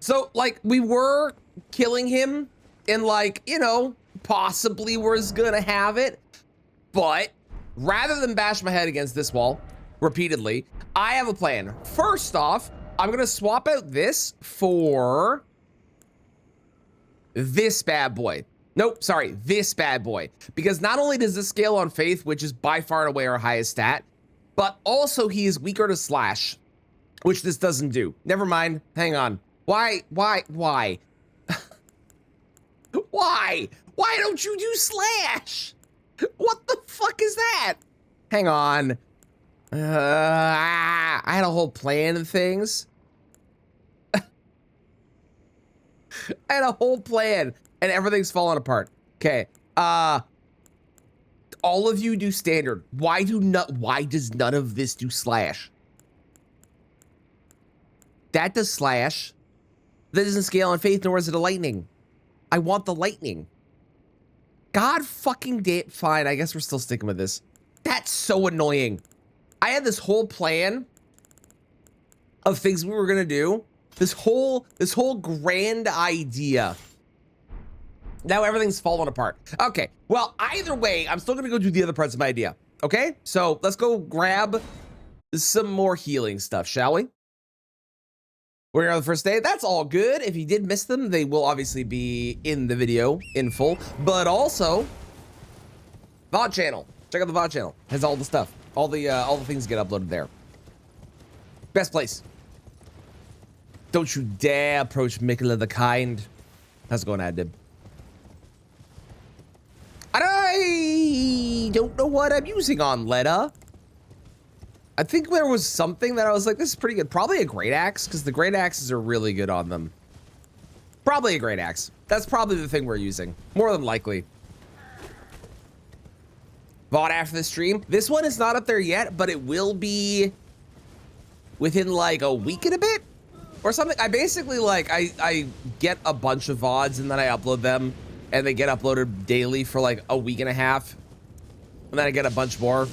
So, like, we were killing him and, like, you know, possibly was gonna have it. But rather than bash my head against this wall repeatedly, I have a plan. First off, I'm gonna swap out this for this bad boy. Nope, sorry, this bad boy. Because not only does this scale on faith, which is by far and away our highest stat, but also he is weaker to slash, which this doesn't do. Never mind, hang on. Why? Why don't you do slash? What the fuck is that? Hang on. I had a whole plan of things. I had a whole plan and everything's falling apart. Okay. All of you do standard. Why does none of this do slash? That does slash. That doesn't scale on faith, nor is it a lightning. I want the lightning. God fucking damn. Fine, I guess we're still sticking with this. That's so annoying. I had this whole plan of things we were gonna do. This whole grand idea. Now everything's falling apart. Okay, well, either way, I'm still gonna go do the other parts of my idea. Okay, so let's go grab some more healing stuff, shall we? We're here on the first day. That's all good. If you did miss them, they will obviously be in the video in full. But also, VOD channel. Check out the VOD channel. Has all the stuff. All the things get uploaded there. Best place. Don't you dare approach Mikola the Kind. How's it going, Adib? I don't know what I'm using on Letta. I think there was something that I was like, this is pretty good. Probably a great axe, because the great axes are really good on them. Probably a great axe. That's probably the thing we're using. More than likely. VOD after the stream. This one is not up there yet, but it will be within like a week and a bit or something. I basically like, I get a bunch of VODs and then I upload them and they get uploaded daily for like a week and a half. And then I get a bunch more.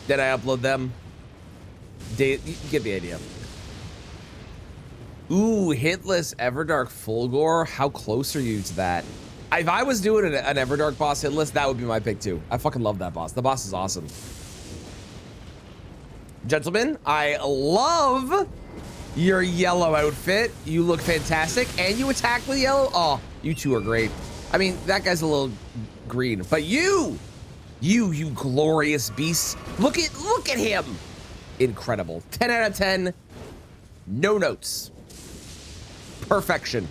Then I upload them. You get the idea. Ooh, hitless Everdark Fulgore. How close are you to that? If I was doing an Everdark boss hitless, that would be my pick too. I fucking love that boss. The boss is awesome. Gentlemen, I love your yellow outfit. You look fantastic. And you attack with yellow. Oh, you two are great. I mean, that guy's a little green. But you glorious beast. Look at him. Incredible. 10 out of 10. No notes. Perfection.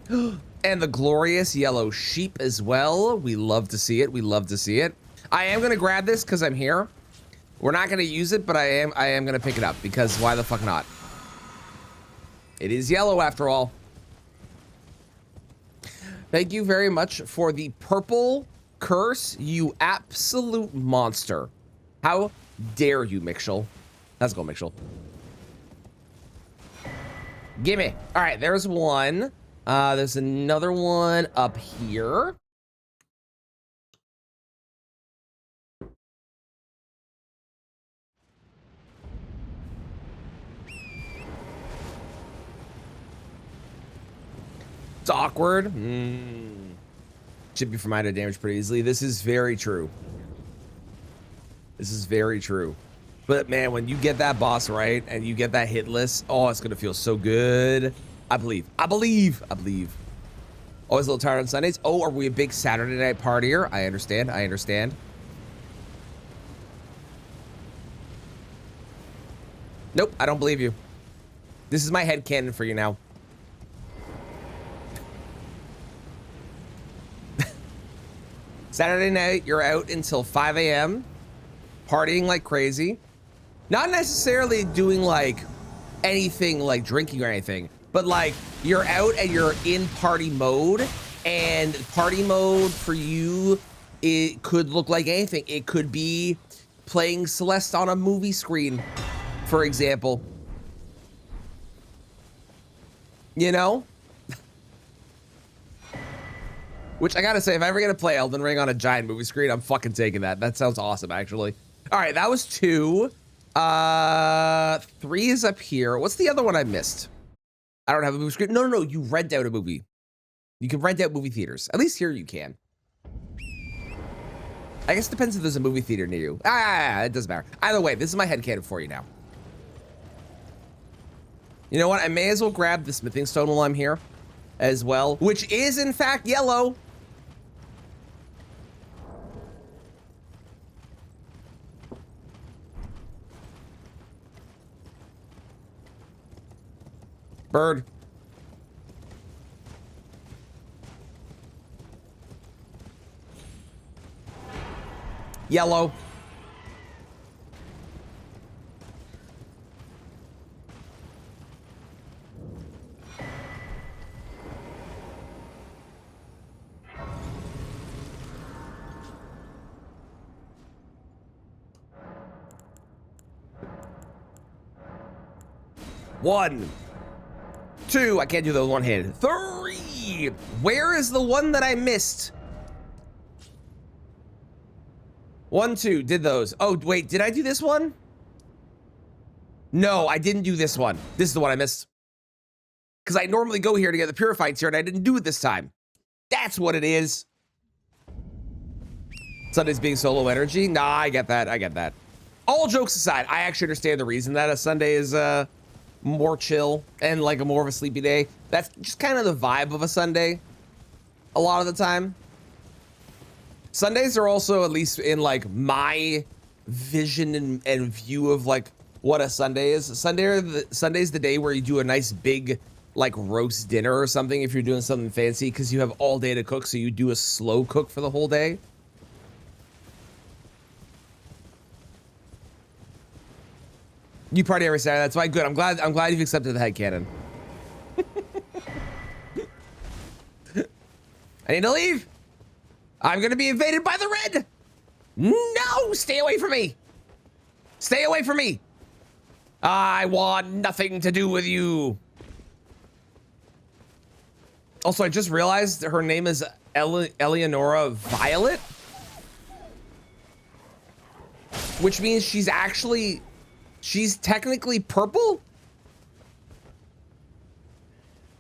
And the glorious yellow sheep as well. We love to see it. We love to see it. I am gonna grab this because I'm here. We're not gonna use it, but I am gonna pick it up because why the fuck not? It is yellow after all. Thank you very much for the purple curse, you absolute monster. How dare you, Mixel? Let's go, Mixel. Gimme. All right, there's one. There's another one up here. It's awkward. Should be from minor damage pretty easily. This is very true. This is very true. But man, when you get that boss right and you get that hit list, oh, it's gonna feel so good. I believe. Always a little tired on Sundays. Oh, are we a big Saturday night partier? I understand. Nope, I don't believe you. This is my headcanon for you now. Saturday night, you're out until 5 a.m. partying like crazy. Not necessarily doing like anything like drinking or anything, but like you're out and you're in party mode, and party mode for you, it could look like anything. It could be playing Celeste on a movie screen, for example. You know? Which I gotta say, if I ever get to play Elden Ring on a giant movie screen, I'm fucking taking that. That sounds awesome, actually. All right, that was 2. 3 is up here. What's the other one I missed? I don't have a movie screen. No, no, no. You rent out a movie. You can rent out movie theaters. At least here you can. I guess it depends if there's a movie theater near you. It doesn't matter. Either way, this is my headcanon for you now. You know what? I may as well grab the smithing stone while I'm here as well, which is in fact yellow. Bird. Yellow. One. Two. I can't do those one-handed. Three. Where is the one that I missed? 1, 2, did those. Oh, wait, did I do this one? No, I didn't do this one. This is the one I missed. Because I normally go here to get the purified tear, and I didn't do it this time. That's what it is. Sunday's being solo energy? Nah, I get that. I get that. All jokes aside, I actually understand the reason that a Sunday is more chill and like a more of a sleepy day. That's just kind of the vibe of a Sunday a lot of the time. Sundays are also, at least in like my vision and view of like what a Sunday is. Sunday's the day where you do a nice big like roast dinner or something if you're doing something fancy, because you have all day to cook, so you do a slow cook for the whole day. You party every Saturday. That's why. Good. I'm glad you've accepted the headcanon. I need to leave. I'm gonna be invaded by the red. No, stay away from me. Stay away from me. I want nothing to do with you. Also, I just realized her name is Eleonora Violet, which means she's technically purple?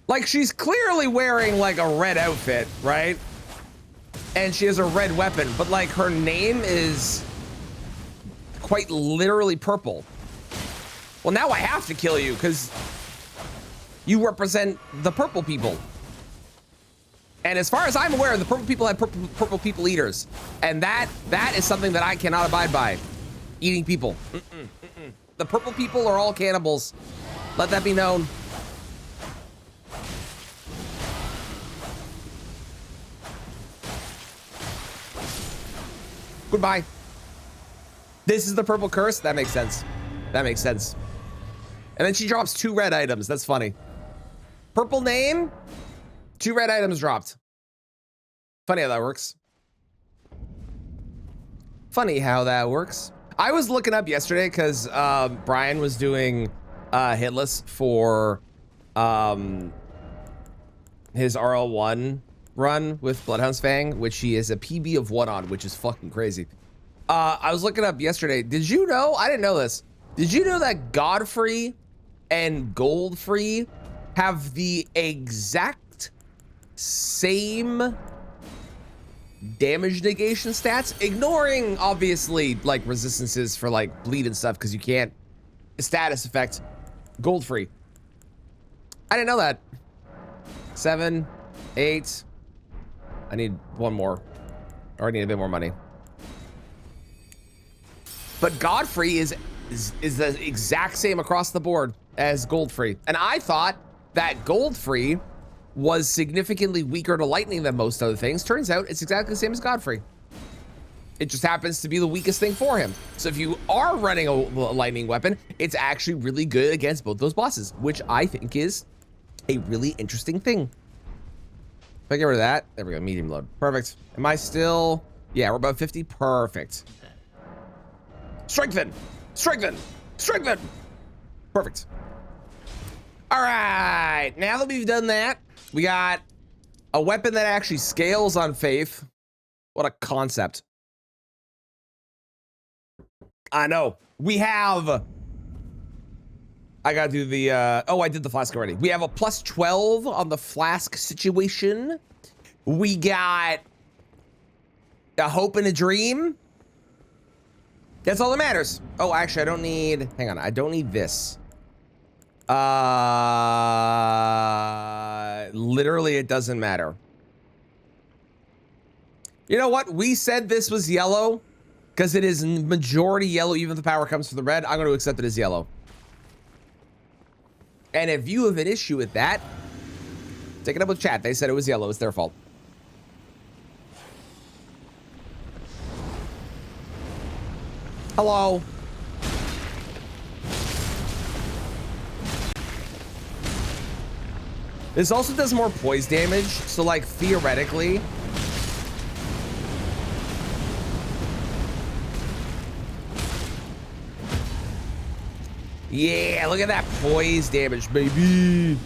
Like, she's clearly wearing like a red outfit, right? And she has a red weapon, but like her name is quite literally purple. Well, now I have to kill you because you represent the purple people. And as far as I'm aware, the purple people have purple people eaters. And that is something that I cannot abide by. Eating people. The purple people are all cannibals. Let that be known. Goodbye. This is the purple curse? That makes sense. That makes sense. And then she drops 2 red items. That's funny. Purple name, 2 red items dropped. Funny how that works. Funny how that works. I was looking up yesterday because Brian was doing hitless for his RL1 run with Bloodhound's Fang, which he is a PB of 1 on, which is fucking crazy. I was looking up yesterday. Did you know? I didn't know this. Did you know that Godfrey and Goldfree have the exact same damage negation stats, ignoring obviously like resistances for like bleed and stuff, because you can't status effect Goldfree. I didn't know that. 7, 8. I need 1 more, or I need a bit more money. But Godfrey is the exact same across the board as Goldfree, and I thought that Goldfree was significantly weaker to lightning than most other things. Turns out it's exactly the same as Godfrey. It just happens to be the weakest thing for him. So if you are running a lightning weapon, it's actually really good against both those bosses, which I think is a really interesting thing. If I get rid of that, there we go, medium load. Perfect. Am I still? Yeah, we're about 50. Perfect. Strengthen, strengthen, strengthen. Perfect. All right, now that we've done that, we got a weapon that actually scales on faith. What a concept. I know. We have I gotta do the, oh, I did the flask already. We have a plus 12 on the flask situation. We got a hope and a dream. That's all that matters. Oh, actually, I don't need, hang on, I don't need this. Literally, it doesn't matter. You know what? We said this was yellow because it is majority yellow, even if the power comes from the red. I'm going to accept it as yellow. And if you have an issue with that, take it up with chat. They said it was yellow. It's their fault. Hello. This also does more poise damage. So, like, theoretically, yeah, look at that poise damage, baby.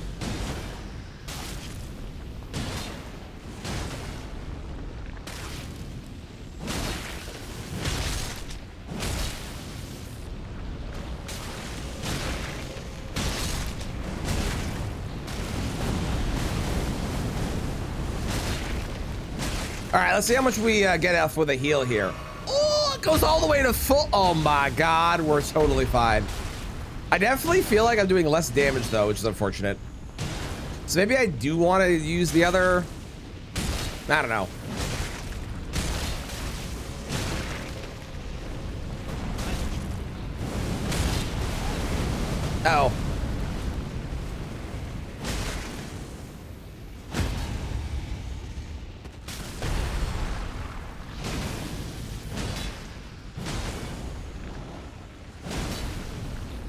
All right, let's see how much we get off with a heal here. Oh, it goes all the way to full. Oh my God, we're totally fine. I definitely feel like I'm doing less damage though, which is unfortunate. So maybe I do want to use the other, I don't know. Oh.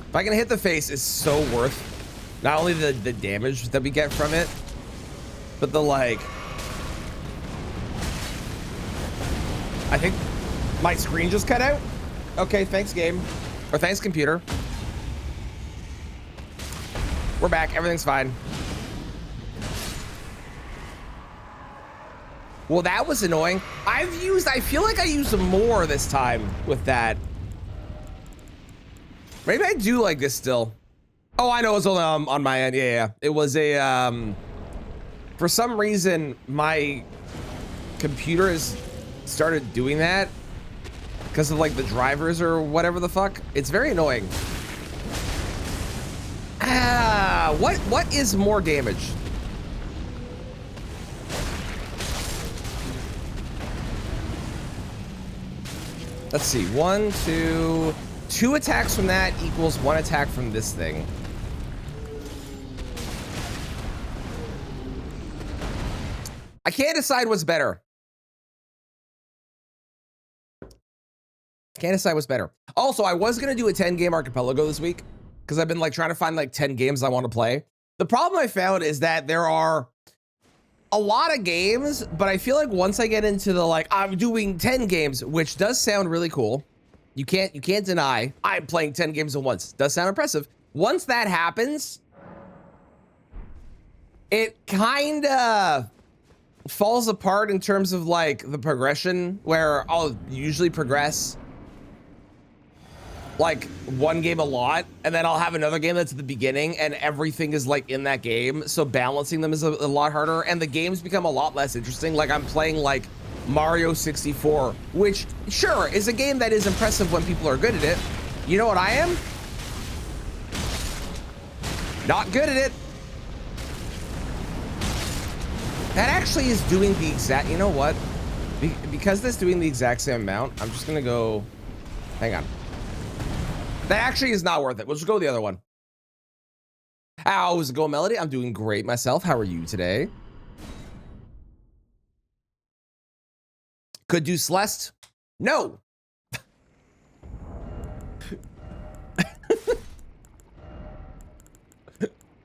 If I can hit the face, it's so worth not only the damage that we get from it, but the, like, I think my screen just cut out. Okay, thanks game, or thanks computer. We're back, everything's fine. Well, that was annoying. I feel like I used more this time with that. Maybe I do like this still. Oh, I know it's only on my end. Yeah. It was a, for some reason, my computer has started doing that because of like the drivers or whatever the fuck. It's very annoying. What is more damage? Let's see, 1, 2... 2 attacks from that equals 1 attack from this thing. I can't decide what's better. Can't decide what's better. Also, I was gonna do a 10-game archipelago this week because I've been like trying to find like 10 games I want to play. The problem I found is that there are a lot of games, but I feel like once I get into the like I'm doing 10 games, which does sound really cool. You can't deny I'm playing 10 games at once. Does sound impressive. Once that happens, it kind of falls apart in terms of like the progression, where I'll usually progress like one game a lot, and then I'll have another game that's at the beginning and everything is like in that game. So balancing them is a lot harder, and the games become a lot less interesting. Like I'm playing like Mario 64, which sure is a game that is impressive when people are good at it. You know what I am? Not good at it. That actually is doing the exact, you know what? Because that's doing the exact same amount, I'm just gonna go, hang on. That actually is not worth it. We'll just go with the other one. How's it going, Melody? I'm doing great myself. How are you today? Could do Celeste? No.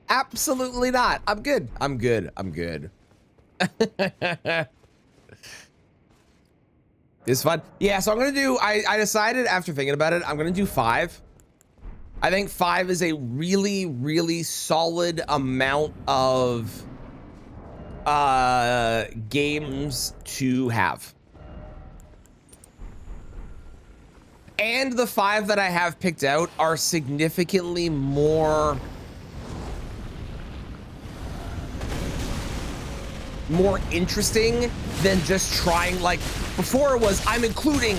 Absolutely not. I'm good. I'm good. I'm good. It's fun. Yeah, so I'm gonna do, I decided after thinking about it, I'm gonna do 5. I think 5 is a really, really solid amount of games to have. And the 5 that I have picked out are significantly more interesting than just trying, like, before it was, I'm including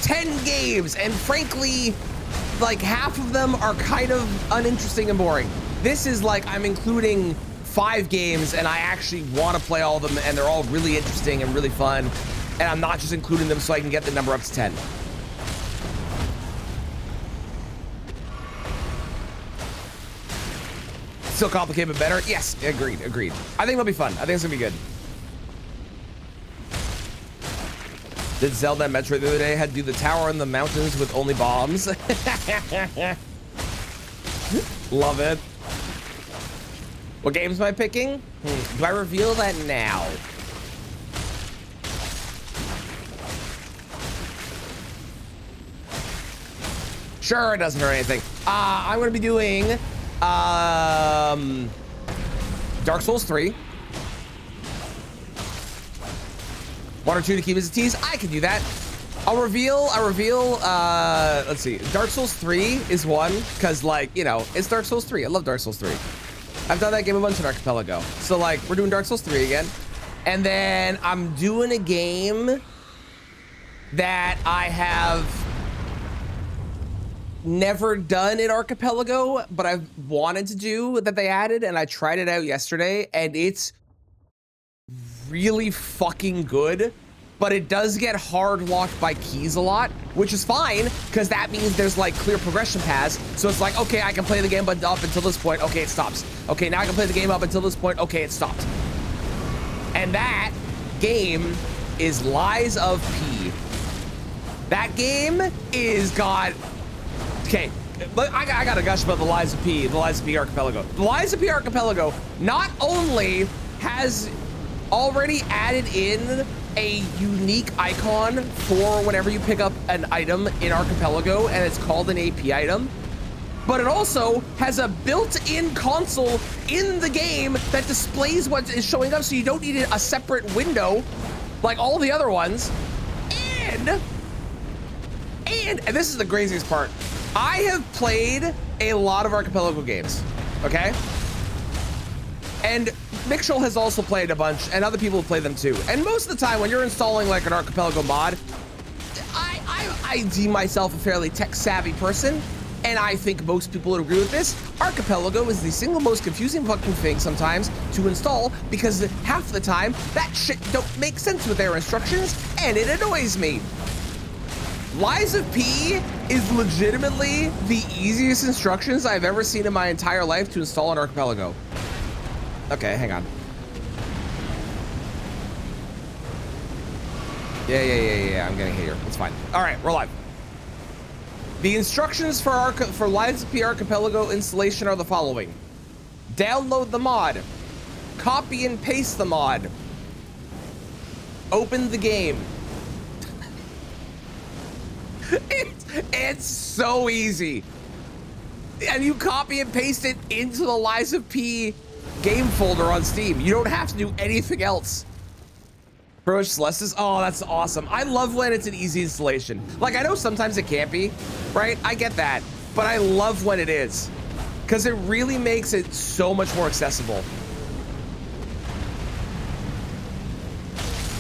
10 games, and frankly, like, half of them are kind of uninteresting and boring. This is like, I'm including 5 games, and I actually want to play all of them, and they're all really interesting and really fun, and I'm not just including them so I can get the number up to 10. Still complicated, but better? Yes, agreed. I think it'll be fun. I think it's gonna be good. Did Zelda and Metroid the other day had to do the tower in the mountains with only bombs? Love it. What games am I picking? Do I reveal that now? Sure, it doesn't hurt anything. I'm gonna be doing Dark Souls 3. 1 or 2 to keep as a tease. I can do that. I'll reveal, let's see. Dark Souls 3 is one, because, like, you know, it's Dark Souls 3. I love Dark Souls 3. I've done that game a bunch in Archipelago. So, like, we're doing Dark Souls 3 again. And then I'm doing a game that I have never done in Archipelago, but I've wanted to do, that they added, and I tried it out yesterday, and it's really fucking good, but it does get hard locked by keys a lot, which is fine, because that means there's like clear progression paths. So it's like, okay, I can play the game but up until this point. Okay, it stops. Okay, now I can play the game up until this point. Okay, it stopped. And that game is Lies of P. That game is got... Okay, I gotta gush about the Lies of P, the Lies of P Archipelago. The Lies of P Archipelago not only has already added in a unique icon for whenever you pick up an item in Archipelago, and it's called an AP item, but it also has a built-in console in the game that displays what is showing up, so you don't need a separate window like all the other ones. And this is the craziest part. I have played a lot of Archipelago games, okay? And Mixel has also played a bunch, and other people have played them too. And most of the time, when you're installing like an Archipelago mod, I deem myself a fairly tech-savvy person, and I think most people would agree with this. Archipelago is the single most confusing fucking thing sometimes to install, because half the time, that shit don't make sense with their instructions, and it annoys me. Lies of P is legitimately the easiest instructions I've ever seen in my entire life to install an Archipelago. Okay, hang on. Yeah, I'm getting hit here. It's fine. All right, we're live. The instructions for Lies of P Archipelago installation are the following. Download the mod. Copy and paste the mod. Open the game. It's so easy. And you copy and paste it into the Lies of P game folder on Steam. You don't have to do anything else. Approach Celestis. Oh, that's awesome. I love when it's an easy installation. Like, I know sometimes it can't be, right? I get that. But I love when it is, because it really makes it so much more accessible.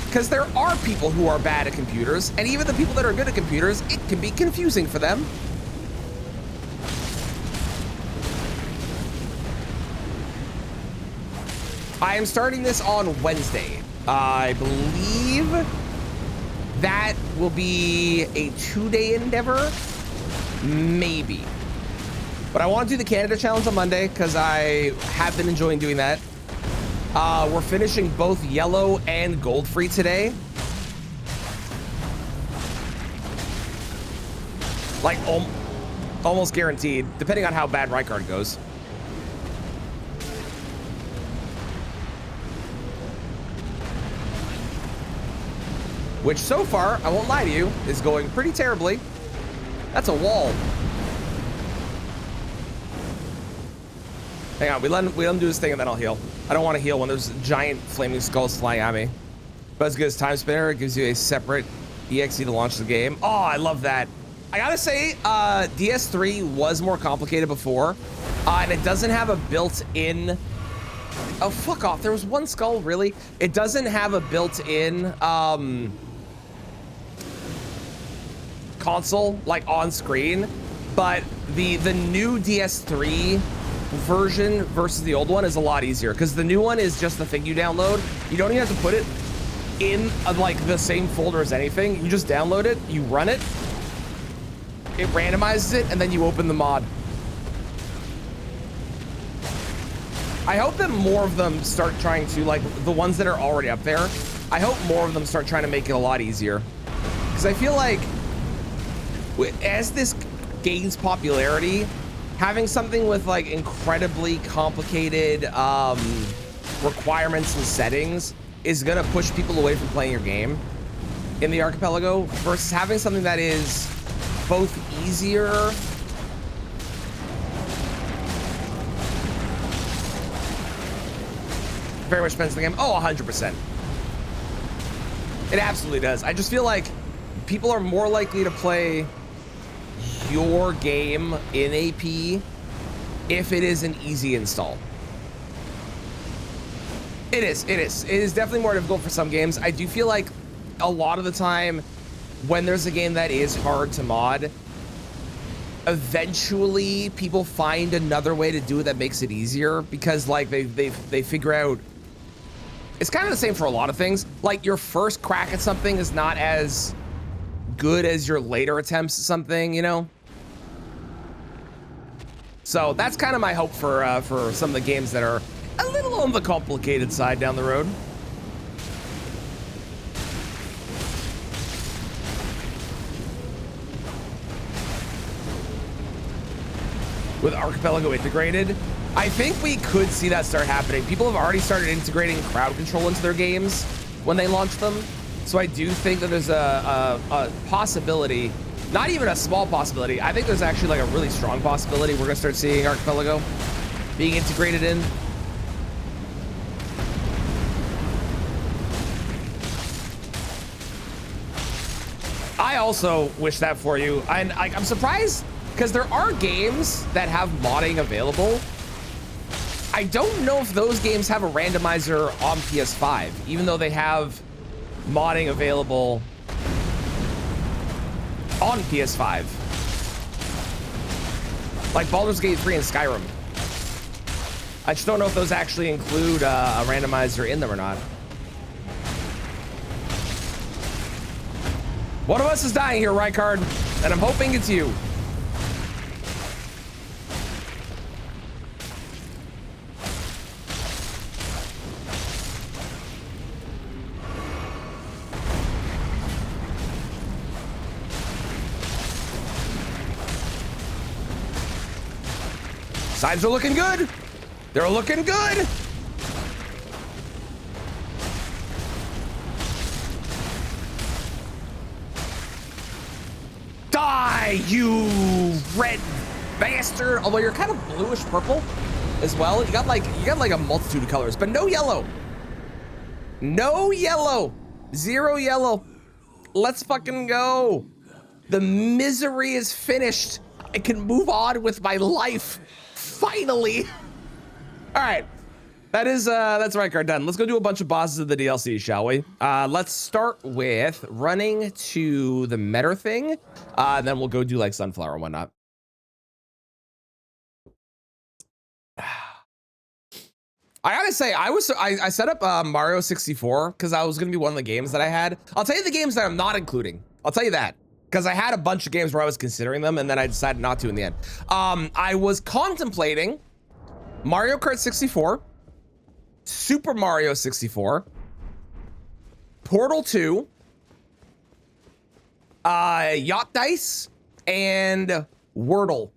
Because there are people who are bad at computers, and even the people that are good at computers, it can be confusing for them. I am starting this on Wednesday. I believe that will be a 2-day endeavor, maybe. But I want to do the Canada Challenge on Monday because I have been enjoying doing that. We're finishing both yellow and gold free today. Like, almost guaranteed, depending on how bad Rykard goes. Which so far, I won't lie to you, is going pretty terribly. That's a wall. Hang on, we let him do his thing and then I'll heal. I don't want to heal when there's giant flaming skulls flying at me. But as good as Time Spinner, it gives you a separate EXE to launch the game. Oh, I love that. I gotta say, DS3 was more complicated before, and it doesn't have a built-in. Oh, fuck off! There was one skull, really. It doesn't have a built-in console like on screen, but the new DS3 version versus the old one is a lot easier because the new one is just the thing you download. You don't even have to put it in like the same folder as anything. You just download it, you run it, it randomizes it, and then you open the mod. I hope that more of them start trying to, like the ones that are already up there, I hope more of them start trying to make it a lot easier. Because I feel like as this gains popularity, having something with like incredibly complicated requirements and settings is gonna push people away from playing your game in the archipelago versus having something that is both easier very much depends on the game. Oh, 100%. It absolutely does. I just feel like people are more likely to play your game in AP if it is an easy install. It is definitely more difficult for some games. I do feel like a lot of the time when there's a game that is hard to mod, eventually people find another way to do it that makes it easier because like they figure out it's kind of the same for a lot of things. Like your first crack at something is not as good as your later attempts at something, you know? So that's kind of my hope for some of the games that are a little on the complicated side down the road. With Archipelago integrated, I think we could see that start happening. People have already started integrating crowd control into their games when they launch them. So I do think that there's a possibility, not even a small possibility. I think there's actually like a really strong possibility we're gonna start seeing Archipelago being integrated in. I also wish that for you. And I'm surprised because there are games that have modding available. I don't know if those games have a randomizer on PS5, even though they have modding available on PS5. Like Baldur's Gate 3 and Skyrim. I just don't know if those actually include a randomizer in them or not. One of us is dying here, Rykard, and I'm hoping it's you. Signs are looking good. They're looking good. Die, you red bastard. Although you're kind of bluish purple as well. You got like a multitude of colors, but no yellow. No yellow. Zero yellow. Let's fucking go. The misery is finished. I can move on with my life. Finally. All right. That's Rykard done. Let's go do a bunch of bosses of the DLC, shall we? Let's start with running to the Metter thing. And then we'll go do like Sunflower and whatnot. I gotta say, I set up Mario 64 because I was gonna be one of the games that I had. I'll tell you the games that I'm not including. I'll tell you that. Because I had a bunch of games where I was considering them and then I decided not to in the end. I was contemplating Mario Kart 64, Super Mario 64, Portal 2, Yacht Dice, and Wordle.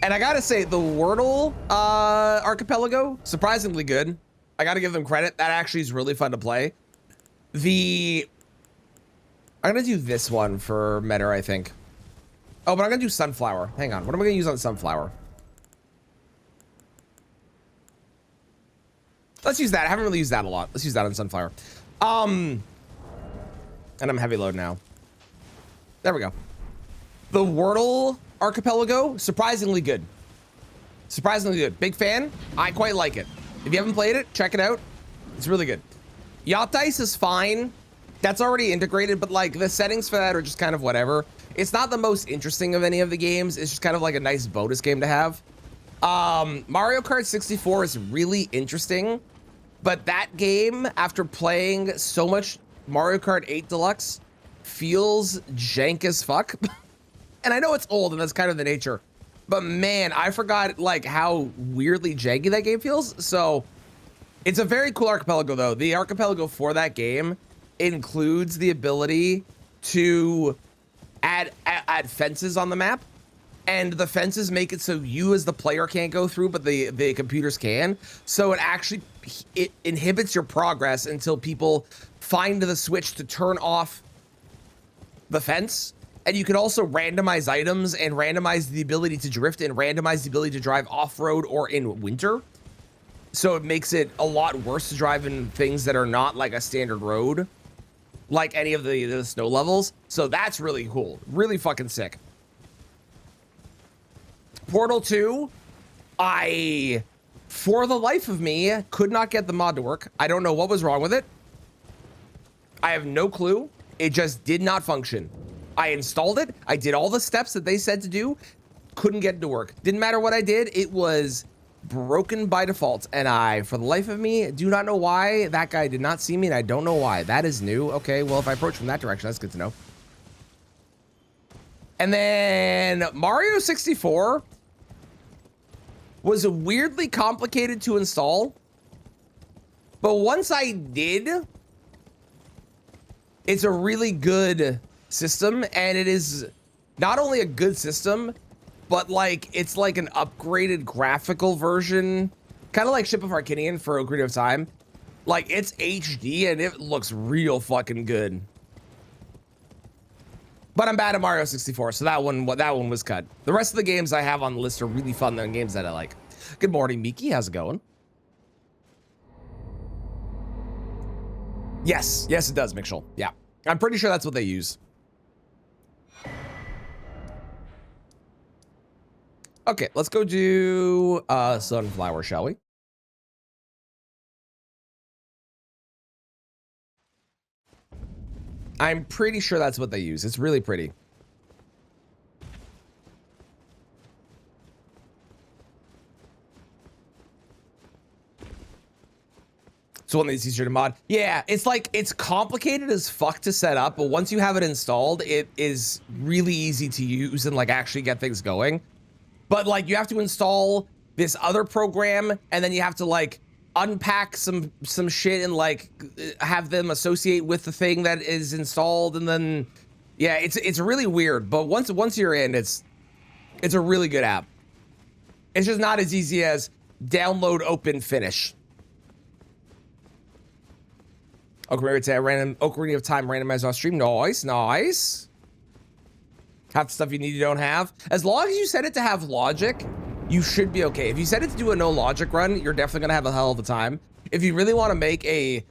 And I gotta say, the Wordle Archipelago, surprisingly good. I gotta give them credit. That actually is really fun to play. I'm gonna do this one for Metter, I think. Oh, but I'm gonna do Sunflower. Hang on, what am I gonna use on Sunflower? Let's use that. I haven't really used that a lot. Let's use that on Sunflower. And I'm heavy load now. There we go. The Wordle Archipelago, surprisingly good. Surprisingly good. Big fan. I quite like it. If you haven't played it, check it out. It's really good. Yacht Dice is fine. That's already integrated, but like the settings for that are just kind of whatever. It's not the most interesting of any of the games. It's just kind of like a nice bonus game to have. Mario Kart 64 is really interesting, but that game, after playing so much Mario Kart 8 Deluxe, feels jank as fuck. And I know it's old and that's kind of the nature, but man, I forgot like how weirdly janky that game feels. So it's a very cool archipelago though. The archipelago for that game includes the ability to add fences on the map, and the fences make it so you as the player can't go through, but the computers can. So it inhibits your progress until people find the switch to turn off the fence. And you can also randomize items and randomize the ability to drift and randomize the ability to drive off-road or in winter. So it makes it a lot worse to drive in things that are not like a standard road, like any of the snow levels. So that's really cool. Really fucking sick. Portal 2, for the life of me, could not get the mod to work. I don't know what was wrong with it. I have no clue. It just did not function. I installed it. I did all the steps that they said to do. Couldn't get it to work. Didn't matter what I did. It was broken by default. And I, for the life of me, do not know why. That guy did not see me, and I don't know why. That is new. Okay, well, if I approach from that direction, that's good to know. And then Mario 64 was weirdly complicated to install. But once I did, it's a really good system, and it is not only a good system, but like it's like an upgraded graphical version, kind of like Ship of Arcadian for Ocarina of Time. Like it's HD and it looks real fucking good. But I'm bad at Mario 64, so that one was cut. The rest of the games I have on the list are really fun and games that I like. Good morning, Miki. How's it going? Yes, it does, Mitchell. Yeah, I'm pretty sure that's what they use. Okay, let's go do Sunflower, shall we? I'm pretty sure that's what they use. It's really pretty. So one that's easier to mod. Yeah, it's like, it's complicated as fuck to set up, but once you have it installed, it is really easy to use and like actually get things going. But like you have to install this other program, and then you have to like unpack some shit and like have them associate with the thing that is installed, and then yeah, it's really weird. But once you're in, it's a really good app. It's just not as easy as download, open, finish. Ocarina of Time randomized off stream. Nice. Half the stuff you need you don't have. As long as you set it to have logic, you should be okay. If you set it to do a no logic run, you're definitely gonna have a hell of a time. If you really want to make a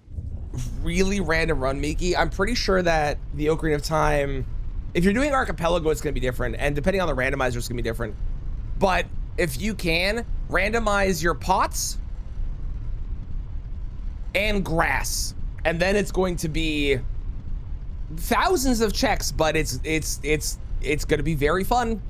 really random run, Miki, I'm pretty sure that the Ocarina of Time, if you're doing Archipelago, it's gonna be different, and depending on the randomizer, it's gonna be different. But if you can, randomize your pots and grass, and then it's going to be thousands of checks, but it's going to be very fun.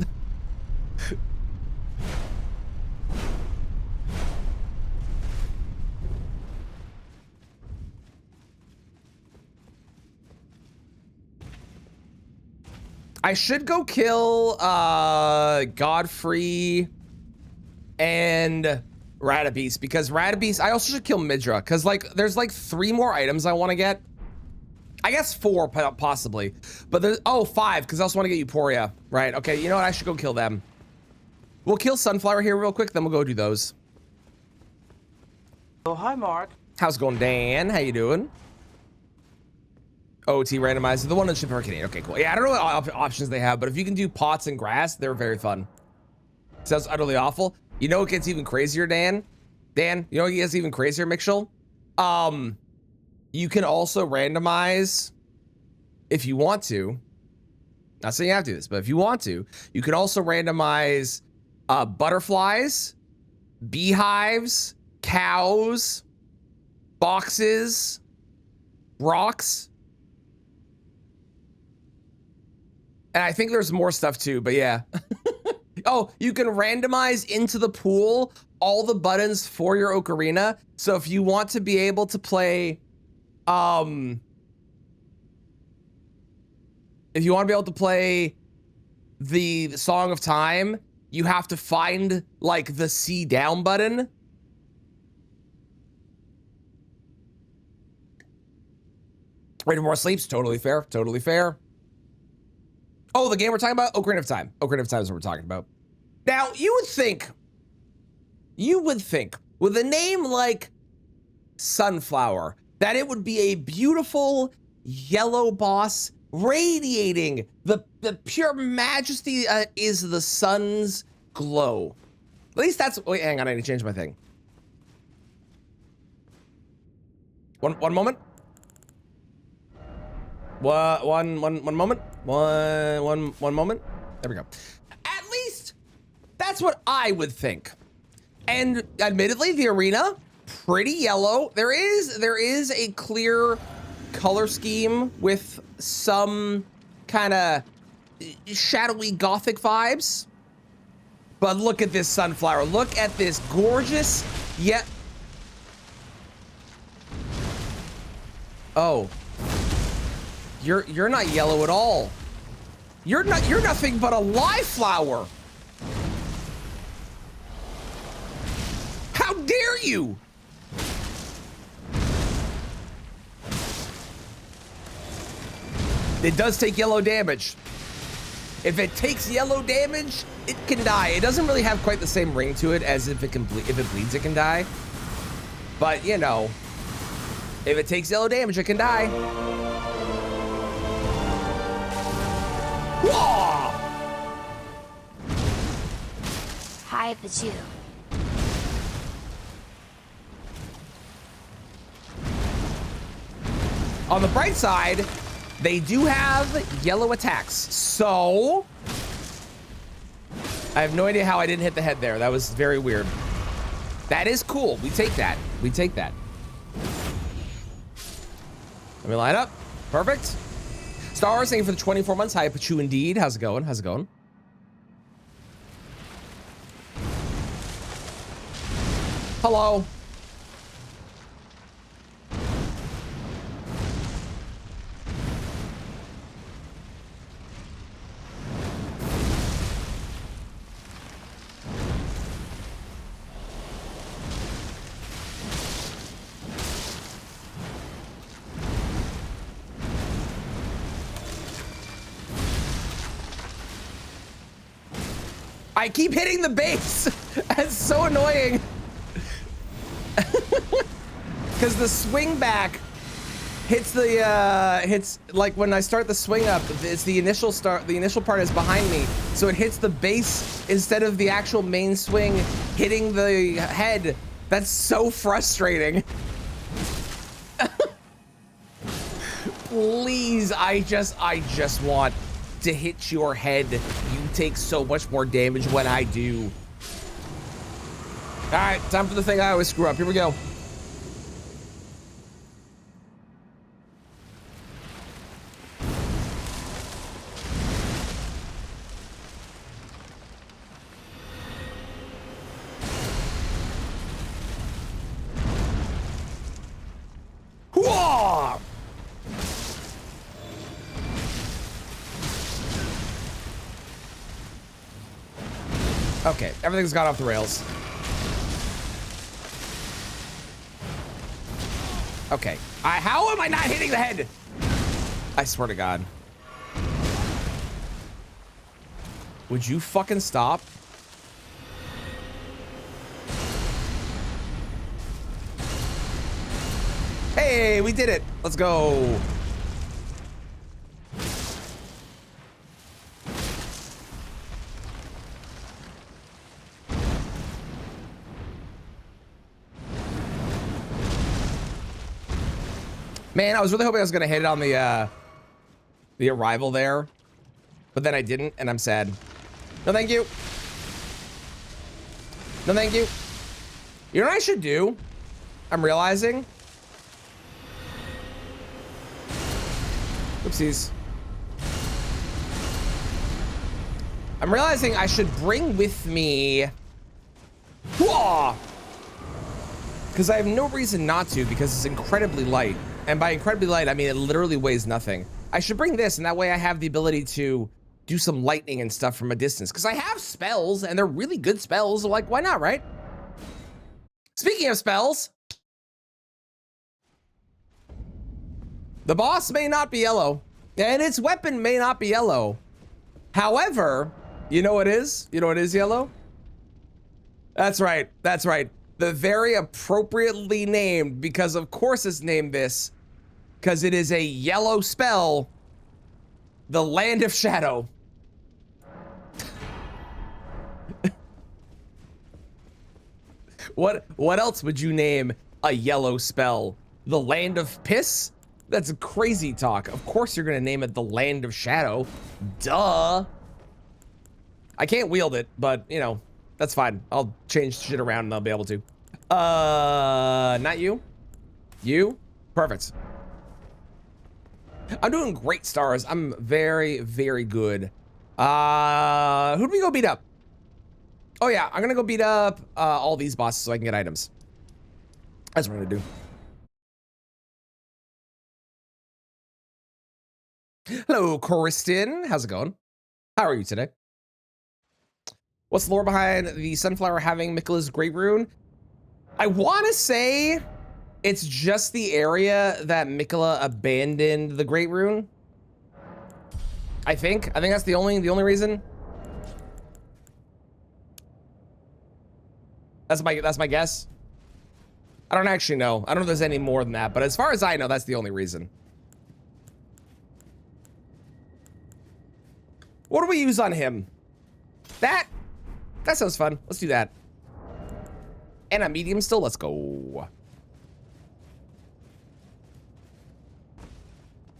I should go kill Godfrey and Radabeast, because Radabeast, I also should kill Midra, because like there's like 3 more items I want to get. I guess 4 possibly, but there's 5, because I also want to get Euphoria, right? Okay, you know what? I should go kill them. We'll kill Sunflower here real quick, then we'll go do those. Oh, hi, Mark. How's it going, Dan? How you doing? OT randomizer, the one in Ship of Arcadian. Okay, cool. Yeah, I don't know what options they have, but if you can do pots and grass, they're very fun. Sounds utterly awful. You know what gets even crazier, Dan? Dan, you know what gets even crazier, Mitchell? You can also randomize, if you want to, Not saying you have to do this, but if you want to, you can also randomize butterflies, beehives, cows, boxes, rocks. And I think there's more stuff too, but yeah. Oh, you can randomize into the pool all the buttons for your ocarina. So if you want to be able to play, if you want to be able to play the Song of Time, you have to find like the C down button. Wait, more sleeps, totally fair, totally fair. Oh, the game we're talking about? Ocarina of Time. Ocarina of Time is what we're talking about. Now, you would think, with a name like Sunflower, that it would be a beautiful yellow boss radiating the pure majesty is the sun's glow. At least that's, wait, hang on, I need to change my thing. One moment. One moment. One moment. There we go. At least that's what I would think. And admittedly, the arena, pretty yellow. There is a clear color scheme with some kind of shadowy gothic vibes. But look at this sunflower. Look at this gorgeous yet. Oh. You're not yellow at all. You're nothing but a live flower. How dare you? It does take yellow damage. If it takes yellow damage, it can die. It doesn't really have quite the same ring to it as if it bleeds, it can die. But you know, if it takes yellow damage, it can die. Whoa! Hi, Pichu. On the bright side, they do have yellow attacks. So I have no idea how I didn't hit the head there. That was very weird. That is cool. We take that. We take that. Let me line up. Perfect. Stars, thank you for the 24 months. Hi, Pachu indeed. How's it going? How's it going? Hello. I keep hitting the base. That's so annoying. Because the swing back hits the hits, like when I start the swing up, it's the initial start, the initial part is behind me, so it hits the base instead of the actual main swing hitting the head. That's so frustrating. Please, I just want to hit your head. You take so much more damage when I do. All right, time for the thing I always screw up. Here we go. Whoa! Okay, everything's got off the rails. Okay, how am I not hitting the head? I swear to God. Would you fucking stop? Hey, we did it. Let's go. Man, I was really hoping I was gonna hit it on the arrival there. but then I didn't, and I'm sad. No, thank you. No, thank you. You know what I should do? I'm realizing. Oopsies. I'm realizing I should bring with me. Because I have no reason not to, because it's incredibly light. And by incredibly light, I mean it literally weighs nothing. I should bring this, and that way I have the ability to do some lightning and stuff from a distance. Because I have spells, and they're really good spells. So like, why not, right? Speaking of spells, the boss may not be yellow, and its weapon may not be yellow. However, you know what is? You know what is yellow? That's right. That's right. The very appropriately named, because of course it's named this, because it is a yellow spell, the Land of Shadow. What else would you name a yellow spell? The Land of Piss? That's crazy talk. Of course you're gonna name it the Land of Shadow. Duh. I can't wield it, but you know, that's fine. I'll change shit around and I'll be able to. Not you. You? Perfect. I'm doing great, stars. I'm very, very good. Who do we go beat up? Oh yeah, I'm gonna go beat up all these bosses so I can get items. That's what I'm gonna do. Hello, Kristen. How's it going? How are you today? What's the lore behind the Sunflower having Miquella's Great Rune? I want to say it's just the area that Miquella abandoned the Great Rune. I think that's the only reason. That's my guess. I don't actually know. I don't know if there's any more than that, but as far as I know, that's the only reason. What do we use on him? That sounds fun. Let's do that. And a medium still. Let's go.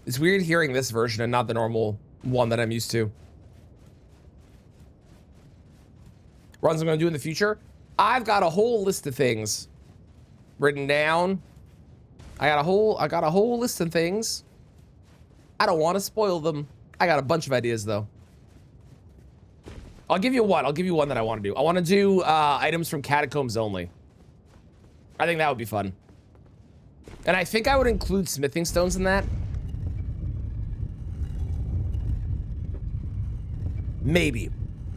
It's weird hearing this version and not the normal one that I'm used to. Runs I'm gonna do in the future. I've got a whole list of things written down. I got a whole list of things. I don't want to spoil them. I got a bunch of ideas though. I'll give you one. I'll give you one that I want to do. I want to do items from Catacombs only. I think that would be fun. And I think I would include smithing stones in that. Maybe.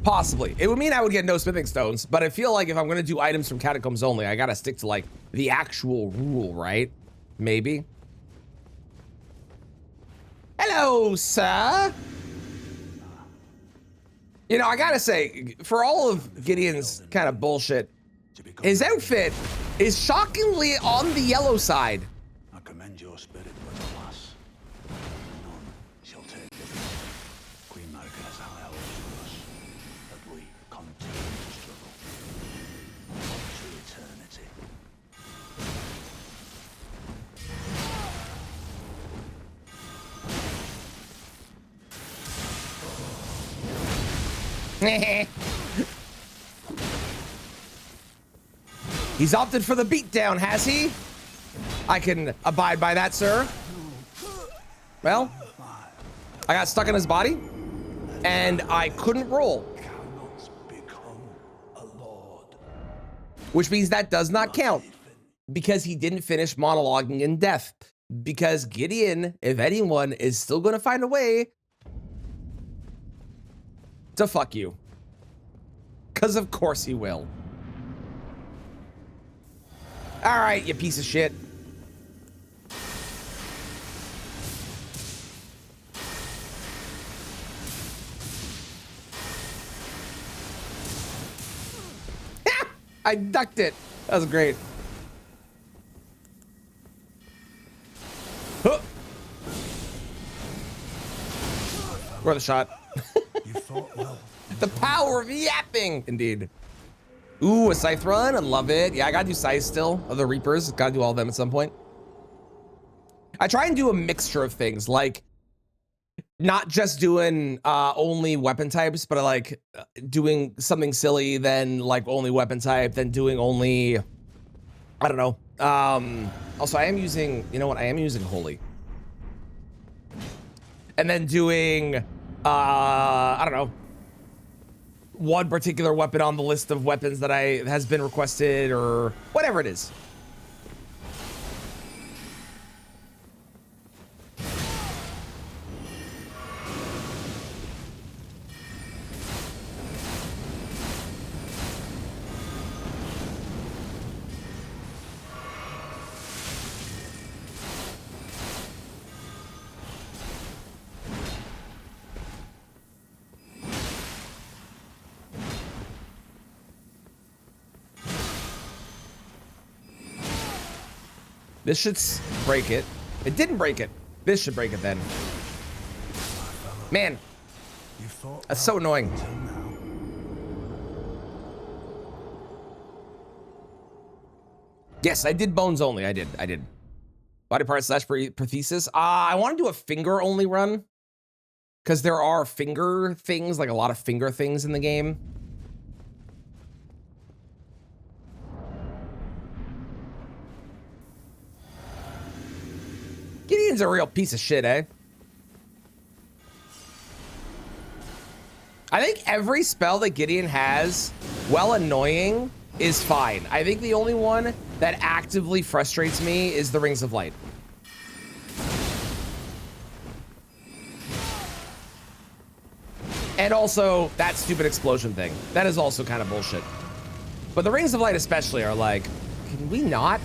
Possibly. It would mean I would get no smithing stones, but I feel like if I'm going to do items from Catacombs only, I got to stick to like the actual rule, right? Maybe. Hello, sir. You know, I gotta say, for all of Gideon's kind of bullshit, his outfit is shockingly on the yellow side. I commend your spirit, but alas, none shall take it. Queen Marika has high hopes for us, but we continue to struggle to eternity. He's opted for the beatdown, has he? I can abide by that, sir. Well, I got stuck in his body, and I couldn't roll. Which means that does not count, because he didn't finish monologuing in death. Because Gideon, if anyone, is still going to find a way to fuck you. Because of course he will. All right, you piece of shit. I ducked it. That was great. Huh. Worth a shot. You fought well. The power of yapping, indeed. Ooh, a scythe run, I love it. Yeah, I gotta do scythe still, of the Reapers. Gotta do all of them at some point. I try and do a mixture of things, like not just doing only weapon types, but like doing something silly, then like only weapon type, then doing only, I don't know. Also, I am using, you know what? I am using holy. And then doing, I don't know, one particular weapon on the list of weapons that has been requested or whatever it is. This should break it. It didn't break it. This should break it then. Man, that's so annoying. Yes, I did bones only. I did. Body part slash prothesis. I want to do a finger only run because there are finger things, like a lot of finger things in the game. Gideon's a real piece of shit, eh? I think every spell that Gideon has, while annoying, is fine. I think the only one that actively frustrates me is the Rings of Light. And also, that stupid explosion thing. That is also kind of bullshit. But the Rings of Light especially are like, can we not?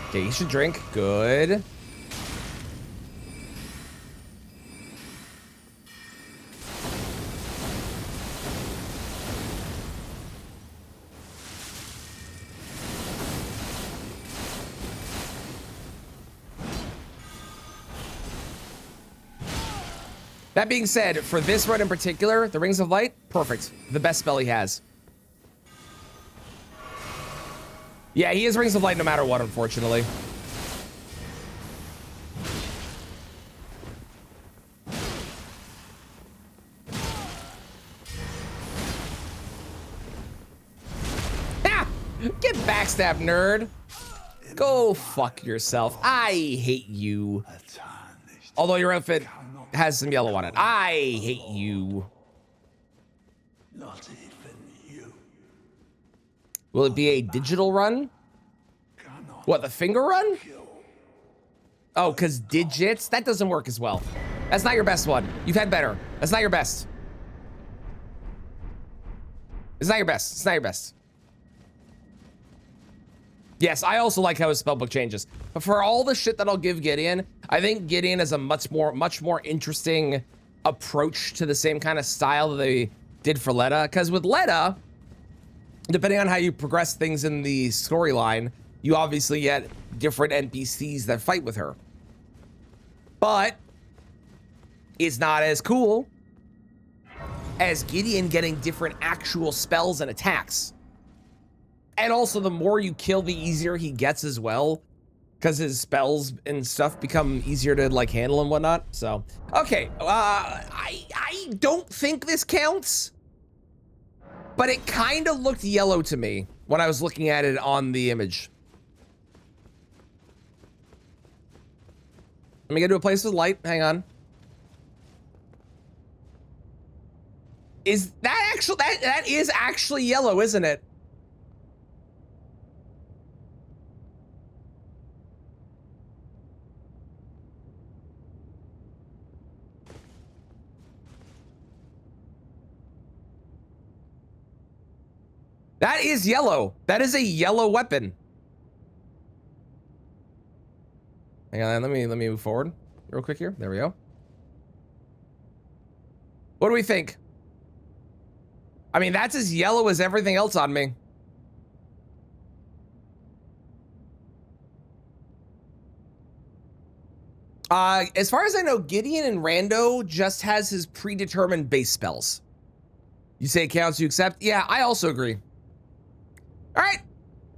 Okay, you should drink. Good. That being said, for this run in particular, the Rings of Light, perfect. The best spell he has. Yeah, he is Rings of Light no matter what, unfortunately. Ha! Get backstab, nerd. Go fuck yourself. I hate you. Although your outfit has some yellow on it. I hate you. Not even you. Will it be a digital run? What, the finger run? Oh, because digits? That doesn't work as well. That's not your best one. You've had better. That's not your best. It's not your best. It's not your best. Yes, I also like how his spellbook changes. But for all the shit that I'll give Gideon, I think Gideon is a much more interesting approach to the same kind of style that they did for Letta. Because with Letta, depending on how you progress things in the storyline, you obviously get different NPCs that fight with her. But it's not as cool as Gideon getting different actual spells and attacks. And also, the more you kill, the easier he gets as well, because his spells and stuff become easier to like handle and whatnot. So, okay, I don't think this counts, but it kind of looked yellow to me when I was looking at it on the image. Let me get to a place with light. Hang on. Is that actually that is actually yellow, isn't it? That is yellow. That is a yellow weapon. Hang on, let me move forward real quick here. There we go. What do we think? I mean, that's as yellow as everything else on me. As far as I know, Gideon and Rando just has his predetermined base spells. You say it counts, you accept? Yeah, I also agree. All right,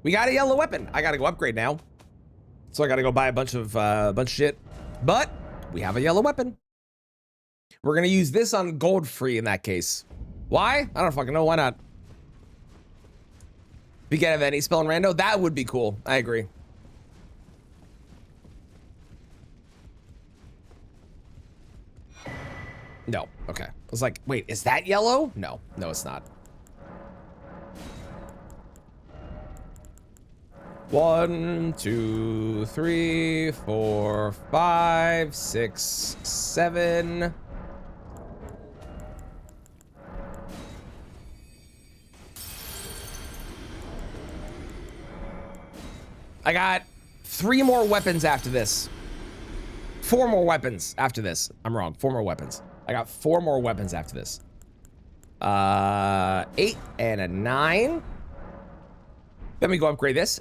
we got a yellow weapon. I gotta go upgrade now. So I gotta go buy a bunch of shit. But we have a yellow weapon. We're gonna use this on Godfrey in that case. Why? I don't fucking know. Why not? If you can have any spell in Rando, that would be cool. I agree. No. Okay. I was like, wait, is that yellow? No. No, it's not. 1, 2, 3, 4, 5, 6, 7. I got 3 more weapons after this. 4 more weapons after this. I'm wrong. 4 more weapons. I got 4 more weapons after this. 8 and a 9. Then we go upgrade this.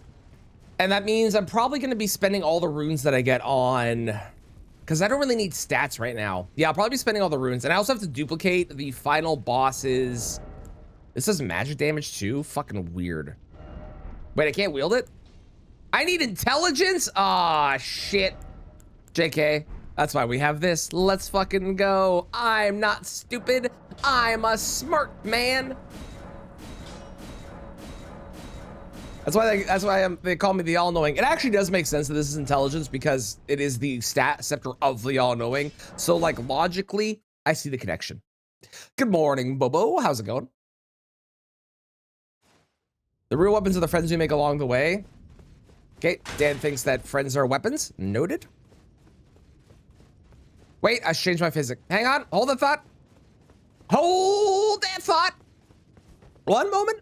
And that means I'm probably going to be spending all the runes that I get on... Because I don't really need stats right now. Yeah, I'll probably be spending all the runes. And I also have to duplicate the final bosses. This does magic damage too? Fucking weird. Wait, I can't wield it? I need intelligence? Ah, shit. JK. That's why we have this. Let's fucking go. I'm not stupid. I'm a smart man. That's why they call me the all-knowing. It actually does make sense that this is intelligence because it is the stat scepter of the all-knowing. So like logically, I see the connection. Good morning, Bobo. How's it going? The real weapons are the friends we make along the way. Okay, Dan thinks that friends are weapons. Noted. Wait, I changed my physics. Hang on, hold that thought. Hold that thought. One moment.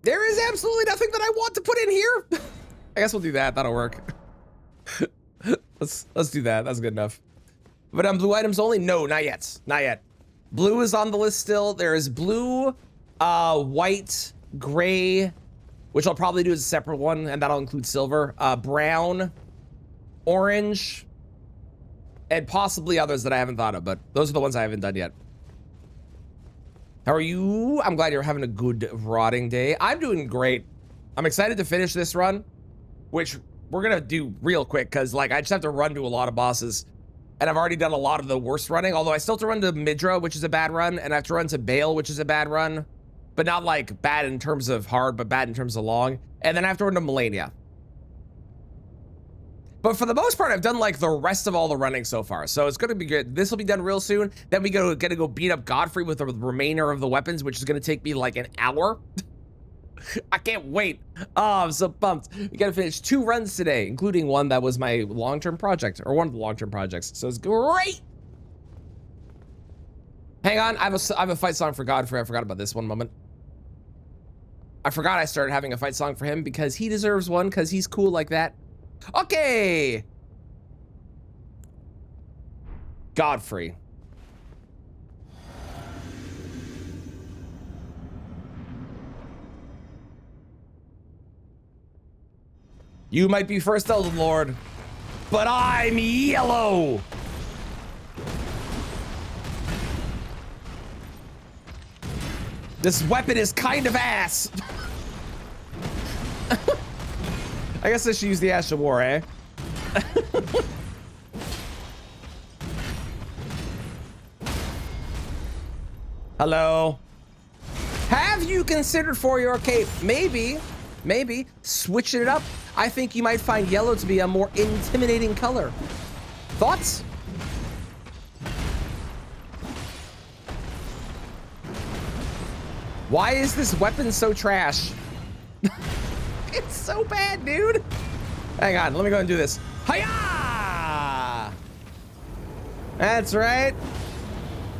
There is absolutely nothing that I want to put in here. I guess we'll do that. That'll work. Let's do that. That's good enough. But blue items only? No, not yet. Not yet. Blue is on the list still. There is blue, white, gray, which I'll probably do as a separate one, and that'll include silver, brown, orange, and possibly others that I haven't thought of, but those are the ones I haven't done yet. How are you? I'm glad you're having a good rotting day. I'm doing great. I'm excited to finish this run, which we're gonna do real quick, because like I just have to run to a lot of bosses. And I've already done a lot of the worst running, although I still have to run to Midra, which is a bad run, and I have to run to Bale, which is a bad run. But not like bad in terms of hard, but bad in terms of long. And then I have to run to Melania. But for the most part, I've done like the rest of all the running so far. So it's gonna be good. This will be done real soon. Then we gotta go beat up Godfrey with the remainder of the weapons, which is gonna take me like an hour. I can't wait. Oh, I'm so pumped. We gotta finish 2 runs today, including one that was my long-term project, or one of the long-term projects. So it's great. Hang on, I have a fight song for Godfrey. I forgot about this one moment. I forgot I started having a fight song for him because he deserves one because he's cool like that. Okay. Godfrey. You might be first Elden Lord, but I'm yellow. This weapon is kind of ass. I guess I should use the Ash of War, eh? Hello. Have you considered for your cape? Maybe switching it up. I think you might find yellow to be a more intimidating color. Thoughts? Why is this weapon so trash? It's so bad, dude. Hang on, let me go and do this. Hiya! That's right.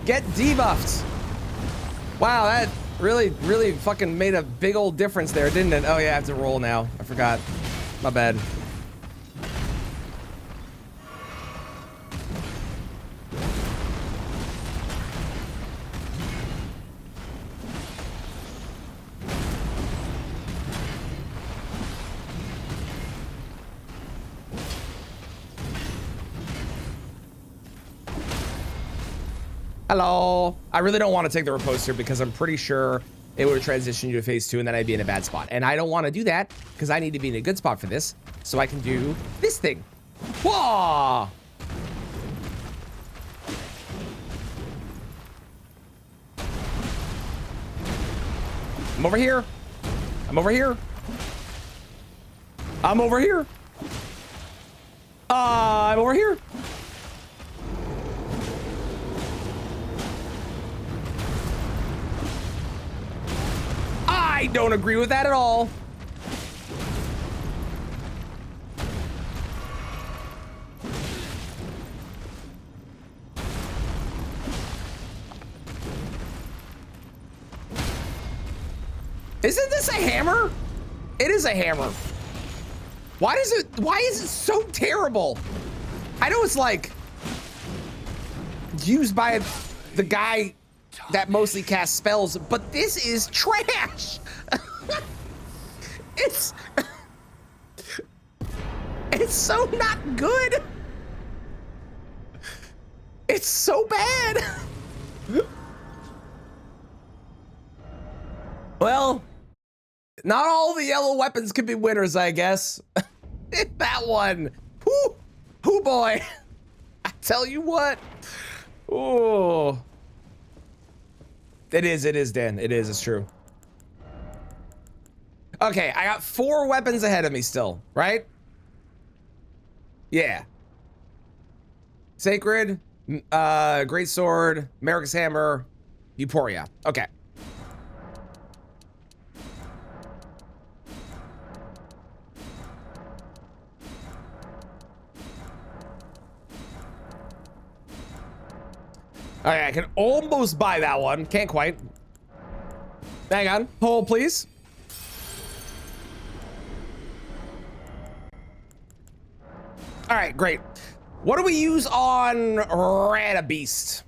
Get debuffed. Wow, that really fucking made a big old difference there, didn't it? Oh yeah, I have to roll now. I forgot. My bad. Hello. I really don't want to take the riposte here because I'm pretty sure it would transition you to phase 2 and then I'd be in a bad spot. And I don't want to do that because I need to be in a good spot for this so I can do this thing. Whoa! I'm over here. I'm over here. I'm over here. I'm over here. I don't agree with that at all. Isn't this a hammer? It is a hammer. Why is it so terrible? I know it's like used by the guy that mostly casts spells, but this is trash. It's so not good. It's so bad. Well, not all the yellow weapons can be winners, I guess. That one. Whoo boy. I tell you what. Oh. It is, Dan. It is, it's true. Okay, I got 4 weapons ahead of me still, right? Yeah. Sacred, Great Sword, Merrick's Hammer, Euphoria. Okay. All right, I can almost buy that one. Can't quite. Hang on. Hold, please. All right, great. What do we use on Radabeast?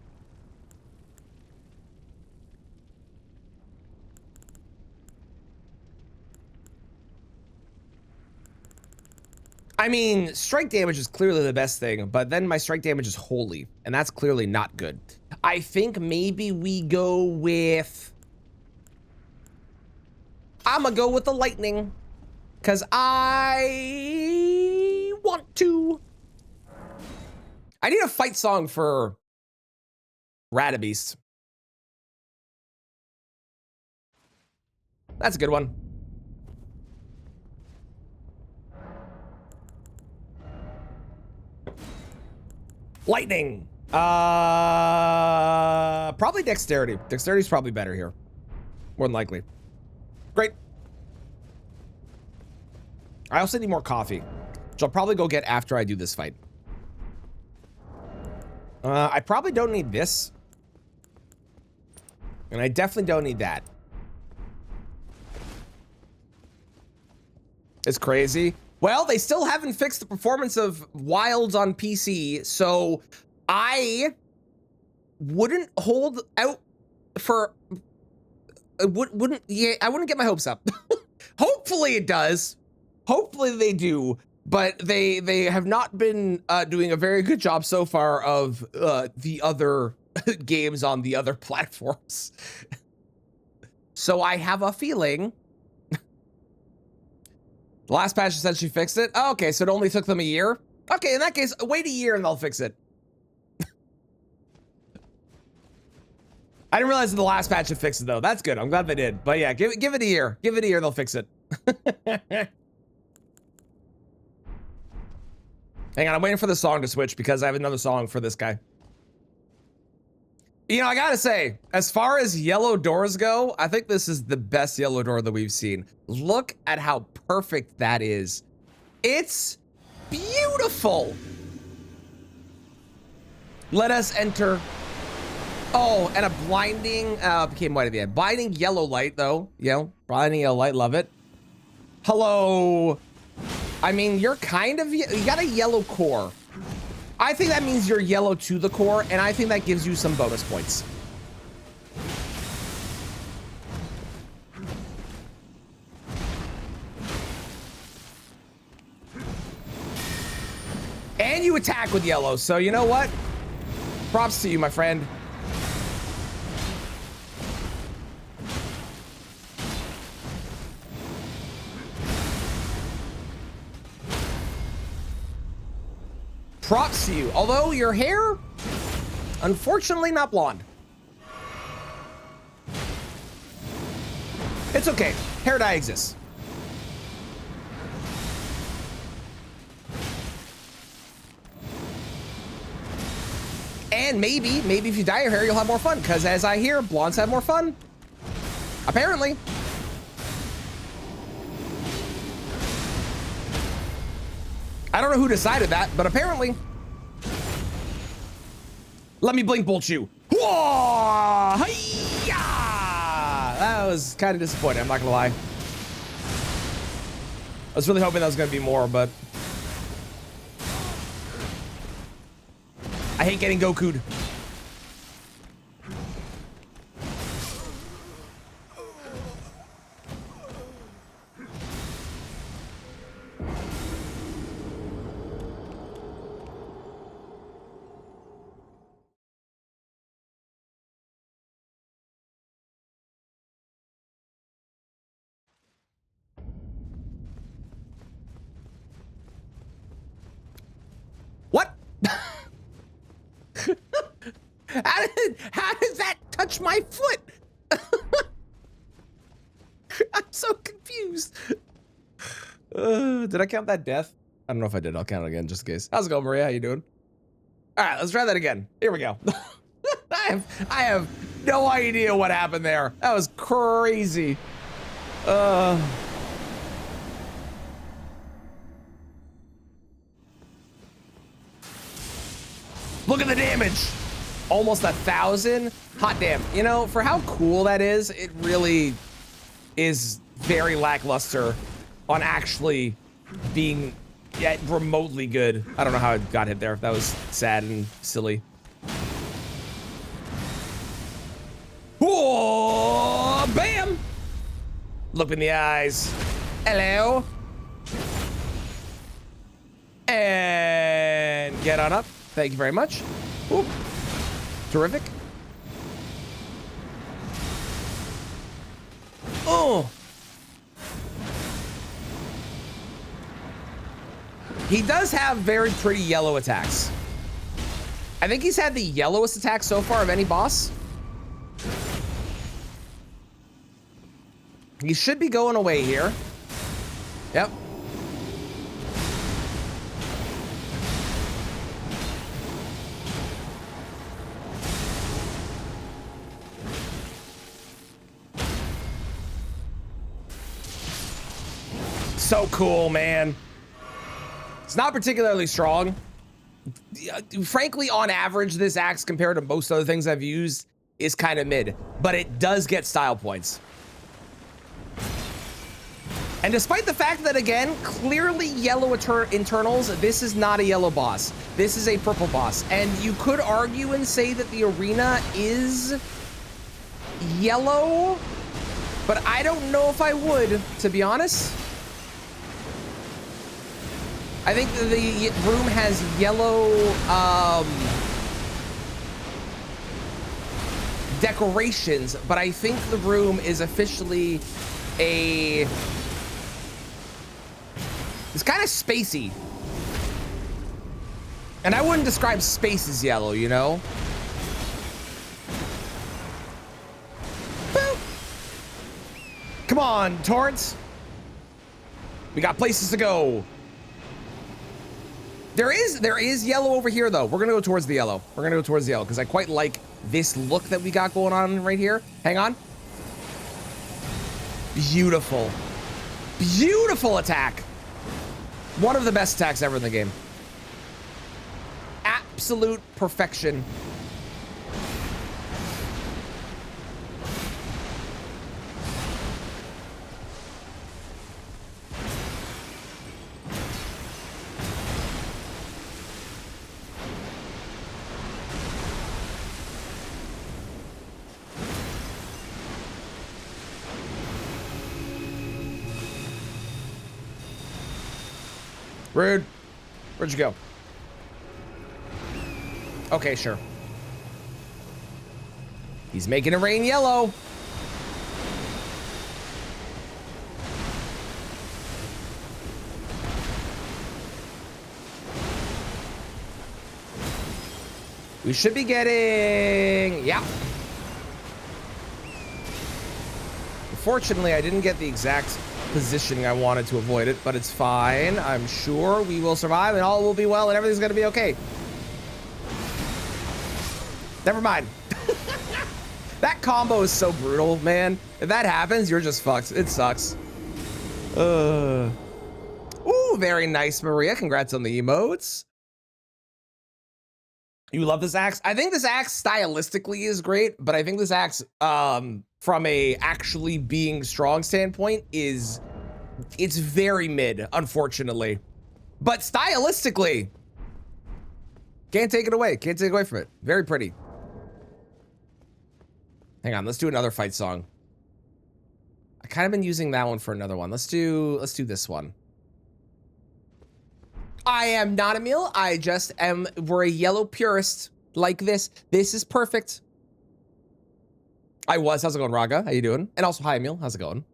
I mean, strike damage is clearly the best thing, but then my strike damage is holy, and that's clearly not good. I think maybe we go with... I'm gonna go with the lightning, because I want to. I need a fight song for Radabeast. That's a good one. Lightning. Probably dexterity. Dexterity's probably better here. More than likely. Great. I also need more coffee, which I'll probably go get after I do this fight. I probably don't need this. And I definitely don't need that. It's crazy. Well, they still haven't fixed the performance of Wilds on PC, so I wouldn't hold out for... I wouldn't get my hopes up. Hopefully it does. Hopefully they do, but they have not been doing a very good job so far of the other games on the other platforms. So I have a feeling... The last patch essentially fixed it. Oh, okay, so it only took them a year. Okay, in that case, wait a year and they'll fix it. I didn't realize that the last patch had fixed it though. That's good. I'm glad they did. But yeah, give it a year. Give it a year, they'll fix it. Hang on, I'm waiting for the song to switch because I have another song for this guy. You know, I gotta say, as far as yellow doors go, I think this is the best yellow door that we've seen. Look at how perfect that is. It's beautiful. Let us enter. Oh, and a blinding, became white at the end. Blinding yellow light though, you know, blinding yellow light, love it. Hello. I mean, you're kind of, you got a yellow core. I think that means you're yellow to the core, and I think that gives you some bonus points. And you attack with yellow, so you know what? Props to you, my friend. Props to you. Although your hair, unfortunately, not blonde. It's okay. Hair dye exists. And maybe if you dye your hair, you'll have more fun. Because as I hear, blondes have more fun. Apparently. I don't know who decided that, but apparently. Let me blink bolt you. Whoa! Hi-ya! That was kind of disappointing, I'm not gonna lie. I was really hoping that was gonna be more, but I hate getting Goku'd. What? How does that touch my foot? I'm so confused. Did I count that death? I don't know if I did. I'll count it again just in case. How's it going, Maria? How you doing? All right, let's try that again. Here we go. I have no idea what happened there. That was crazy. Look at the damage. Almost 1,000. Hot damn. You know, for how cool that is, it really is very lackluster on actually being remotely good. I don't know how it got hit there. That was sad and silly. Whoa, bam. Look in the eyes. Hello. And get on up. Thank you very much. Ooh. Terrific. Oh. He does have very pretty yellow attacks. I think he's had the yellowest attack so far of any boss. He should be going away here. Yep. So cool, man. It's not particularly strong. Frankly, on average, this axe compared to most other things I've used is kind of mid, but it does get style points. And despite the fact that, again, clearly yellow internals, this is not a yellow boss. This is a purple boss. And you could argue and say that the arena is yellow, but I don't know if I would, to be honest. I think the room has yellow decorations, but I think the room is officially it's kind of spacey. And I wouldn't describe space as yellow, you know? Boop. Come on, Torrance. We got places to go. There is yellow over here, though. We're gonna go towards the yellow. We're gonna go towards the yellow because I quite like this look that we got going on right here. Hang on. Beautiful. Beautiful attack. One of the best attacks ever in the game. Absolute perfection. Rude. Where'd you go? Okay, sure. He's making it rain yellow. We should be getting... Yeah. Unfortunately, I didn't get the exact positioning I wanted to avoid it, but it's fine. I'm sure we will survive and all will be well and everything's going to be okay. Never mind. That combo is so brutal, man. If that happens, you're just fucked. It sucks. Ooh, very nice, Maria. Congrats on the emotes. You love this axe? I think this axe stylistically is great, but I think this axe, from a actually being strong standpoint, it's very mid, unfortunately. But stylistically, can't take it away. Can't take it away from it. Very pretty. Hang on, let's do another fight song. I kind of been using that one for another one. Let's do this one. I am not Emil. I just am. We're a yellow purist like this. This is perfect. I was. How's it going, Raga? How you doing? And also, hi, Emil. How's it going?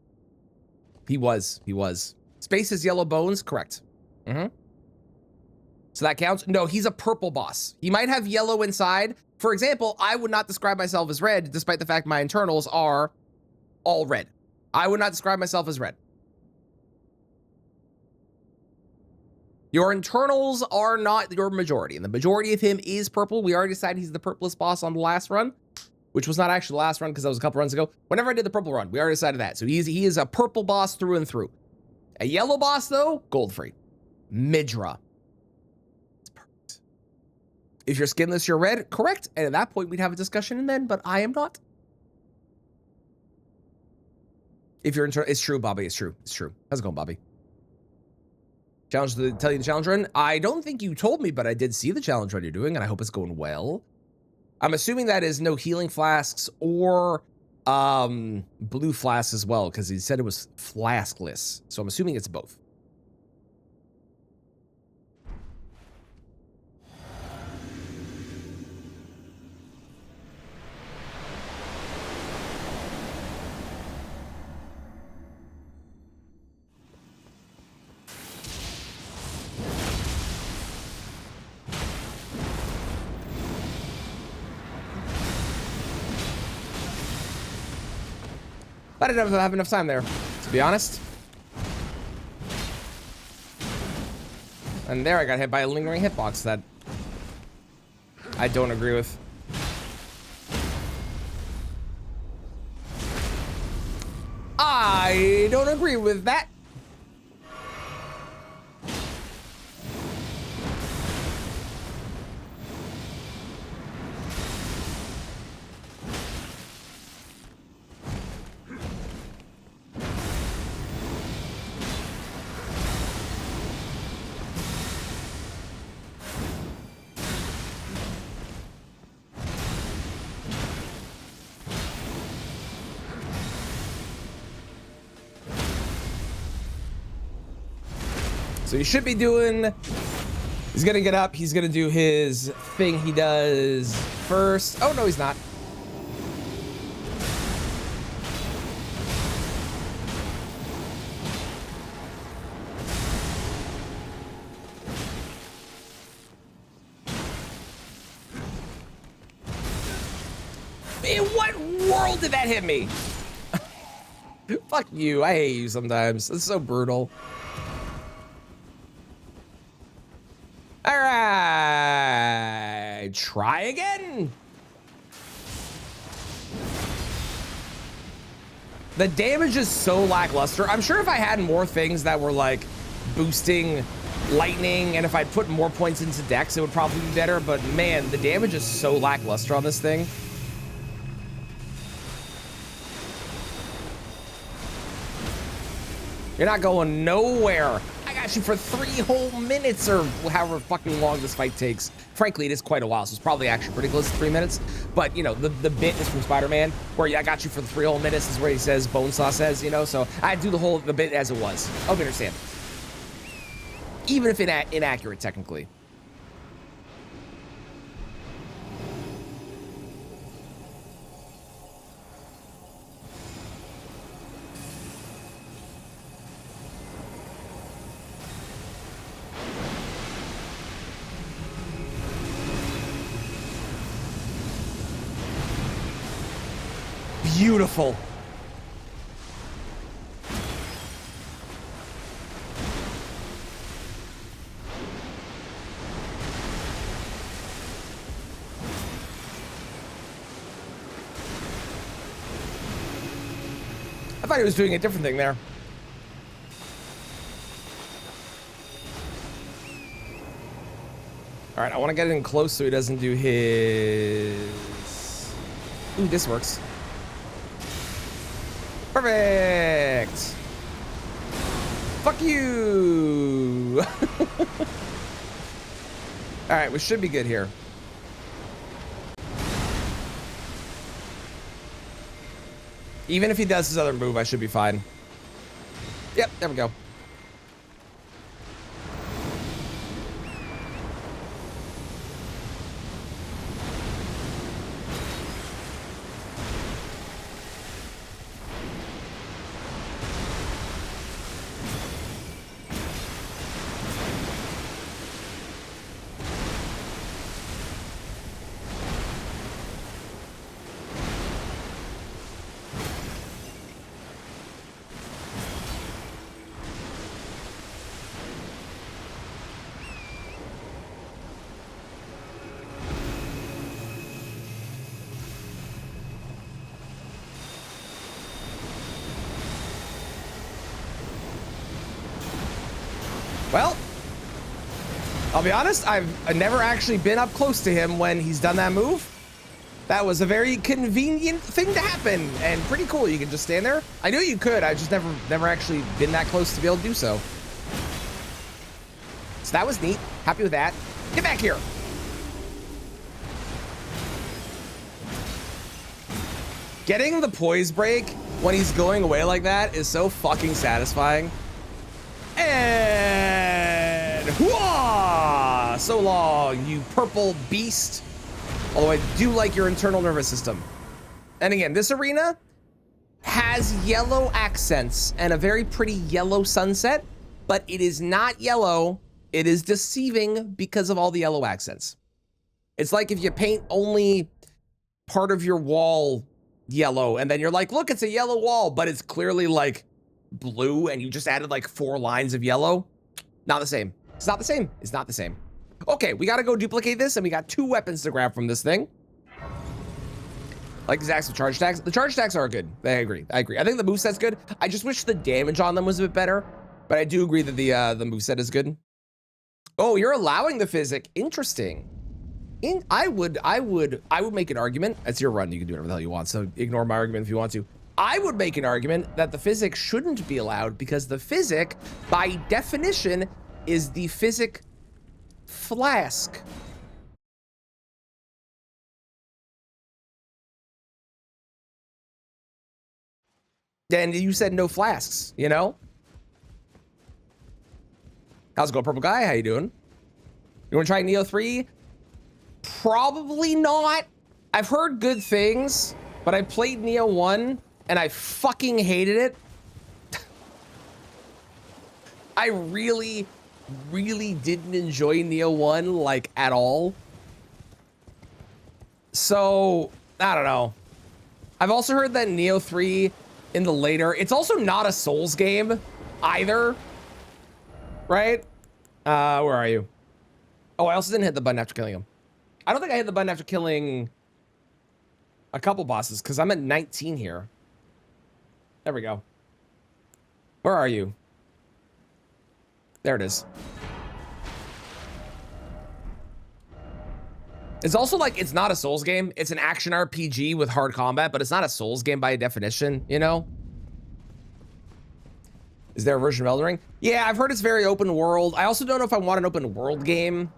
He was. Space is yellow bones. Correct. Mm-hmm. So that counts? No, he's a purple boss. He might have yellow inside. For example, I would not describe myself as red, despite the fact my internals are all red. I would not describe myself as red. Your internals are not your majority, and the majority of him is purple. We already decided he's the purplest boss on the last run, which was not actually the last run because that was a couple runs ago. Whenever I did the purple run, we already decided that. So he is a purple boss through and through. A yellow boss, though, gold free. Midra. It's perfect. If you're skinless, you're red. Correct. And at that point, we'd have a discussion and then, but I am not. If you're internal, it's true, Bobby. It's true. It's true. How's it going, Bobby? Tell you the challenge run. I don't think you told me, but I did see the challenge run you're doing, and I hope it's going well. I'm assuming that is no healing flasks or blue flasks as well, because he said it was flaskless. So I'm assuming it's both. I didn't have enough time there, to be honest. And there I got hit by a lingering hitbox that I don't agree with. I don't agree with that. So he should be doing, he's gonna get up, he's gonna do his thing he does first. Oh, no, he's not. In what world did that hit me? Fuck you, I hate you sometimes. It's so brutal. All right, try again. The damage is so lackluster. I'm sure if I had more things that were like boosting lightning and if I put more points into Dex, it would probably be better. But man, the damage is so lackluster on this thing. You're not going nowhere. I got you for 3 whole minutes or however fucking long this fight takes. Frankly, it is quite a while, so it's probably actually pretty close to 3 minutes. But, you know, the bit is from Spider-Man, where I got you for the 3 whole minutes is where he says, Bonesaw says, you know, so I do the bit as it was. I hope you understand. Even if inaccurate, technically. beautiful. I thought he was doing a different thing there. All right, I want to get in close so he doesn't do his... Ooh, this works. Perfect. Fuck you. All right, we should be good here. Even if he does his other move, I should be fine. Yep, there we go. Well, I'll be honest, I've never actually been up close to him when he's done that move. That was a very convenient thing to happen and pretty cool. You can just stand there. I knew you could. I just never actually been that close to be able to do so. So that was neat. Happy with that. Get back here. Getting the poise break when he's going away like that is so fucking satisfying. And whoa! So long, you purple beast. Although I do like your internal nervous system. And again, this arena has yellow accents and a very pretty yellow sunset, but it is not yellow. It is deceiving because of all the yellow accents. It's like if you paint only part of your wall yellow and then you're like, look, it's a yellow wall, but it's clearly like blue and you just added like 4 lines of yellow. Not the same. It's not the same. It's not the same. Okay, we got to go duplicate this and we got 2 weapons to grab from this thing. Like Zax's charge attacks. The charge attacks are good. I agree. I think the moveset's good. I just wish the damage on them was a bit better, but I do agree that the moveset is good. Oh, you're allowing the physic. Interesting. I would make an argument. It's your run. You can do whatever the hell you want. So ignore my argument if you want to. I would make an argument that the physic shouldn't be allowed because the physic, by definition, is the physic flask. Then you said no flasks, you know? How's it going, purple guy? How you doing? You want to try Neo 3? Probably not. I've heard good things, but I played Neo 1 and I fucking hated it. I really didn't enjoy Neo 1 like at all. So, I don't know. I've also heard that Neo 3 in the later, it's also not a Souls game either. Right? Where are you? Oh, I also didn't hit the button after killing him. I don't think I hit the button after killing a couple bosses because I'm at 19 here. There we go. Where are you? There it is. It's also like, it's not a Souls game. It's an action RPG with hard combat, but it's not a Souls game by definition, you know? Is there a version of Elden Ring? Yeah, I've heard it's very open world. I also don't know if I want an open world game.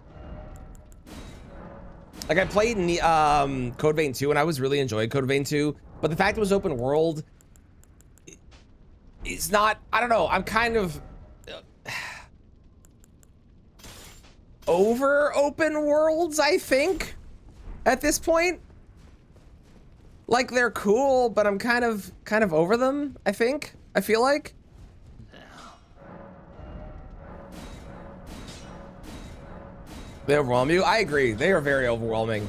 Like I played in Code Vein 2 and I was really enjoying Code Vein 2, but the fact it was open world, it's not, I don't know, I'm kind of over open worlds, I think, at this point. Like they're cool, but I'm kind of over them, I think. I feel like. They overwhelm you? I agree. They are very overwhelming.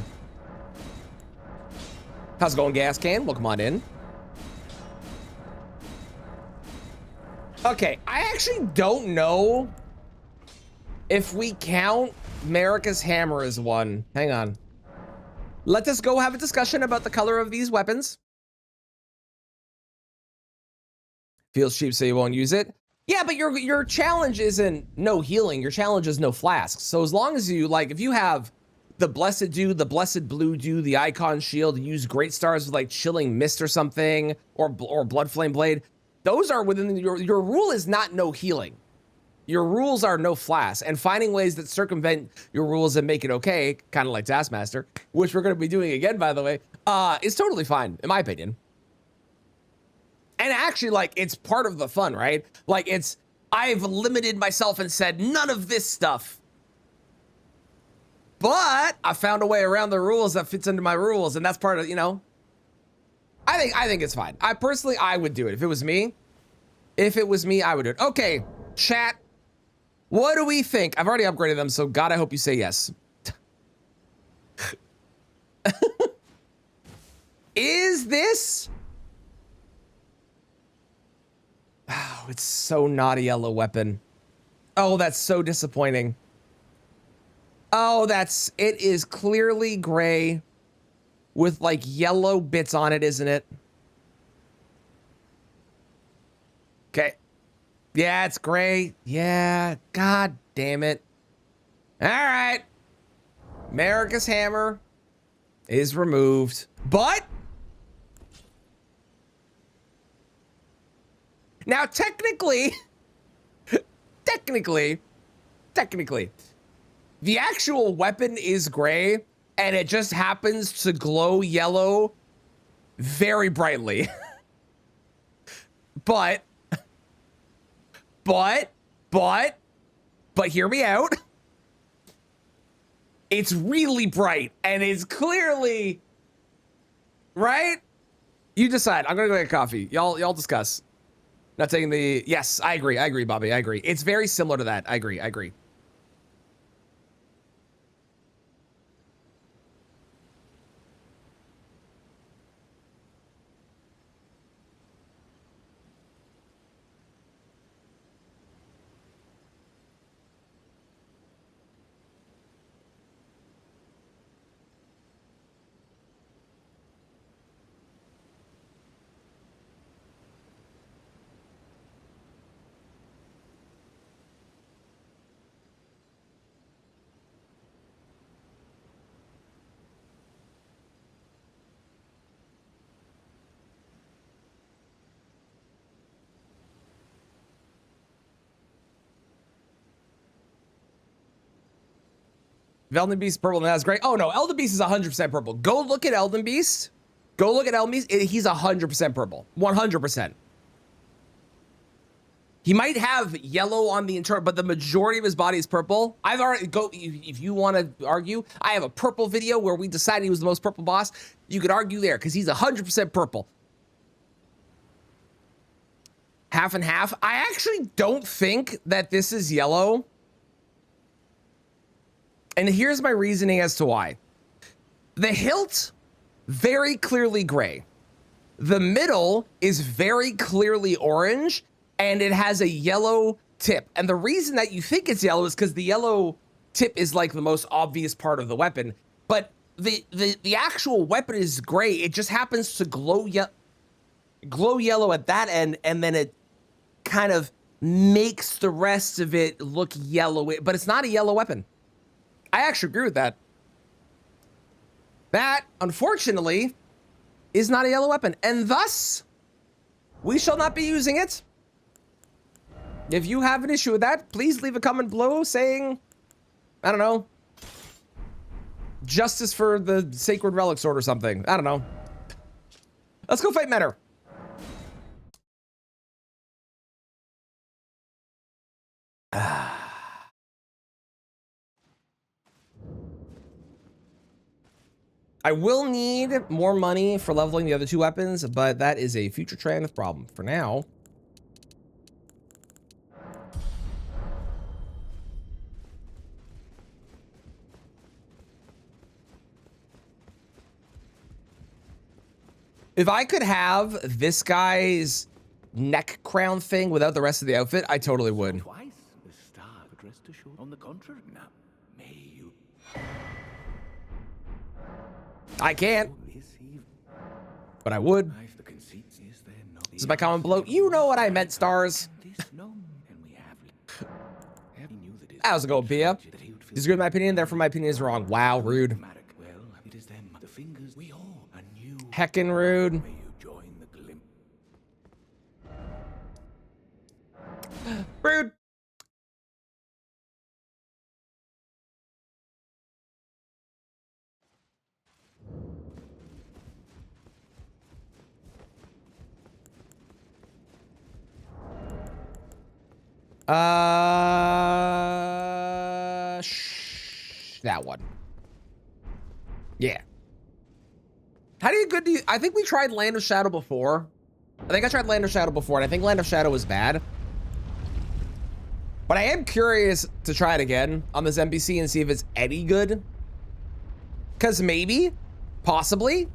How's it going, Gas Can? Welcome on in. Okay, I actually don't know if we count Marika's hammer as one. Hang on. Let us go have a discussion about the color of these weapons. Feels cheap, so you won't use it. Yeah, but your challenge isn't no healing. Your challenge is no flasks. So as long as you, like, if you have the Blessed Dew, the Blessed Blue Dew, the Icon Shield, use Great Stars with like Chilling Mist or something, or Blood Flame Blade, those are within your rule is not no healing. Your rules are no flasks, and finding ways that circumvent your rules and make it okay, kind of like Taskmaster, which we're going to be doing again, by the way, is totally fine, in my opinion. And actually, like, it's part of the fun, right? Like, I've limited myself and said none of this stuff. But I found a way around the rules that fits into my rules, and that's part of, you know. I think it's fine. I would do it. If it was me, I would do it. Okay, chat. What do we think? I've already upgraded them, so God, I hope you say yes. Is this? Oh, it's so not a yellow weapon. Oh, that's so disappointing. Oh, it is clearly gray with like yellow bits on it, isn't it? Okay. Yeah, it's gray. Yeah, God damn it. All right. Marika's hammer is removed, but now technically, the actual weapon is gray and it just happens to glow yellow very brightly. But hear me out. It's really bright and it's clearly, right? You decide. I'm gonna go get coffee. Y'all discuss. Not taking the, yes, I agree, Bobby, I agree. It's very similar to that. I agree. Elden Beast purple, and that's great. Oh no, Elden Beast is 100% purple. Go look at Elden Beast. He's 100% purple, 100%. He might have yellow on the internal, but the majority of his body is purple. I've already if you want to argue, I have a purple video where we decided he was the most purple boss. You could argue there because he's 100% purple. Half and half. I actually don't think that this is yellow. And here's my reasoning as to why. The hilt, very clearly gray. The middle is very clearly orange, and it has a yellow tip. And the reason that you think it's yellow is because the yellow tip is like the most obvious part of the weapon. But the actual weapon is gray. It just happens to glow yellow at that end, and then it kind of makes the rest of it look yellow. But it's not a yellow weapon. I actually agree with that. That, unfortunately, is not a yellow weapon, and thus, we shall not be using it. If you have an issue with that, please leave a comment below saying, I don't know, justice for the Sacred Relic Sword or something. I don't know. Let's go fight Menor. I will need more money for leveling the other two weapons, but that is a future train of problem. For now, if I could have this guy's neck crown thing without the rest of the outfit, I totally would. Twice the star addressed to show. On the contrary, now may you I can't, receive but I would. life. The conceit is there no. This is my comment below. You know what I meant, stars. This known, and we have knew that it How's it going, Pia? that he would feel Disagree with my opinion, therefore my opinion is wrong. Wow, rude. dramatic. Well, it is them, the fingers. We all a new. Heckin' rude. May you join the glimpse. Rude. That one. Yeah. How good do you? I think we tried Land of Shadow before. I think I tried Land of Shadow before, and I think Land of Shadow was bad. But I am curious to try it again on this NPC and see if it's any good. Because maybe, possibly.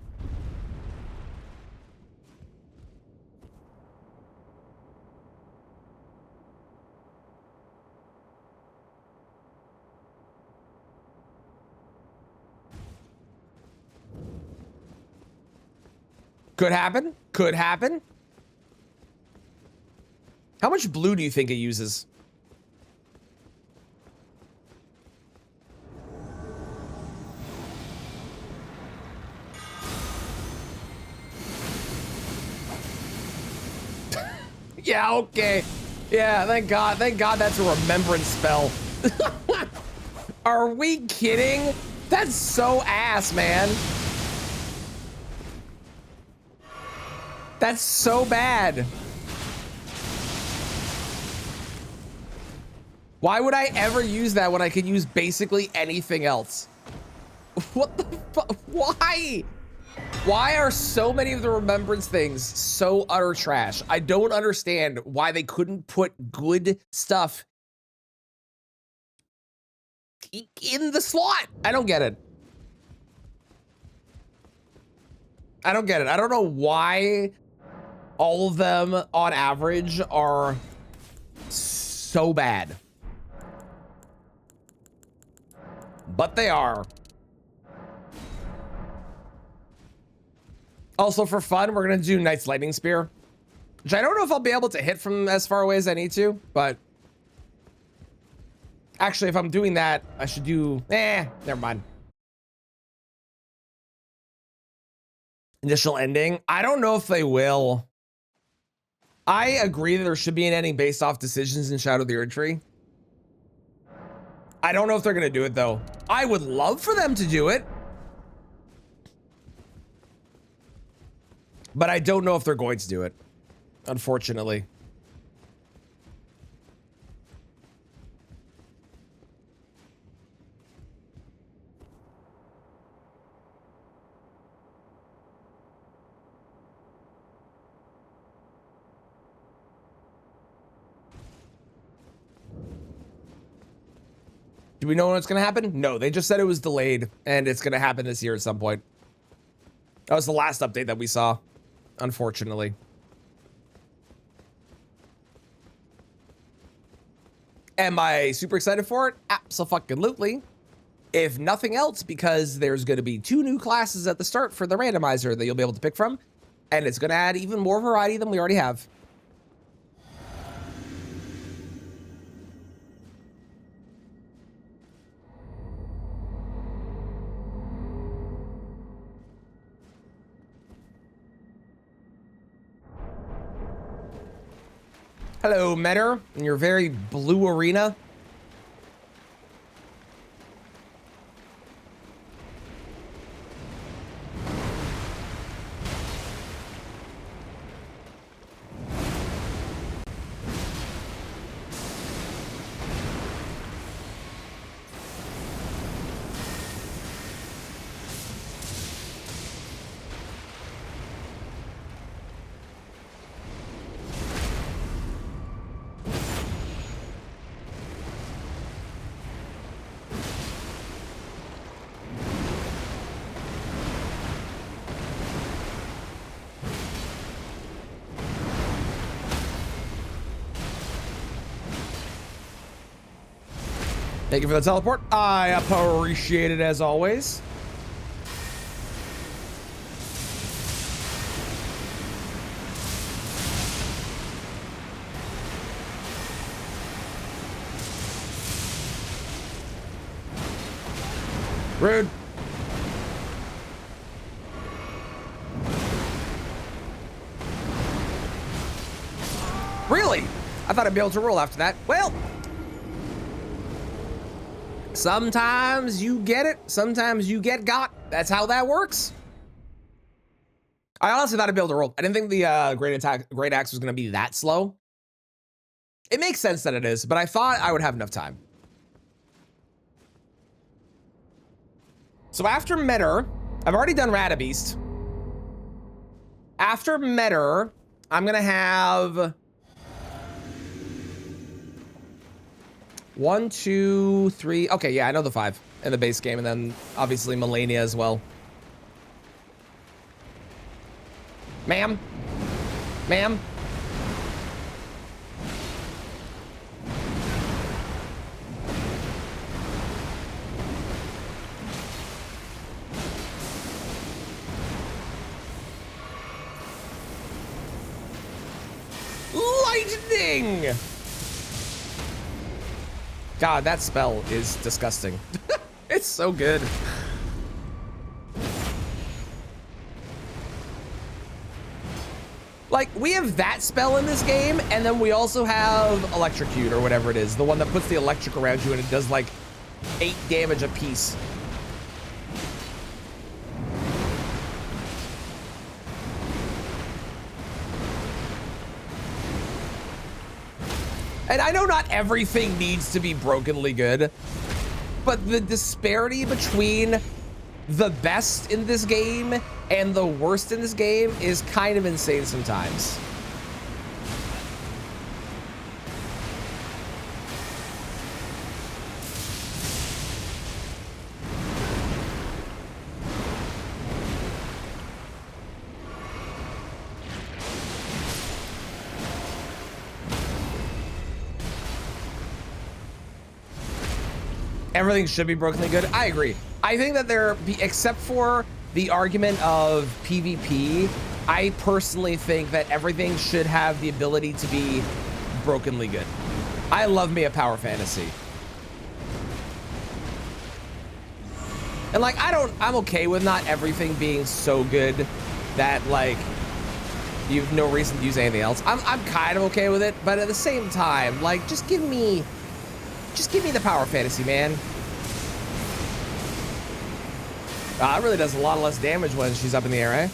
Could happen. Could happen. How much blue do you think it uses? Yeah, okay. Yeah, thank God. Thank God that's a remembrance spell. Are we kidding? That's so ass, man. That's so bad. Why would I ever use that when I could use basically anything else? What the fuck? Why? Why are so many of the remembrance things so utter trash? I don't understand why they couldn't put good stuff in the slot. I don't get it. I don't get it. I don't know why all of them on average are so bad. But they are. Also, for fun, we're going to do Knight's Lightning Spear, which I don't know if I'll be able to hit from as far away as I need to, but actually, if I'm doing that, I should do, never mind. Initial ending. I don't know if they will. I agree that there should be an ending based off decisions in Shadow of the Erdtree. I don't know if they're going to do it, though. I would love for them to do it. But I don't know if they're going to do it, unfortunately. Do we know when it's going to happen? No, they just said it was delayed and it's going to happen this year at some point. That was the last update that we saw, unfortunately. Am I super excited for it? Abso-fucking-lutely. If nothing else, because there's going to be 2 new classes at the start for the randomizer that you'll be able to pick from, and it's going to add even more variety than we already have. Hello, Metter, in your very blue arena. Thank you for the teleport. I appreciate it as always. Rude. Really? I thought I'd be able to roll after that. Well, sometimes you get it, sometimes you get got. That's how that works. I honestly thought I'd be able to roll. I didn't think the great axe was going to be that slow. It makes sense that it is, but I thought I would have enough time. So after Metter, I've already done Radabeast. After Metter, I'm gonna have 1, 2, 3. Okay, yeah, I know the 5 in the base game, and then obviously Melania as well. Ma'am, ma'am. Lightning! God, that spell is disgusting. It's so good. Like, we have that spell in this game, and then we also have Electrocute, or whatever it is. The one that puts the electric around you, and it does, like, 8 damage a piece. And I know not everything needs to be brokenly good, but the disparity between the best in this game and the worst in this game is kind of insane sometimes. Everything should be brokenly good. I agree. I think that except for the argument of PvP, I personally think that everything should have the ability to be brokenly good. I love me a power fantasy. And like, I'm okay with not everything being so good that like, you have no reason to use anything else. I'm kind of okay with it, but at the same time, like, just give me the power fantasy, man. It really does a lot less damage when she's up in the air, eh?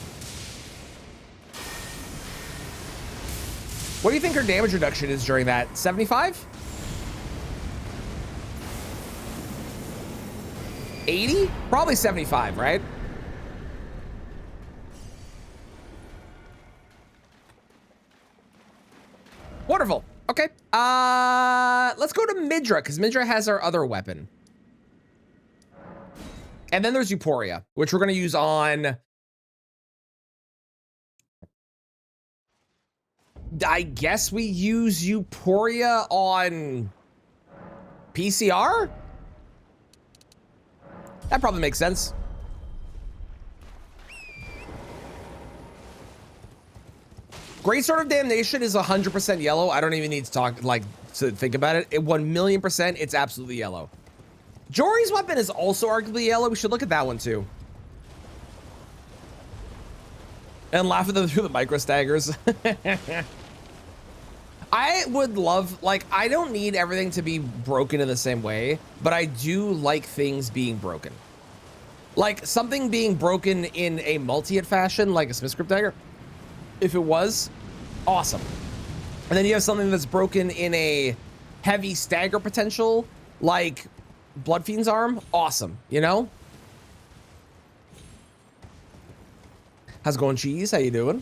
What do you think her damage reduction is during that? 75? 80? Probably 75, right? Wonderful. Okay. Let's go to Midra, because Midra has our other weapon. And then there's Euphoria, which we're going to use on... I guess we use Euphoria on PCR? That probably makes sense. Great Sword of Damnation is 100% yellow. I don't even need to talk, like, to think about it. 1,000,000%, it's absolutely yellow. Jory's weapon is also arguably yellow. We should look at that one too. And laugh at them through the micro staggers. I would love, like, I don't need everything to be broken in the same way, but I do like things being broken. Like something being broken in a multi-hit fashion, like a Smith's Grip Dagger. If it was, awesome. And then you have something that's broken in a heavy stagger potential, like Bloodfiend's arm, awesome, you know? How's it going, Cheese? How you doing?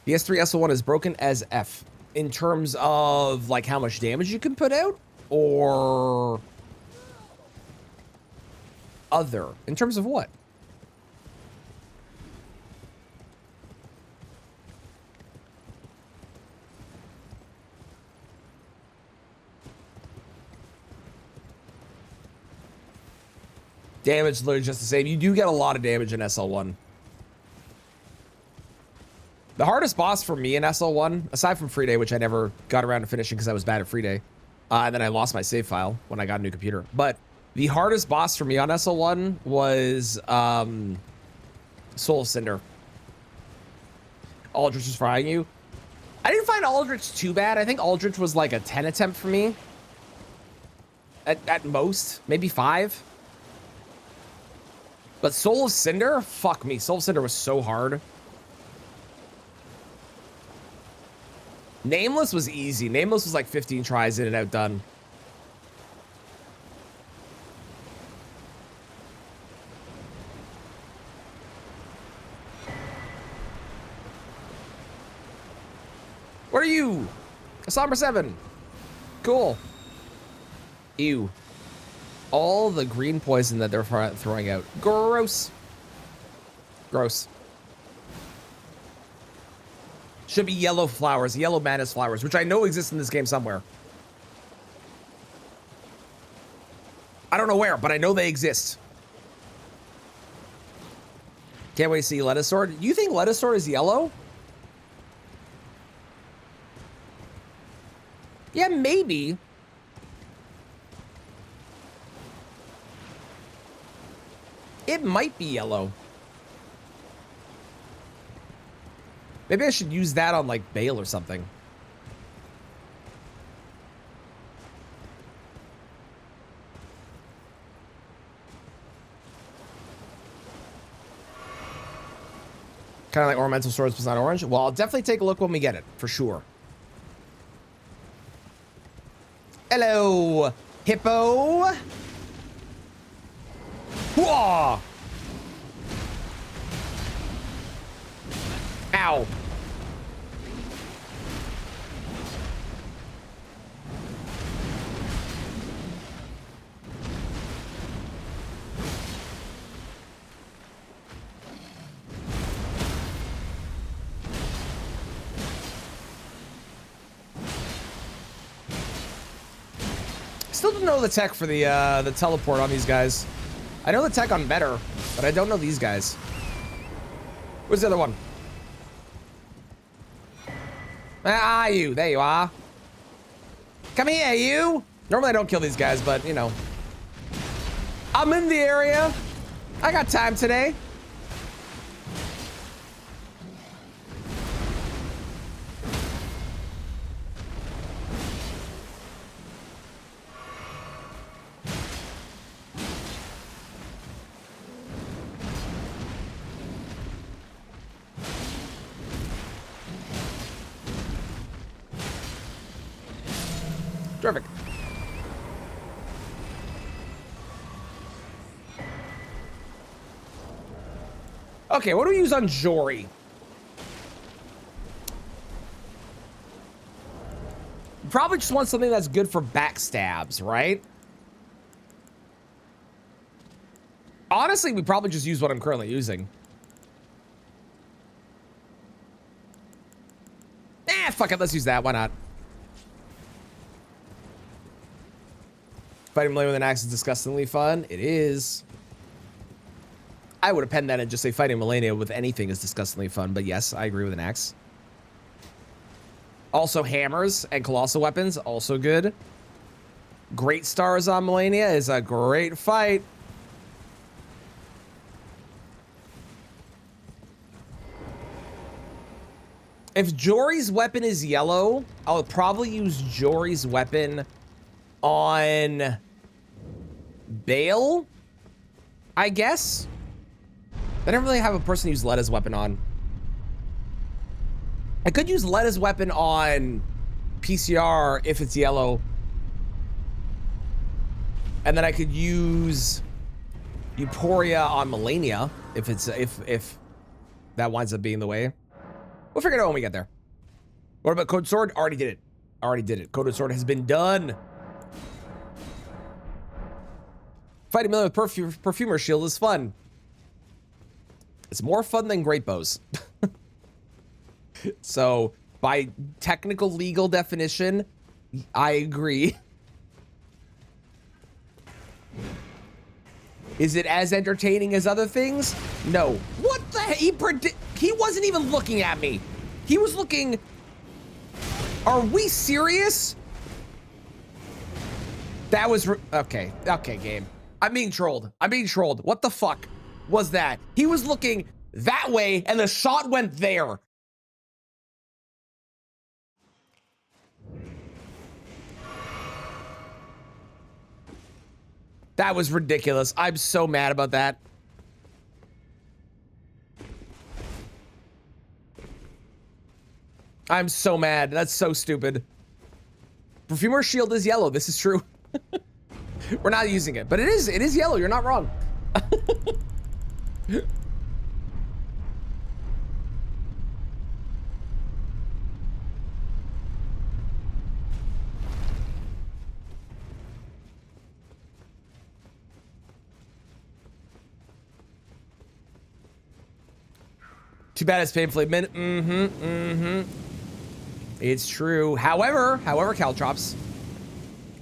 The S3 SL1 is broken as F in terms of like how much damage you can put out, or other in terms of what? Damage is literally just the same. You do get a lot of damage in SL1. The hardest boss for me in SL1, aside from Free Day, which I never got around to finishing because I was bad at Free Day, and then I lost my save file when I got a new computer. But the hardest boss for me on SL1 was Soul of Cinder. Aldrich was frying you. I didn't find Aldrich too bad. I think Aldrich was like a 10 attempt for me. At most, maybe 5. But Soul of Cinder, fuck me. Soul of Cinder was so hard. Nameless was easy. Nameless was like 15 tries in and outdone. What are you? A Somber 7. Cool. Ew. All the green poison that they're throwing out. Gross. Gross. Should be yellow flowers, yellow madness flowers, which I know exist in this game somewhere. I don't know where, but I know they exist. Can't wait to see Lettuce Sword. You think Lettuce Sword is yellow? Yeah, maybe. It might be yellow. Maybe I should use that on like Bale or something. Kind of like ornamental swords, but not orange. Well, I'll definitely take a look when we get it, for sure. Hello, hippo. Whoa! Ow. Still don't know the tech for the teleport on these guys. I know the tech on Better, but I don't know these guys. Where's the other one? Where are you? There you are. Come here, you. Normally I don't kill these guys, but you know. I'm in the area. I got time today. Terrific. Okay, what do we use on Jory? Probably just want something that's good for backstabs, right? Honestly, we probably just use what I'm currently using. Fuck it, let's use that. Why not? Fighting Malenia with an axe is disgustingly fun. It is. I would have penned that and just say fighting Malenia with anything is disgustingly fun, but yes, I agree with an axe. Also, hammers and colossal weapons, also good. Great Stars on Malenia is a great fight. If Jory's weapon is yellow, I'll probably use Jory's weapon on Bale, I guess. I don't really have a person use Letta's weapon on. I could use Letta's weapon on PCR if it's yellow. And then I could use Euphoria on Malenia if it's if that winds up being the way. We'll figure it out when we get there. What about Code Sword? Already did it. Already did it. Code Sword has been done. Fighting Malenia with Perfumer Shield is fun. It's more fun than Great Bows. So, by technical legal definition, I agree. Is it as entertaining as other things? No. What the heck? He wasn't even looking at me. He was looking. Are we serious? That was okay. Okay, game. I'm being trolled. I'm being trolled. What the fuck was that? He was looking that way and the shot went there. That was ridiculous. I'm so mad about that. I'm so mad. That's so stupid. Perfumer shield is yellow. This is true. We're not using it, but it is yellow. You're not wrong. Too bad it's painfully min. It's true. However, Caltrops,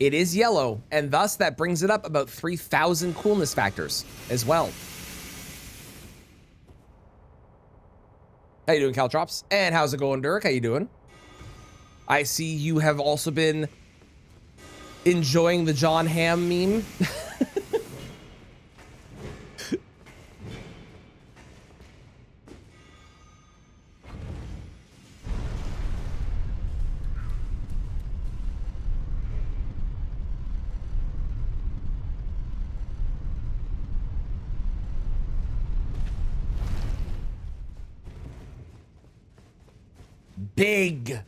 it is yellow, and thus that brings it up about 3,000 coolness factors as well. How you doing, Caltrops? And how's it going, Dirk? How you doing? I see you have also been enjoying the John Hamm meme. Big.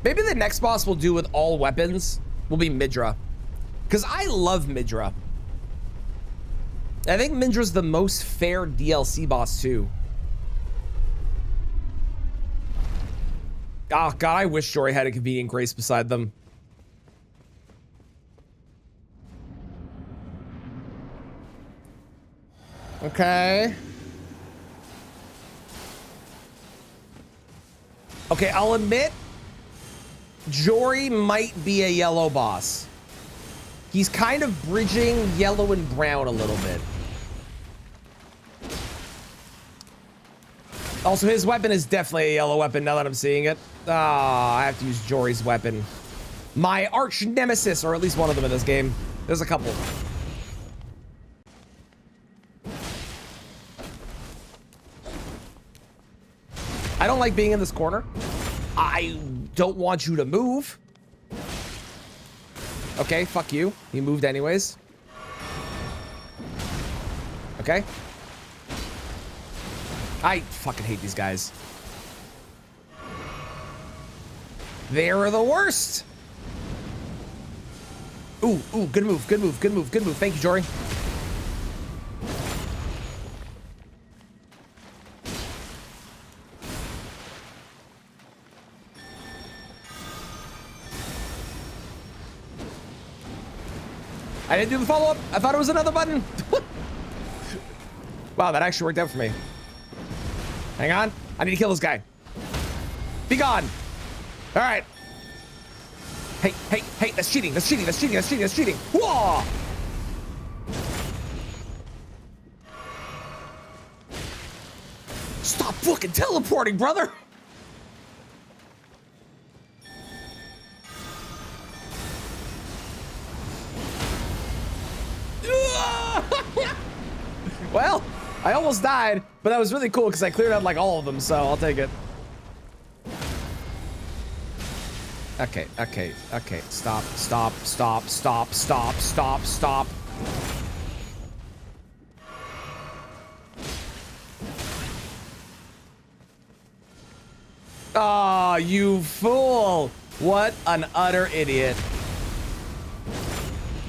Maybe the next boss we'll do with all weapons will be Midra. Because I love Midra. I think Midra's the most fair DLC boss too. Oh god, I wish Jory had a convenient grace beside them. Okay. Okay, I'll admit, Jory might be a yellow boss. He's kind of bridging yellow and brown a little bit. Also, his weapon is definitely a yellow weapon now that I'm seeing it. Ah, I have to use Jory's weapon. My arch nemesis, or at least one of them in this game. There's a couple. I don't like being in this corner. I don't want you to move. Okay, fuck you. He moved anyways. Okay. I fucking hate these guys. They're the worst. Ooh, ooh, good move, good move, good move, good move. Thank you, Jory. I didn't do the follow-up. I thought it was another button. Wow, that actually worked out for me. Hang on. I need to kill this guy. Be gone. All right. Hey, hey, hey, that's cheating. That's cheating. That's cheating. That's cheating. That's cheating. Whoa! Stop fucking teleporting, brother. Well, I almost died, but that was really cool because I cleared out like all of them, so I'll take it. Okay, okay, okay. Stop, stop, stop, stop, stop, stop, stop. Ah, you fool. What an utter idiot.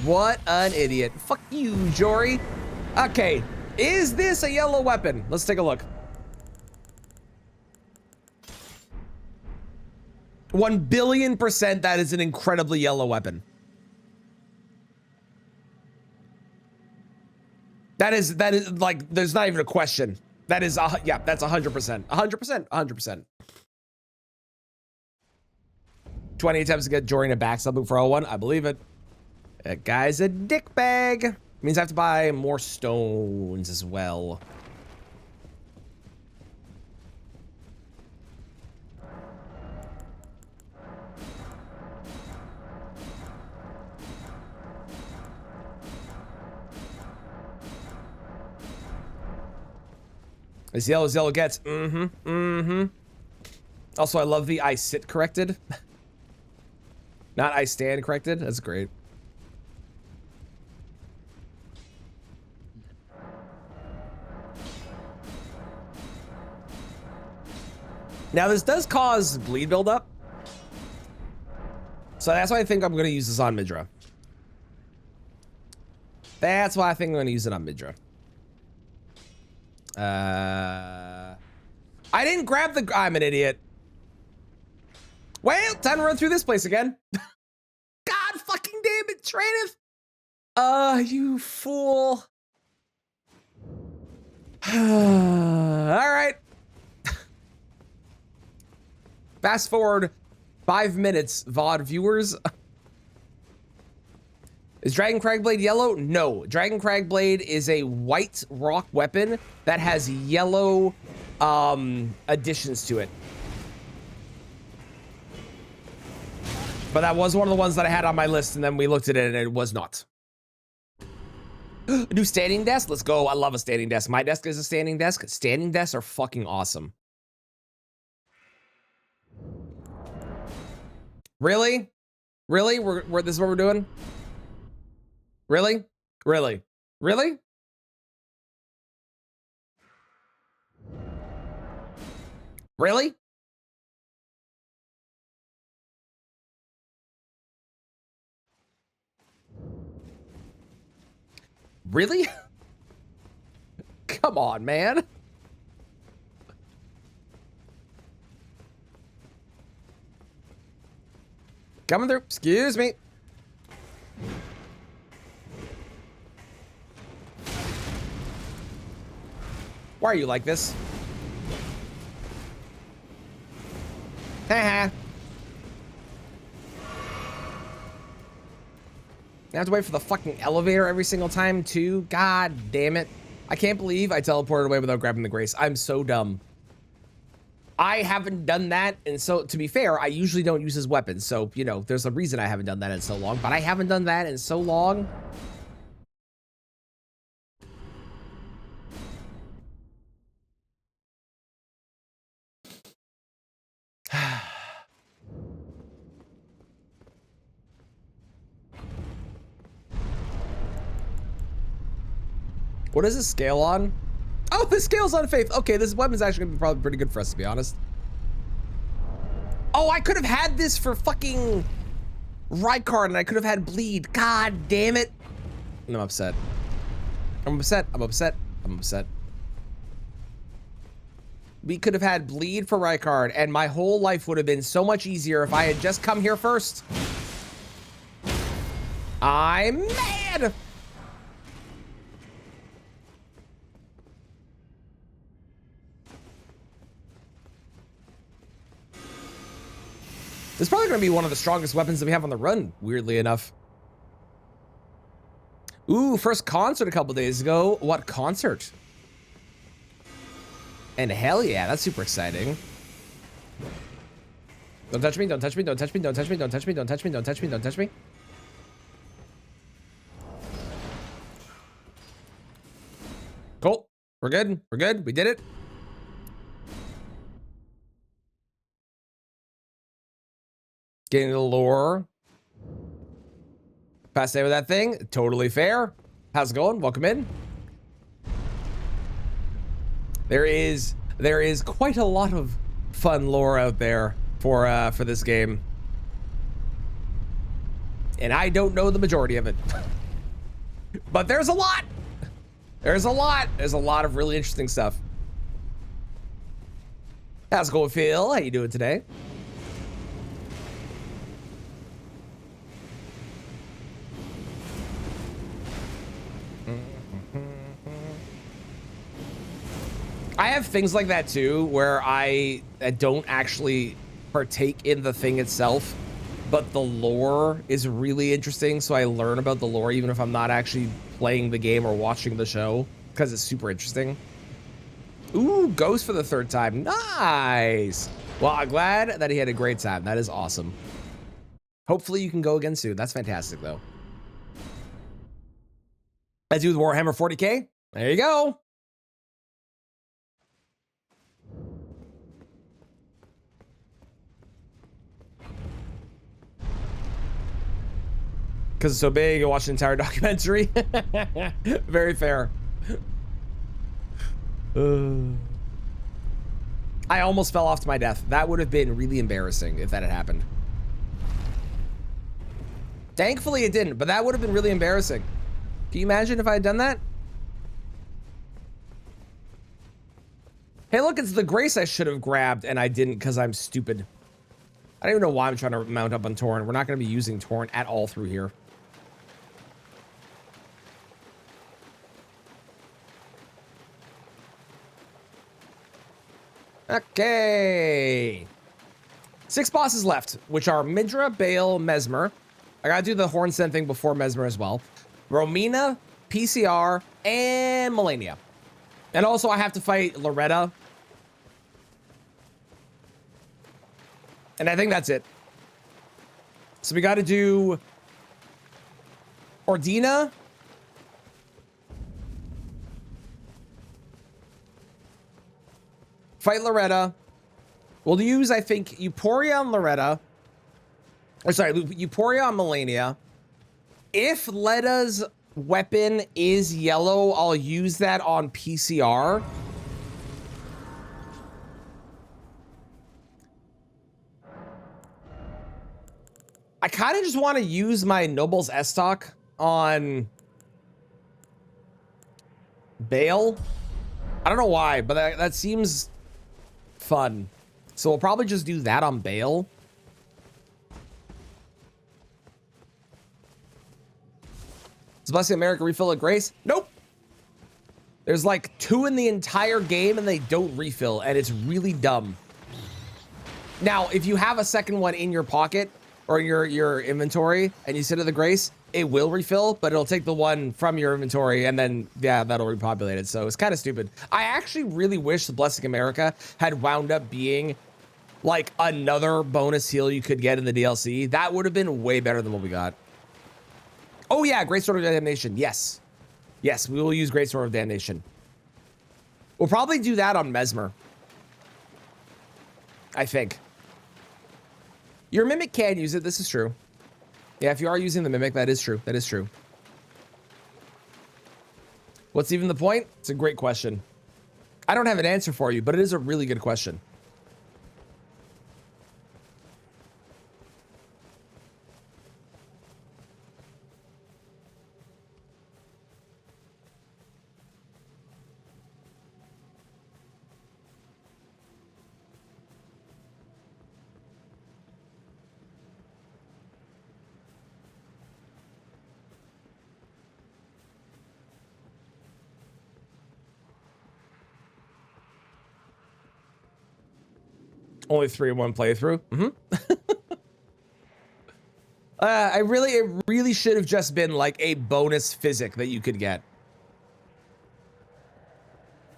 What an idiot. Fuck you, Jory. Okay, is this a yellow weapon? Let's take a look. 1,000,000,000% that is an incredibly yellow weapon. That is like, there's not even a question. That is, yeah, that's 100%. 100%, 100%. 20 attempts to get Jorian a backstabbing for L1. I believe it. That guy's a dickbag. Means I have to buy more stones as well. As yellow gets. Also, I love the I sit corrected. Not I stand corrected. That's great. Now, this does cause bleed buildup. So that's why I think I'm going to use this on Midra. That's why I think I'm going to use it on Midra. I didn't grab the... I'm an idiot. Well, time to run through this place again. God fucking damn it, Traneth. You fool. All right. Fast forward 5 minutes, VOD viewers. Is Dragon Crag Blade yellow? No. Dragon Crag Blade is a white rock weapon that has yellow additions to it. But that was one of the ones that I had on my list, and then we looked at it and it was not. A new standing desk? Let's go. I love a standing desk. My desk is a standing desk. Standing desks are fucking awesome. Really? Really? We're this is what we're doing? Really? Really? Really? Really? Really? Come on, man. Coming through. Excuse me. Why are you like this? Haha. I have to wait for the fucking elevator every single time, too. God damn it. I can't believe I teleported away without grabbing the grace. I'm so dumb. I haven't done that, and so, to be fair, I usually don't use his weapons, so, you know, there's a reason I haven't done that in so long, but I haven't done that in so long. What is this scale on? Oh, the scale's on faith. Okay, this weapon's actually gonna be probably pretty good for us, to be honest. Oh, I could have had this for fucking Rykard, and I could have had bleed. God damn it. And I'm upset. I'm upset. I'm upset. I'm upset. We could have had bleed for Rykard, and my whole life would have been so much easier if I had just come here first. I'm mad. This is probably going to be one of the strongest weapons that we have on the run, weirdly enough. Ooh, first concert a couple days ago. What concert? And hell yeah, that's super exciting. Don't touch me, don't touch me, don't touch me, don't touch me, don't touch me, don't touch me, don't touch me, don't touch me. Cool. We're good. We're good. We did it. Getting the lore. Past day with that thing. Totally fair. How's it going? Welcome in. There is quite a lot of fun lore out there for this game. And I don't know the majority of it. But there's a lot. There's a lot. There's a lot of really interesting stuff. How's it going, Phil? How you doing today? I have things like that too, where I don't actually partake in the thing itself, but the lore is really interesting. So I learn about the lore even if I'm not actually playing the game or watching the show, because it's super interesting. Ooh, Ghost for the 3rd time. Nice. Well, I'm glad that he had a great time. That is awesome. Hopefully you can go again soon. That's fantastic, though. Let's do the Warhammer 40K. There you go. Because it's so big, you watch the entire documentary. Very fair. I almost fell off to my death. That would have been really embarrassing if that had happened. Thankfully it didn't, but that would have been really embarrassing. Can you imagine if I had done that? Hey, look, it's the Grace I should have grabbed and I didn't because I'm stupid. I don't even know why I'm trying to mount up on Torrent. We're not going to be using Torrent at all through here. Okay. 6 bosses left, which are Midra, Bale, Mesmer. I gotta do the Hornsent thing before Mesmer as well. Romina, PCR, and Melania. And also I have to fight Loretta. And I think that's it. So we gotta do Ordina. Fight Loretta. We'll use, I think, Euphoria on Loretta. Or sorry, Euphoria on Melania. If Letta's weapon is yellow, I'll use that on PCR. I kind of just want to use my Nobles Estoc on Bale. I don't know why, but that seems fun. So we'll probably just do that on Bale. Is Blessing America refill at Grace? Nope. There's like 2 in the entire game and they don't refill, and it's really dumb. Now, if you have a second one in your pocket or your inventory and you sit at the Grace, it will refill, but it'll take the one from your inventory and then, yeah, that'll repopulate it. So it's kind of stupid. I actually really wish the Blessing America had wound up being like another bonus heal you could get in the DLC. That would have been way better than what we got. Oh yeah, Great Sword of Damnation. Yes. Yes, we will use Great Sword of Damnation. We'll probably do that on Mesmer, I think. Your Mimic can use it. This is true. Yeah, if you are using the Mimic, that is true. That is true. What's even the point? It's a great question. I don't have an answer for you, but it is a really good question. Only 3 in 1 playthrough. It really should have just been like a bonus physic that you could get.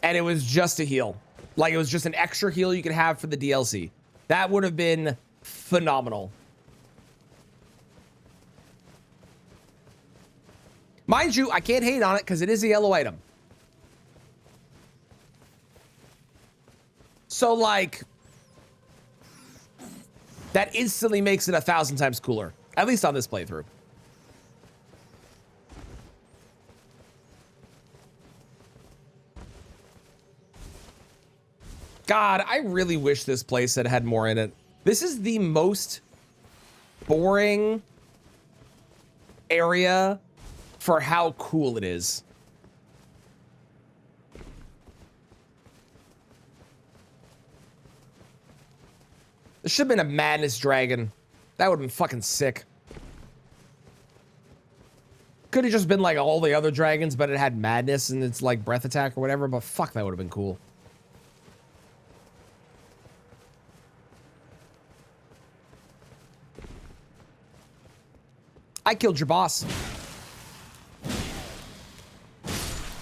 And it was just a heal. Like it was just an extra heal you could have for the DLC. That would have been phenomenal. Mind you, I can't hate on it because it is a yellow item. So like, that instantly makes it 1,000 times cooler. At least on this playthrough. God, I really wish this place had more in it. This is the most boring area for how cool it is. There should have been a Madness Dragon. That would have been fucking sick. Could have just been like all the other dragons, but it had Madness and it's like Breath Attack or whatever, but fuck, that would have been cool. I killed your boss.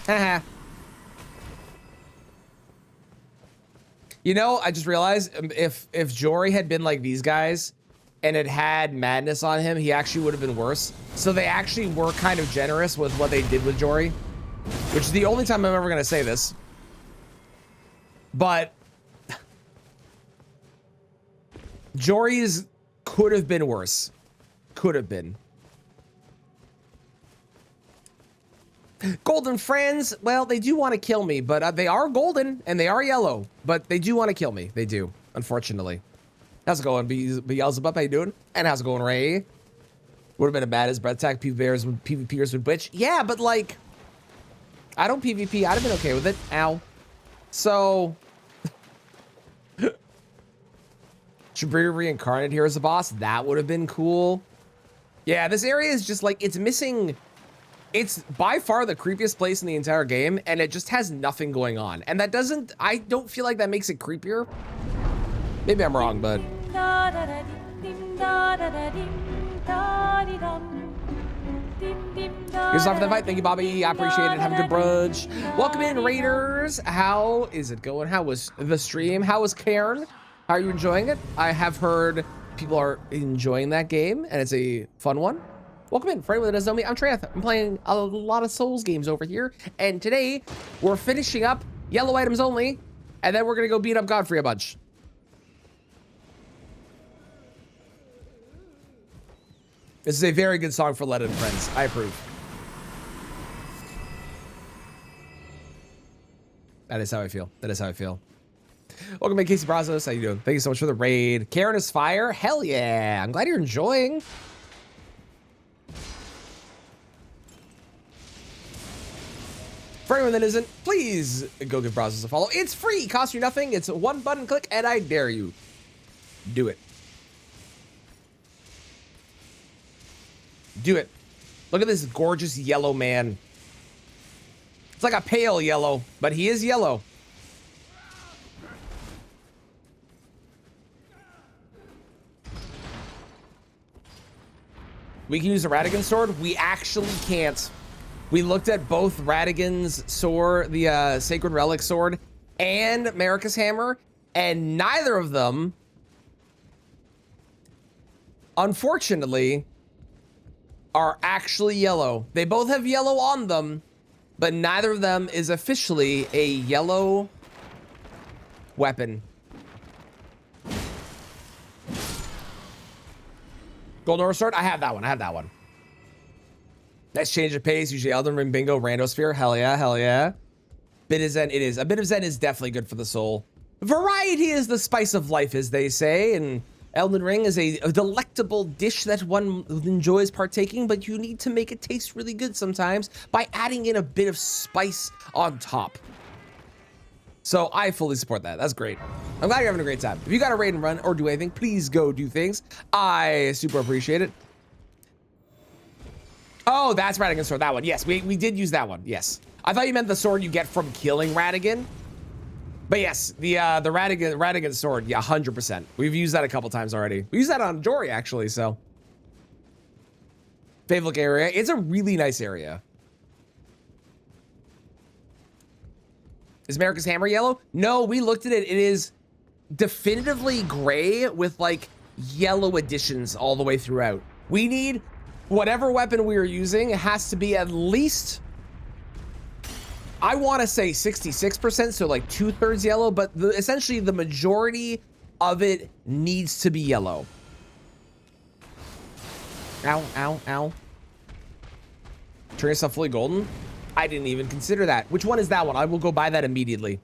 Haha. You know, I just realized if Jory had been like these guys and it had Madness on him, he actually would have been worse. So they actually were kind of generous with what they did with Jory, which is the only time I'm ever going to say this. But Jory's could have been worse. Could have been. Golden friends, well, they do want to kill me, but they are golden and they are yellow, but they do want to kill me. They do, unfortunately. How's it going, Beelzebub? How you doing? And how's it going, Ray? Would have been a bad as Breath Attack. PvPers would bitch. Yeah, but like, I don't PvP. I'd have been okay with it. Ow. So, Shabir reincarnated here as a boss. That would have been cool. Yeah, this area is just like, it's missing. It's by far the creepiest place in the entire game, and it just has nothing going on. And that doesn't, I don't feel like that makes it creepier. Maybe I'm wrong, but. Here's off for the fight. Thank you, Bobby. I appreciate it. Have a good brunch. Welcome in, Raiders. How is it going? How was the stream? How was Cairn? How are you enjoying it? I have heard people are enjoying that game, and it's a fun one. Welcome in, for anyone that doesn't know me, I'm Treyarch. I'm playing a lot of Souls games over here, and today we're finishing up yellow items only, and then we're gonna go beat up Godfrey a bunch. This is a very good song for Let In Friends. I approve. That is how I feel. That is how I feel. Welcome in, Casey Brazos. How you doing? Thank you so much for the raid. Karen is fire. Hell yeah. I'm glad you're enjoying. For anyone that isn't, please go give Brazos a follow. It's free, costs you nothing. It's a one button click, and I dare you. Do it. Do it. Look at this gorgeous yellow man. It's like a pale yellow, but he is yellow. We can use a Radagon sword. We actually can't. We looked at both Radagon's sword, the Sacred Relic sword, and Marika's hammer, and neither of them, unfortunately, are actually yellow. They both have yellow on them, but neither of them is officially a yellow weapon. Golden Aura sword? I have that one. I have that one. Nice change of pace. Usually Elden Ring, bingo, Rando Sphere. Hell yeah, hell yeah. Bit of Zen, it is. A bit of Zen is definitely good for the soul. Variety is the spice of life, as they say, and Elden Ring is a delectable dish that one enjoys partaking, but you need to make it taste really good sometimes by adding in a bit of spice on top. So I fully support that. That's great. I'm glad you're having a great time. If you got a raid and run or do anything, please go do things. I super appreciate it. Oh, that's Radagon's sword, that one. Yes, we did use that one, yes. I thought you meant the sword you get from killing Radagon. But yes, the Radagon sword, yeah, 100%. We've used that a couple times already. We used that on Jory, actually, so. Favelic area, it's a really nice area. Is Marika's hammer yellow? No, we looked at it, it is definitively gray with like yellow additions all the way throughout. We need whatever weapon we are using, it has to be at least, I want to say 66%, so like 2/3 yellow, but essentially the majority of it needs to be yellow. Ow, ow, ow. Turn yourself fully golden? I didn't even consider that. Which one is that one? I will go buy that immediately.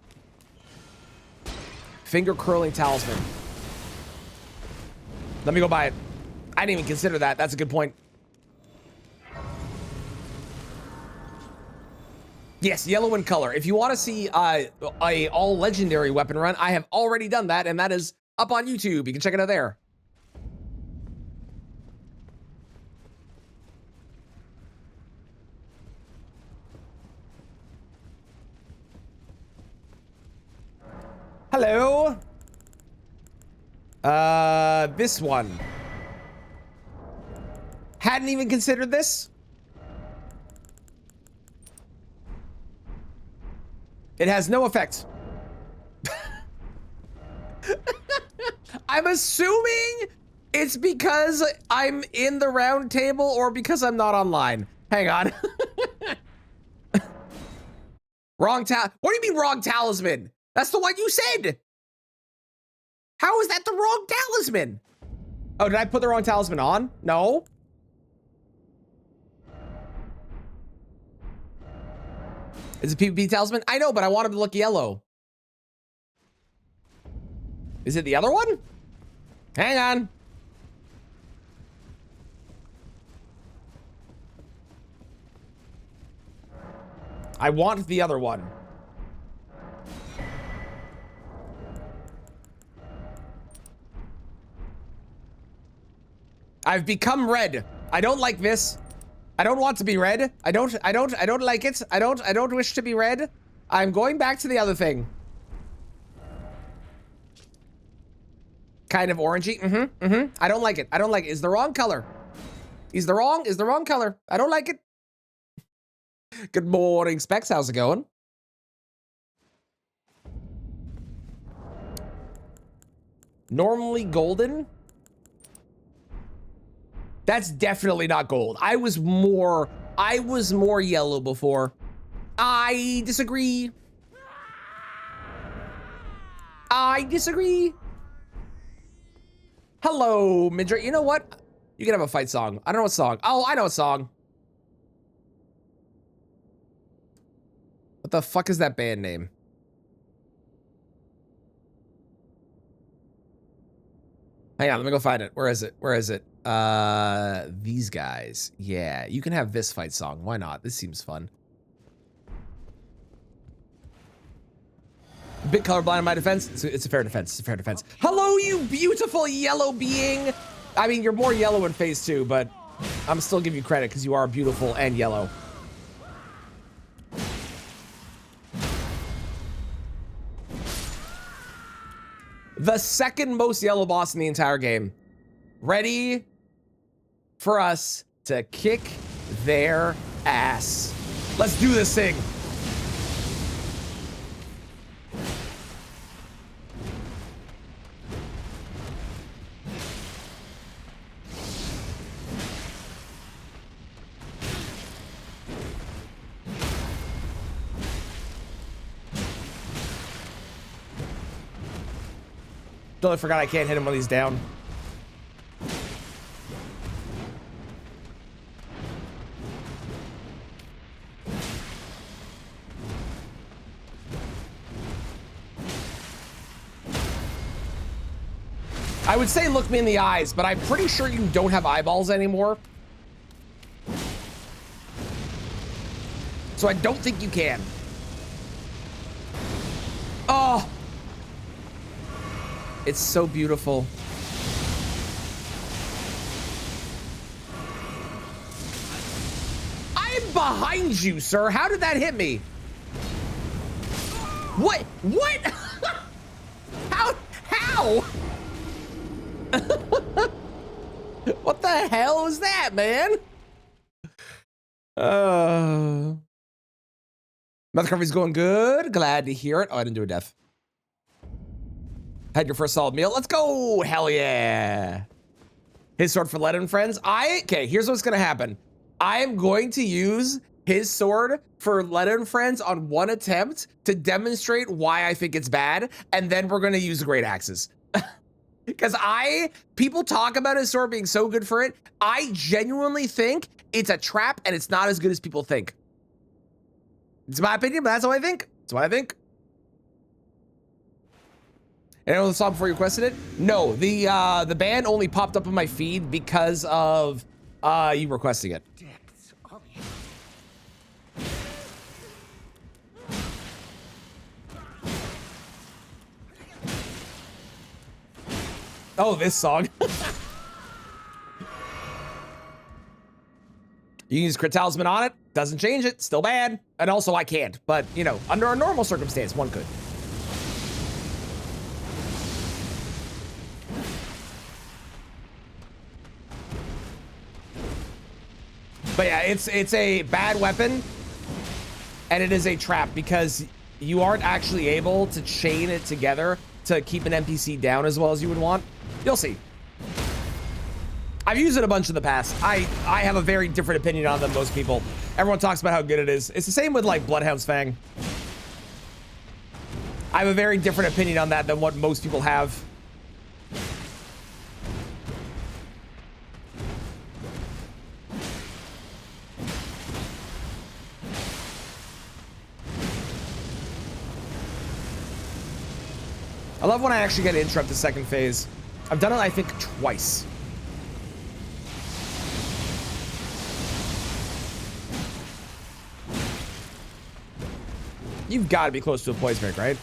Finger curling talisman. Let me go buy it. I didn't even consider that. That's a good point. Yes, yellow in color. If you want to see a all legendary weapon run, I have already done that, and that is up on YouTube. You can check it out there. Hello. This one. Hadn't even considered this. It has no effect. I'm assuming it's because I'm in the round table or because I'm not online. Hang on. Wrong what do you mean wrong talisman? That's the one you said. How is that the wrong talisman? Oh, did I put the wrong talisman on? No. Is it PvP talisman? I know, but I want him to look yellow. Is it the other one? Hang on. I want the other one. I've become red. I don't like this. I don't want to be red. I don't like it. I don't wish to be red. I'm going back to the other thing. Kind of orangey. I don't like it. I don't like it. It's the wrong color. Is the wrong color. I don't like it. Good morning, Specs. How's it going? Normally golden. That's definitely not gold. I was more yellow before. I disagree. I disagree. Hello, Midra. You know what? You can have a fight song. I don't know what song. Oh, I know a song. What the fuck is that band name? Hang on, let me go find it. Where is it? Where is it? These guys. Yeah, you can have this fight song. Why not? This seems fun. A bit colorblind in my defense. It's a fair defense. It's a fair defense. Hello, you beautiful yellow being. I mean, you're more yellow in phase 2, but I'm still give you credit because you are beautiful and yellow. The second most yellow boss in the entire game. Ready for us to kick their ass. Let's do this thing. Totally forgot I can't hit him when he's down. I would say look me in the eyes, but I'm pretty sure you don't have eyeballs anymore. So I don't think you can. Oh. It's so beautiful. I'm behind you, sir. How did that hit me? What? What? How? What the hell is that, man? Mother Coffee's going good. Glad to hear it. Oh, I didn't do a death. Had your first solid meal. Let's go. Hell yeah. His sword for Let and Friends. Okay, here's what's gonna happen. I am going to use his sword for Let and Friends on one attempt to demonstrate why I think it's bad, and then we're gonna use the great axes. Because people talk about his sword being so good for it. I genuinely think it's a trap and it's not as good as people think. It's my opinion, but that's how I think. That's what I think. Anyone the song before you requested it? No, the band only popped up on my feed because of you requesting it. Oh, this song. You can use Crit Talisman on it. Doesn't change it. Still bad. And also I can't. But, you know, under a normal circumstance, one could. But yeah, it's a bad weapon. And it is a trap because you aren't actually able to chain it together to keep an NPC down as well as you would want. You'll see. I've used it a bunch in the past. I have a very different opinion on than most people. Everyone talks about how good it is. It's the same with like Bloodhound's Fang. I have a very different opinion on that than what most people have. I love when I actually get to interrupt the second phase. I've done it, I think, twice. You've got to be close to a poise break, right?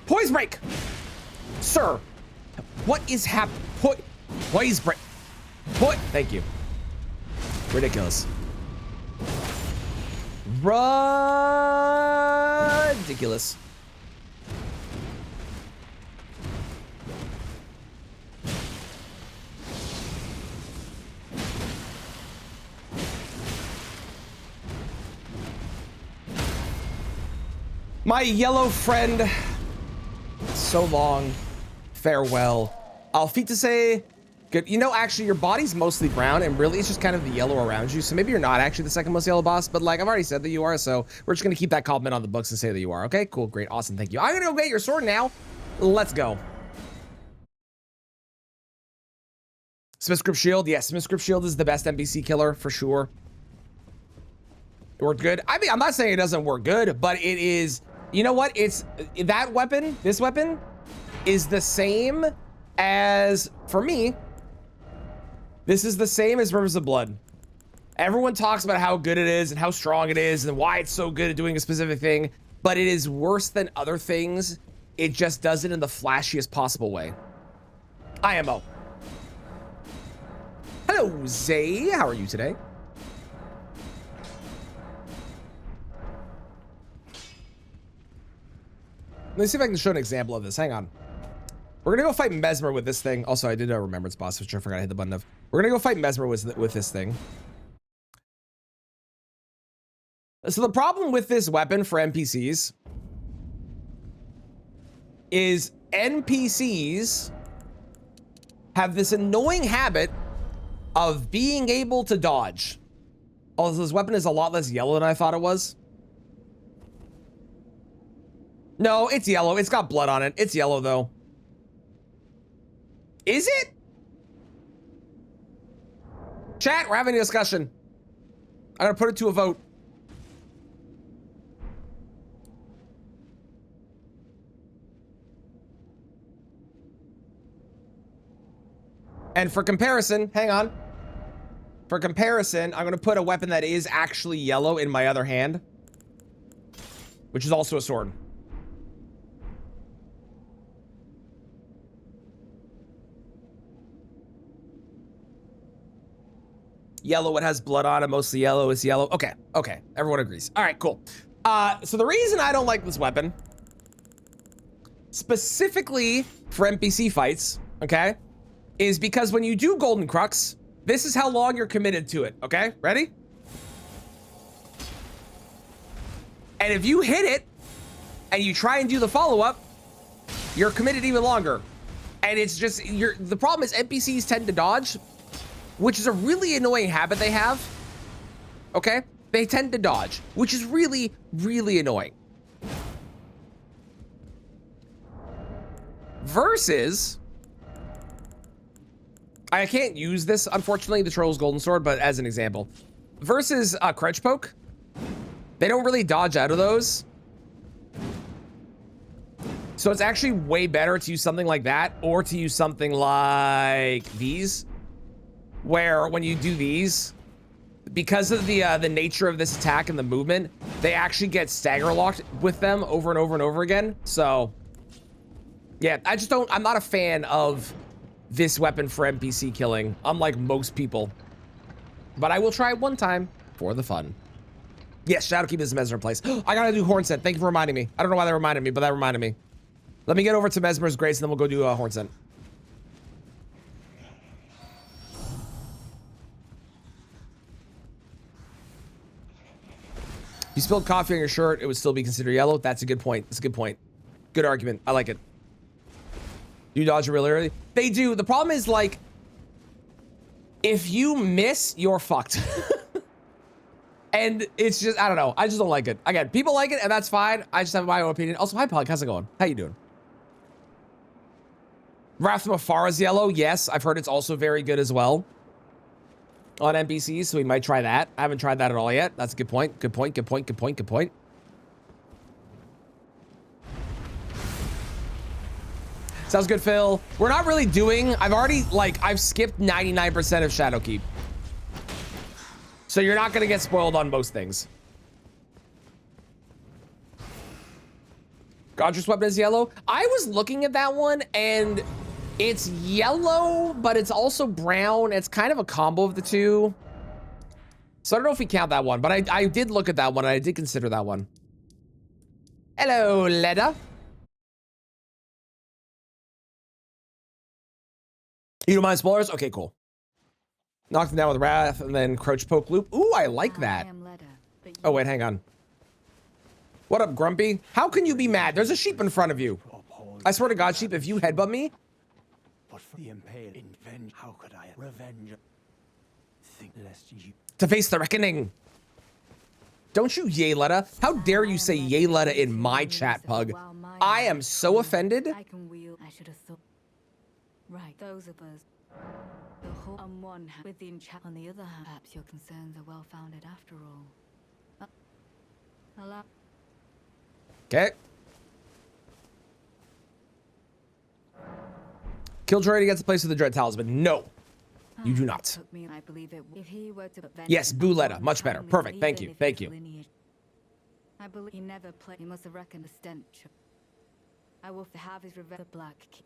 Poise break, sir. What is happening? Poise break. Thank you. Ridiculous. Ridiculous. My yellow friend. So long. Farewell. Alfie to say good. You know, actually, your body's mostly brown, and really, it's just kind of the yellow around you. So maybe you're not actually the second most yellow boss, but like I've already said that you are. So we're just gonna keep that compliment on the books and say that you are. Okay, cool, great, awesome, thank you. I'm gonna go get your sword now. Let's go. Smith's Grip Shield. Yes, Smith's Grip Shield is the best NPC killer for sure. It worked good. I mean, I'm not saying it doesn't work good, but it is. You know what? It's that weapon, this weapon is the same as, for me, this is the same as Rivers of Blood. Everyone talks about how good it is and how strong it is and why it's so good at doing a specific thing, but it is worse than other things. It just does it in the flashiest possible way. IMO. Hello, Zay. How are you today? Let me see if I can show an example of this. Hang on. We're gonna go fight Mesmer with this thing. Also, I did a remembrance boss, which I forgot I hit the button of. We're gonna go fight Mesmer with this thing. So the problem with this weapon for NPCs is NPCs have this annoying habit of being able to dodge. Also, this weapon is a lot less yellow than I thought it was. No, it's yellow. It's got blood on it. It's yellow, though. Is it? Chat, we're having a discussion. I'm gonna put it to a vote. And for comparison, hang on. For comparison, I'm gonna put a weapon that is actually yellow in my other hand, which is also a sword. Yellow, it has blood on it, mostly yellow, it's yellow. Okay, okay, everyone agrees. All right, cool. So the reason I don't like this weapon, specifically for NPC fights, okay, is because when you do Golden Crux, this is how long you're committed to it, okay? Ready? And if you hit it, and you try and do the follow-up, you're committed even longer. And it's just, the problem is NPCs tend to dodge, which is a really annoying habit they have, okay? They tend to dodge, which is really, really annoying. Versus, I can't use this, unfortunately, the Troll's Golden Sword, but as an example. Versus Crouch Poke. They don't really dodge out of those. So it's actually way better to use something like that or to use something like these, where when you do these, because of the nature of this attack and the movement, they actually get stagger locked with them over and over and over again. So yeah, I'm not a fan of this weapon for NPC killing, unlike most people. But I will try it one time for the fun. Yes, Shadowkeep is Mesmer place. I gotta do Horn Scent. Thank you for reminding me. I don't know why that reminded me, but that reminded me. Let me get over to Mesmer's Grace and then we'll go do Horn Scent. If you spilled coffee on your shirt, it would still be considered yellow. That's a good point. That's a good point. Good argument. I like it. You dodge it really early. They do. The problem is, like, if you miss, you're fucked. And it's just, I don't know. I just don't like it. Again, people like it, and that's fine. I just have my own opinion. Also, hi, Pug. How's it going? How you doing? Wrath from Afar is yellow. Yes, I've heard it's also very good as well on NPCs, so we might try that. I haven't tried that at all yet. That's a good point. Good point. Good point. Good point. Good point. Sounds good, Phil. We're not really doing, I've skipped 99% of Shadowkeep. So you're not gonna get spoiled on most things. Godric's weapon is yellow. I was looking at that one and it's yellow, but it's also brown. It's kind of a combo of the two. So I don't know if we count that one, but I did look at that one and I did consider that one. Hello, Leda. You don't mind spoilers? Okay, cool. Knock them down with Wrath and then Crouch Poke Loop. Ooh, I like that. Oh, wait, hang on. What up, Grumpy? How can you be mad? There's a sheep in front of you. I swear to God, sheep, if you headbutt me. But for the impaled revenge, how could I revenge? Think lest you To face the reckoning. Don't you yay, Letta? How dare you say yay, Letta in my chat, Pug? I am so offended. I should have thought. Right, those of us. The whole on one hand, with the enchant on the other hand, perhaps your concerns are well founded after all. Hello. Okay. Killjoy gets a place with the Dread Talisman. No, you do not. I believe it. If he were to yes, Boo Letta. Much better. Perfect. Thank you. Thank you. I believe he never played. He must have reckoned the stench. I will have his revenge. The Black King.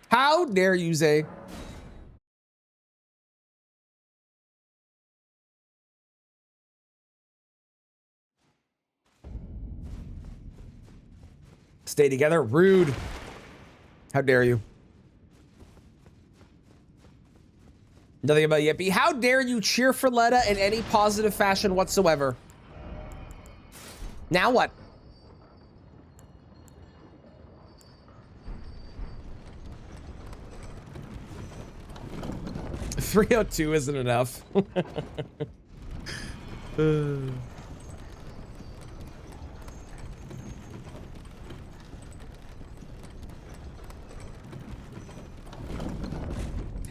How dare you say? Stay together? Rude. How dare you? Nothing about Yippee. How dare you cheer for Letta in any positive fashion whatsoever? Now what? $302 isn't enough.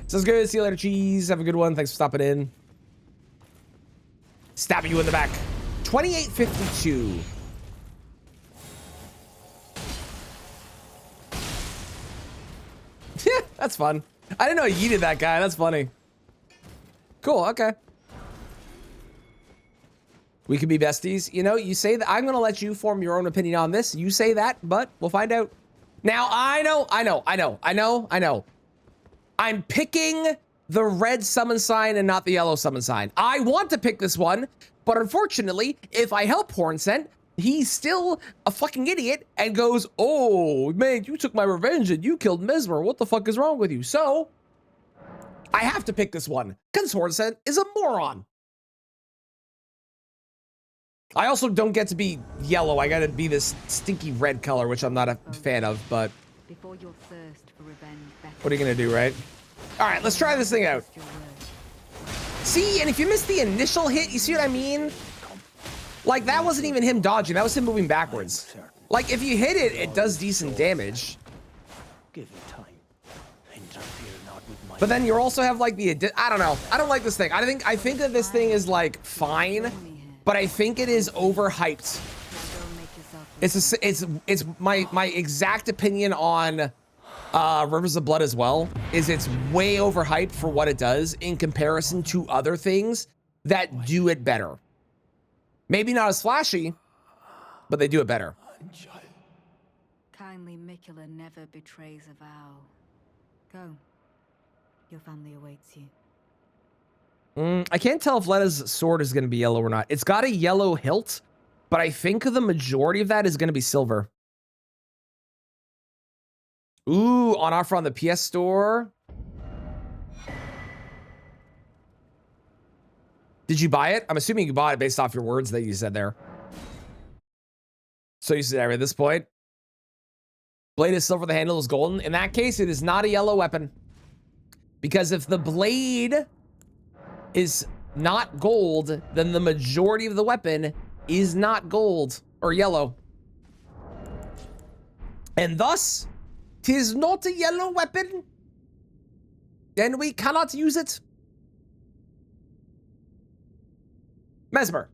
Sounds good. See you later, cheese. Have a good one. Thanks for stopping in. Stab you in the back. 2852. Yeah, that's fun. I didn't know he yeeted that guy. That's funny. Cool. Okay. We could be besties. You know, you say that. I'm going to let you form your own opinion on this. You say that, but we'll find out. Now, I know. I'm picking the red summon sign and not the yellow summon sign. I want to pick this one, but unfortunately, if I help Horn Scent, he's still a fucking idiot and goes, oh, man, you took my revenge and you killed Mesmer. What the fuck is wrong with you? So, I have to pick this one because Horn Scent is a moron. I also don't get to be yellow. I gotta be this stinky red color, which I'm not a fan of, but... Before your thirst for revenge, what are you gonna do, right? All right, let's try this thing out. See, and if you miss the initial hit, you see what I mean? Like, that wasn't even him dodging. That was him moving backwards. Certain Like, if you hit it, it does decent damage. Give it time. Interfere not with my. But then you also have like the I don't know. I don't like this thing. I think that this thing is like fine, but I think it is overhyped. Now go make yourself It's my exact opinion on Rivers of Blood as well. Is it's way overhyped for what it does in comparison to other things that do it better. Maybe not as flashy, but they do it better. kindly Mikula never betrays a vow. Go. Your family awaits you. I can't tell if Letta's sword is going to be yellow or not. It's got a yellow hilt, but I think the majority of that is going to be silver. Ooh, on offer on the PS Store. Did you buy it? I'm assuming you bought it based off your words that you said there. So you said at this point, blade is silver, the handle is golden. In that case, it is not a yellow weapon. Because if the blade is not gold, then the majority of the weapon is not gold or yellow. And thus, 'tis not a yellow weapon, and we cannot use it. Mesmer.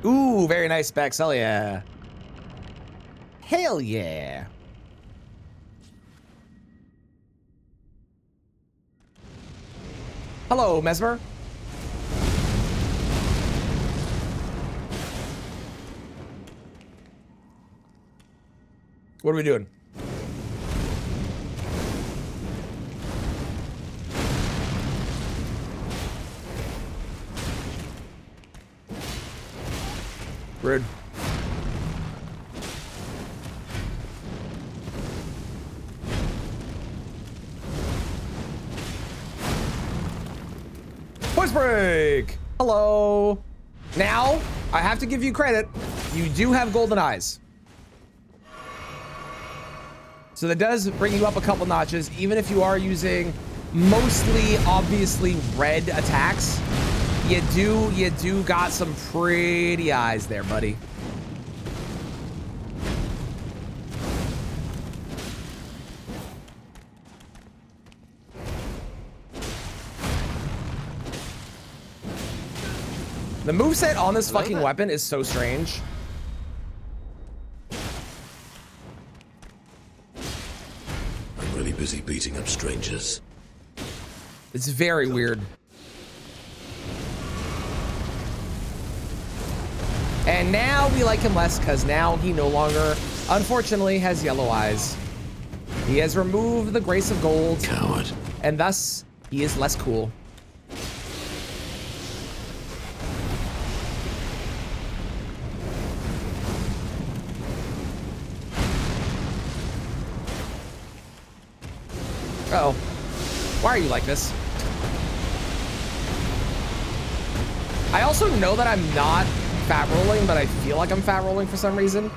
Ooh, very nice specs. Hell yeah. Hell yeah. Hello, Mesmer. What are we doing? Rude. Voice break. Hello. Now, I have to give you credit. You do have golden eyes. So that does bring you up a couple notches, even if you are using mostly obviously red attacks. You do got some pretty eyes there, buddy. The moveset on this fucking weapon is so strange. I'm really busy beating up strangers. It's very weird. And now we like him less because now he no longer, unfortunately, has yellow eyes. He has removed the grace of gold. Coward. And thus, he is less cool. Uh-oh. Why are you like this? I also know that I'm not fat rolling, but I feel like I'm fat rolling for some reason.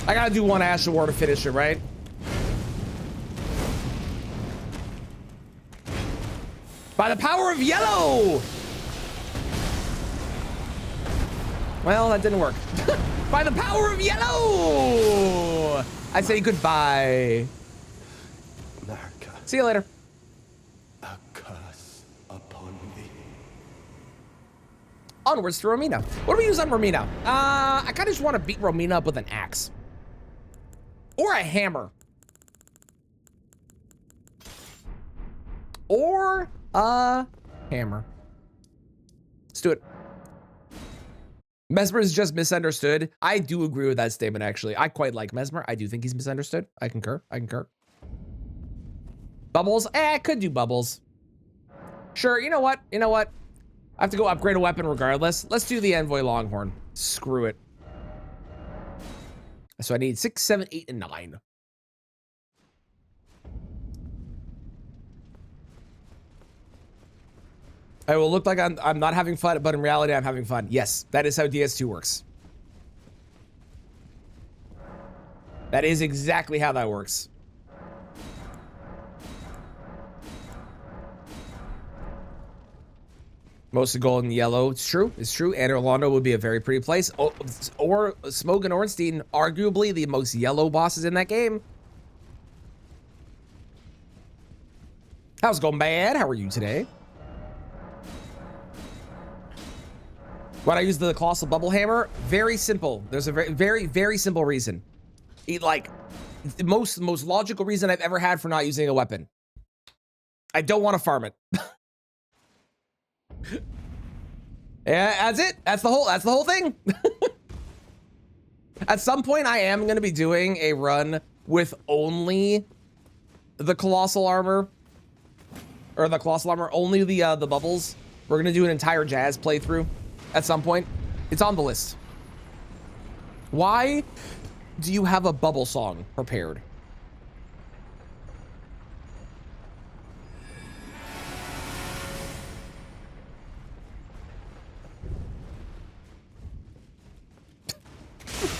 I gotta do one Ash War to finish it, right? By the power of yellow! Well, that didn't work. By the power of yellow! I say goodbye. Marika, See you later. a curse upon thee. Onwards to Romina. What do we use on Romina? I kind of just want to beat Romina up with an axe. Or a hammer. Or a hammer. Let's do it. Mesmer is just misunderstood. I do agree with that statement, actually. I quite like Mesmer. I do think he's misunderstood. I concur. I concur. Bubbles? I could do Bubbles. Sure, you know what? You know what? I have to go upgrade a weapon regardless. Let's do the Envoy Longhorn. Screw it. So I need 6, 7, 8, and 9. It will look like I'm not having fun, but in reality, I'm having fun. Yes, that is how DS2 works. That is exactly how that works. Mostly gold and yellow. It's true. It's true. And Orlando would be a very pretty place. Oh, or Smoke and Ornstein, arguably the most yellow bosses in that game. How's it going, bad? How are you today? When I use the Colossal Bubble Hammer, very simple. There's a very simple reason. Like, the most logical reason I've ever had for not using a weapon. I don't want to farm it. Yeah, that's it. That's the whole thing. At some point, I am going to be doing a run with only the Colossal Armor. Or the Colossal Armor, only the bubbles. We're going to do an entire Jazz playthrough at some point. It's on the list. Why do you have a bubble song prepared?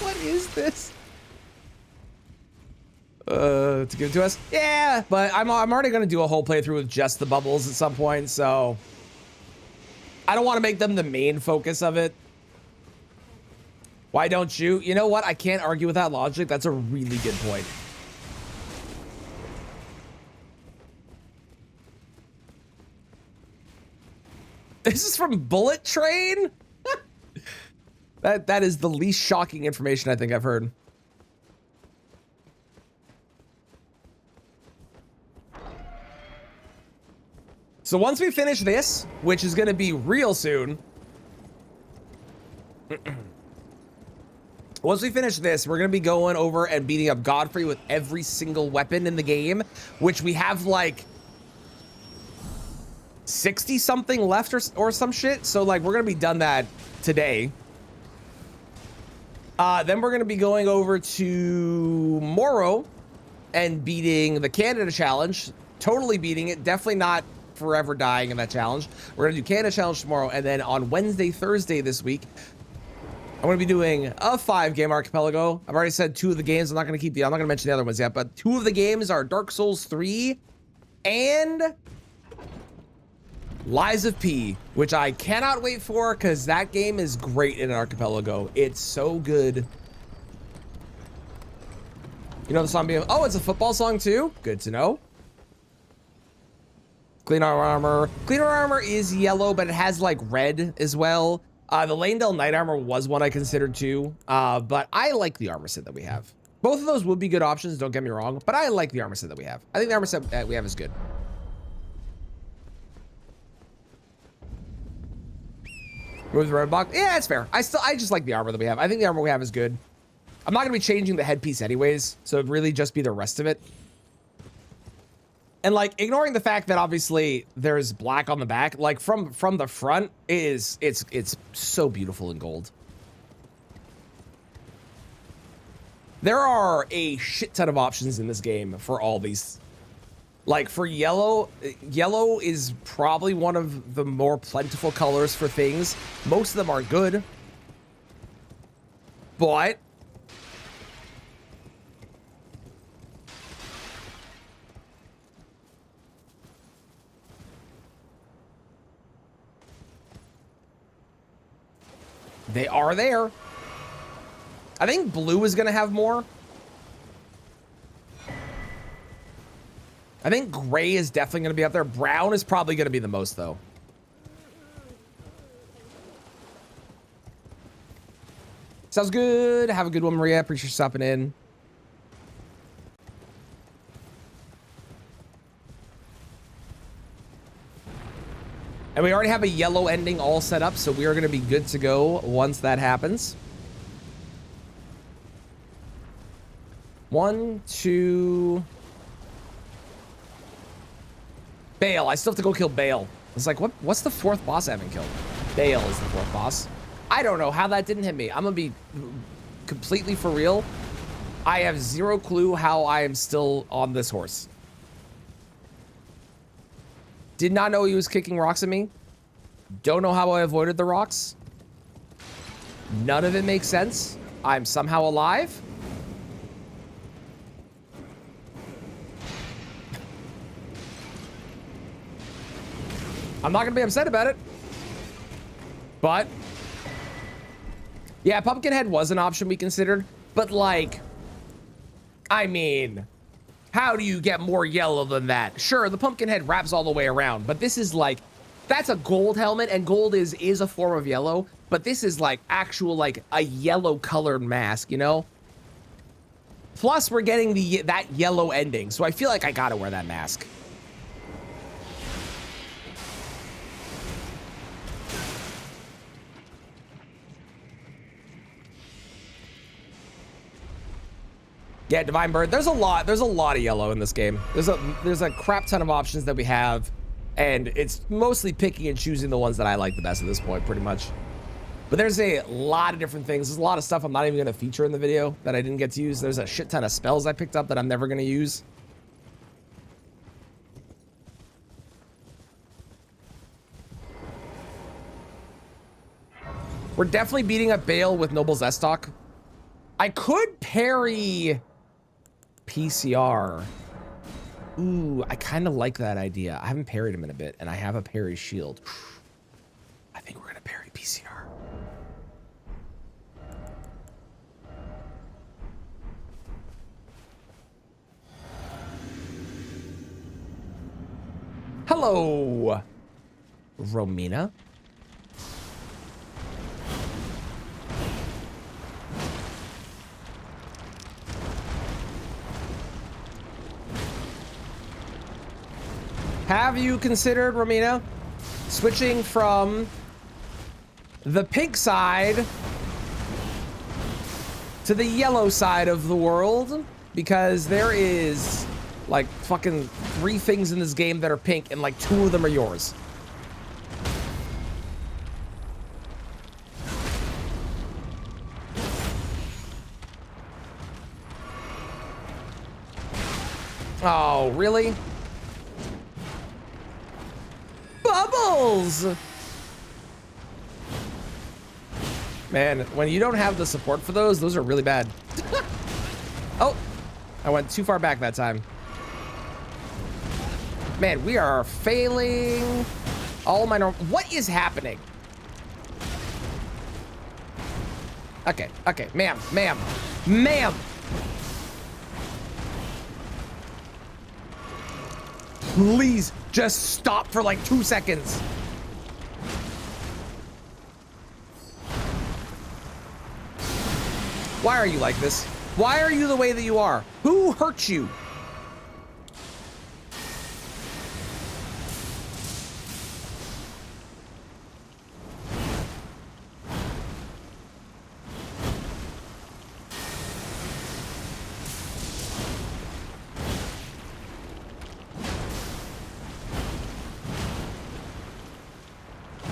What is this? To give it to us? Yeah, but I'm already gonna do a whole playthrough with just the bubbles at some point, so I don't want to make them the main focus of it. Why don't you? You know what? I can't argue with that logic. That's a really good point. This is from Bullet Train? That is the least shocking information I think I've heard. So once we finish this, which is going to be real soon. Once we finish this, we're going to be going over and beating up Godfrey with every single weapon in the game, which we have like 60 something left or some shit. So like we're going to be done that today. Then we're going to be going over to Morrow and beating the Canada Challenge. Totally beating it. Definitely not forever dying in that challenge. We're going to do Canada Challenge tomorrow. And then on Wednesday, Thursday this week, I'm going to be doing a 5-game archipelago. I've already said 2 of the games. I'm not going to mention the other ones yet, but 2 of the games are Dark Souls 3 and Lies of P, which I cannot wait for because that game is great in an archipelago. It's so good. You know the song being, oh, it's a football song too? Good to know. Clean Armor. Clean Armor is yellow, but it has like red as well. The Lanedale Knight Armor was one I considered too, but I like the armor set that we have. Both of those would be good options, don't get me wrong, but I like the armor set that we have. I think the armor set that we have is good. Move the roadblock. Yeah, it's fair. I just like the armor that we have. I think the armor we have is good. I'm not going to be changing the headpiece anyways, so it'd really just be the rest of it. And like ignoring the fact that obviously there's black on the back, like from the front it's so beautiful in gold. There are a shit ton of options in this game for all these. Like for yellow is probably one of the more plentiful colors for things. Most of them are good, but they are there. I think blue is going to have more. I think gray is definitely going to be up there. Brown is probably going to be the most, though. Sounds good. Have a good one, Maria. Appreciate you stopping in. And we already have a yellow ending all set up, so we are going to be good to go once that happens. 1, 2... Bale. I still have to go kill Bale. It's like, what's the fourth boss I haven't killed? Bale is the fourth boss. I don't know how that didn't hit me. I'm gonna be completely for real. I have zero clue how I am still on this horse. Did not know he was kicking rocks at me. Don't know how I avoided the rocks. None of it makes sense. I'm somehow alive. I'm not gonna be upset about it. But yeah, Pumpkinhead was an option we considered, but like, I mean, how do you get more yellow than that? Sure, the Pumpkinhead wraps all the way around, but this is like, that's a gold helmet, and gold is a form of yellow, but this is like actual, like a yellow colored mask, you know? Plus we're getting that yellow ending, so I feel like I gotta wear that mask. Yeah, Divine Bird. There's a lot of yellow in this game. There's a crap ton of options that we have, and it's mostly picking and choosing the ones that I like the best at this point, pretty much. But there's a lot of different things. There's a lot of stuff I'm not even gonna feature in the video that I didn't get to use. There's a shit ton of spells I picked up that I'm never gonna use. We're definitely beating up Bale with Noble's S-Stock. I could parry PCR. Ooh, I kind of like that idea. I haven't parried him in a bit, and I have a parry shield. I think we're gonna parry PCR. Hello, Romina. Have you considered, Romina, switching from the pink side to the yellow side of the world? Because there is like fucking 3 things in this game that are pink, and like 2 of them are yours. Oh, really? Bubbles! Man, when you don't have the support for those are really bad. Oh, I went too far back that time. Man, we are failing all my what is happening? Okay, ma'am. Please just stop for like 2 seconds. Why are you like this? Why are you the way that you are? Who hurt you?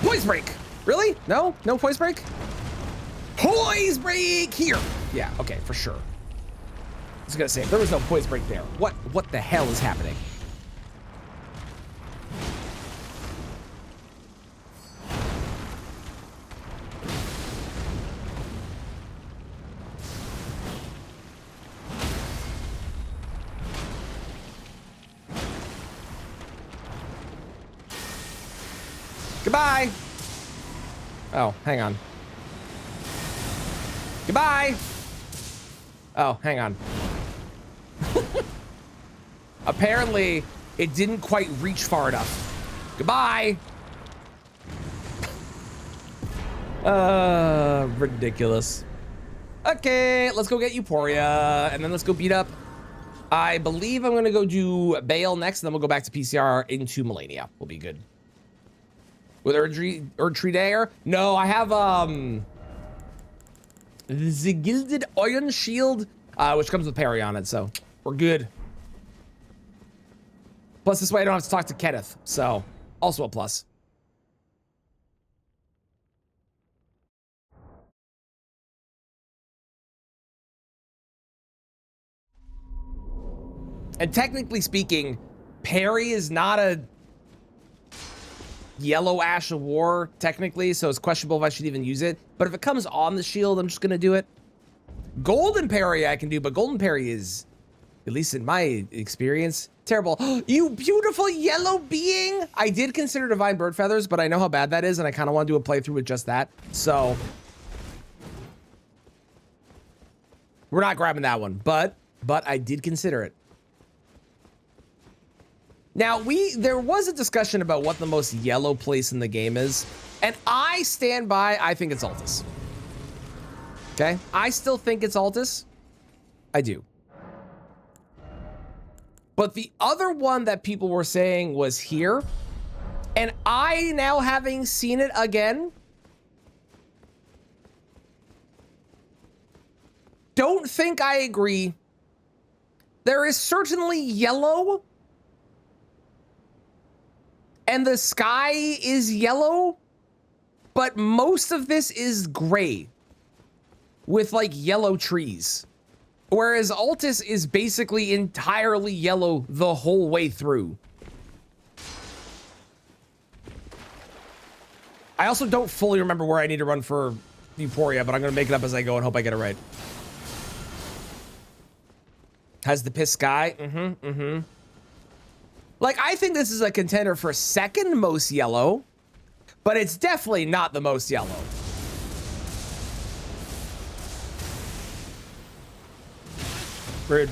Poise break. Really? No poise break? Poise break here. Yeah, okay, for sure. I was gonna say, there was no poise break there. What the hell is happening? Goodbye. Oh, hang on. Goodbye. Oh, hang on. Apparently, it didn't quite reach far enough. Goodbye. Ridiculous. Okay, let's go get Euphoria, and then let's go beat up. I believe I'm gonna go do Bale next, and then we'll go back to PCR into Melania. We'll be good. With Erdtree Dagger? No, I have the Gilded Iron Shield, which comes with parry on it, so we're good. Plus, this way I don't have to talk to Kenneth, so also a plus. And technically speaking, parry is not a yellow Ash of War, technically, so it's questionable if I should even use it. But if it comes on the shield, I'm just gonna do it. Golden parry I can do, but golden parry is, at least in my experience, terrible. You beautiful yellow being! I did consider Divine Bird Feathers, but I know how bad that is, and I kind of want to do a playthrough with just that. So we're not grabbing that one, but I did consider it. Now, there was a discussion about what the most yellow place in the game is, and I stand by, I think it's Altus. Okay? I still think it's Altus. I do. But the other one that people were saying was here, and I, now having seen it again, don't think I agree. There is certainly yellow, and the sky is yellow, but most of this is gray with like yellow trees. Whereas Altus is basically entirely yellow the whole way through. I also don't fully remember where I need to run for Euphoria, but I'm gonna make it up as I go and hope I get it right. Has the piss sky? Like, I think this is a contender for second most yellow, but it's definitely not the most yellow. Rude.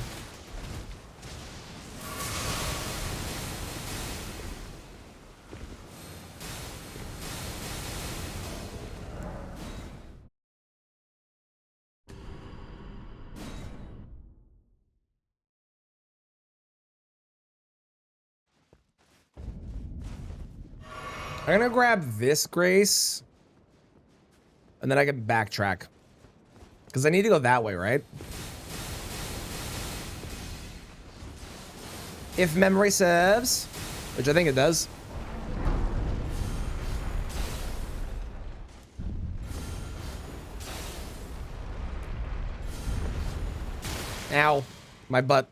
I'm gonna grab this Grace, and then I can backtrack. Because I need to go that way, right? If memory serves, which I think it does. Ow, my butt.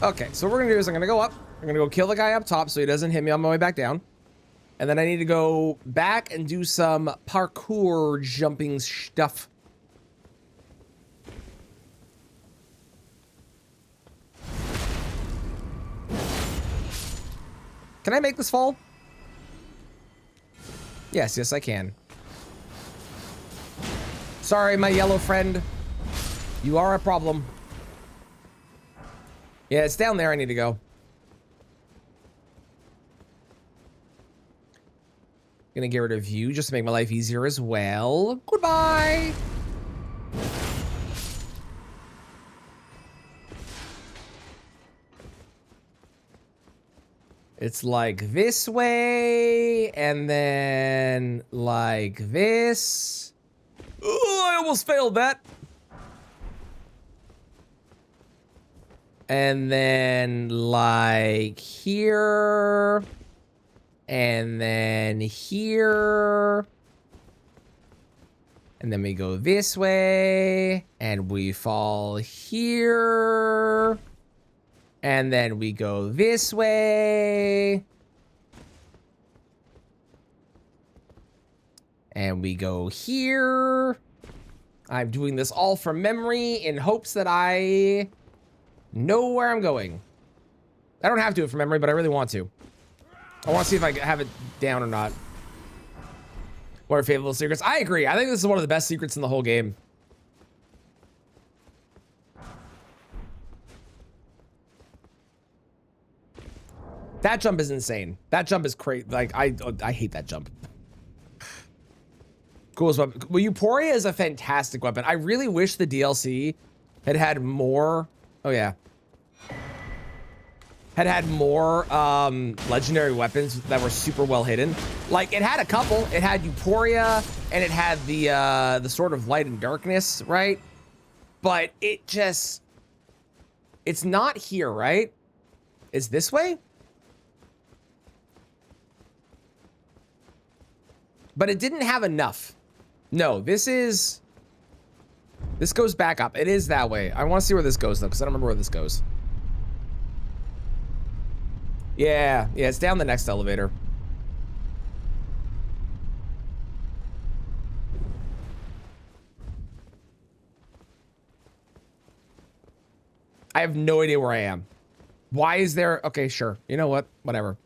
Okay, so what we're gonna do is I'm gonna go up. I'm gonna go kill the guy up top so he doesn't hit me on my way back down. And then I need to go back and do some parkour jumping stuff. Can I make this fall? Yes, yes, I can. Sorry, my yellow friend. You are a problem. Yeah, it's down there I need to go. Gonna get rid of you just to make my life easier as well. Goodbye. It's like this way, and then like this. Oh, I almost failed that. And then like here. And then here. And then we go this way. And we fall here. And then we go this way. And we go here. I'm doing this all from memory in hopes that I know where I'm going. I don't have to do it from memory, but I really want to. I want to see if I have it down or not. What are favorable secrets? I agree. I think this is one of the best secrets in the whole game. That jump is insane. That jump is crazy. Like, I hate that jump. Coolest weapon. Well, Euphoria is a fantastic weapon. I really wish the DLC had more. Oh, yeah. Had more legendary weapons that were super well hidden. Like, it had a couple. It had Euphoria, and it had the Sword of Light and Darkness, right? But it just... It's not here, right? It's this way? But it didn't have enough. No, this is... This goes back up. It is that way. I want to see where this goes, though, because I don't remember where this goes. Yeah, it's down the next elevator. I have no idea where I am. Why is there... Okay, sure. You know what? Whatever.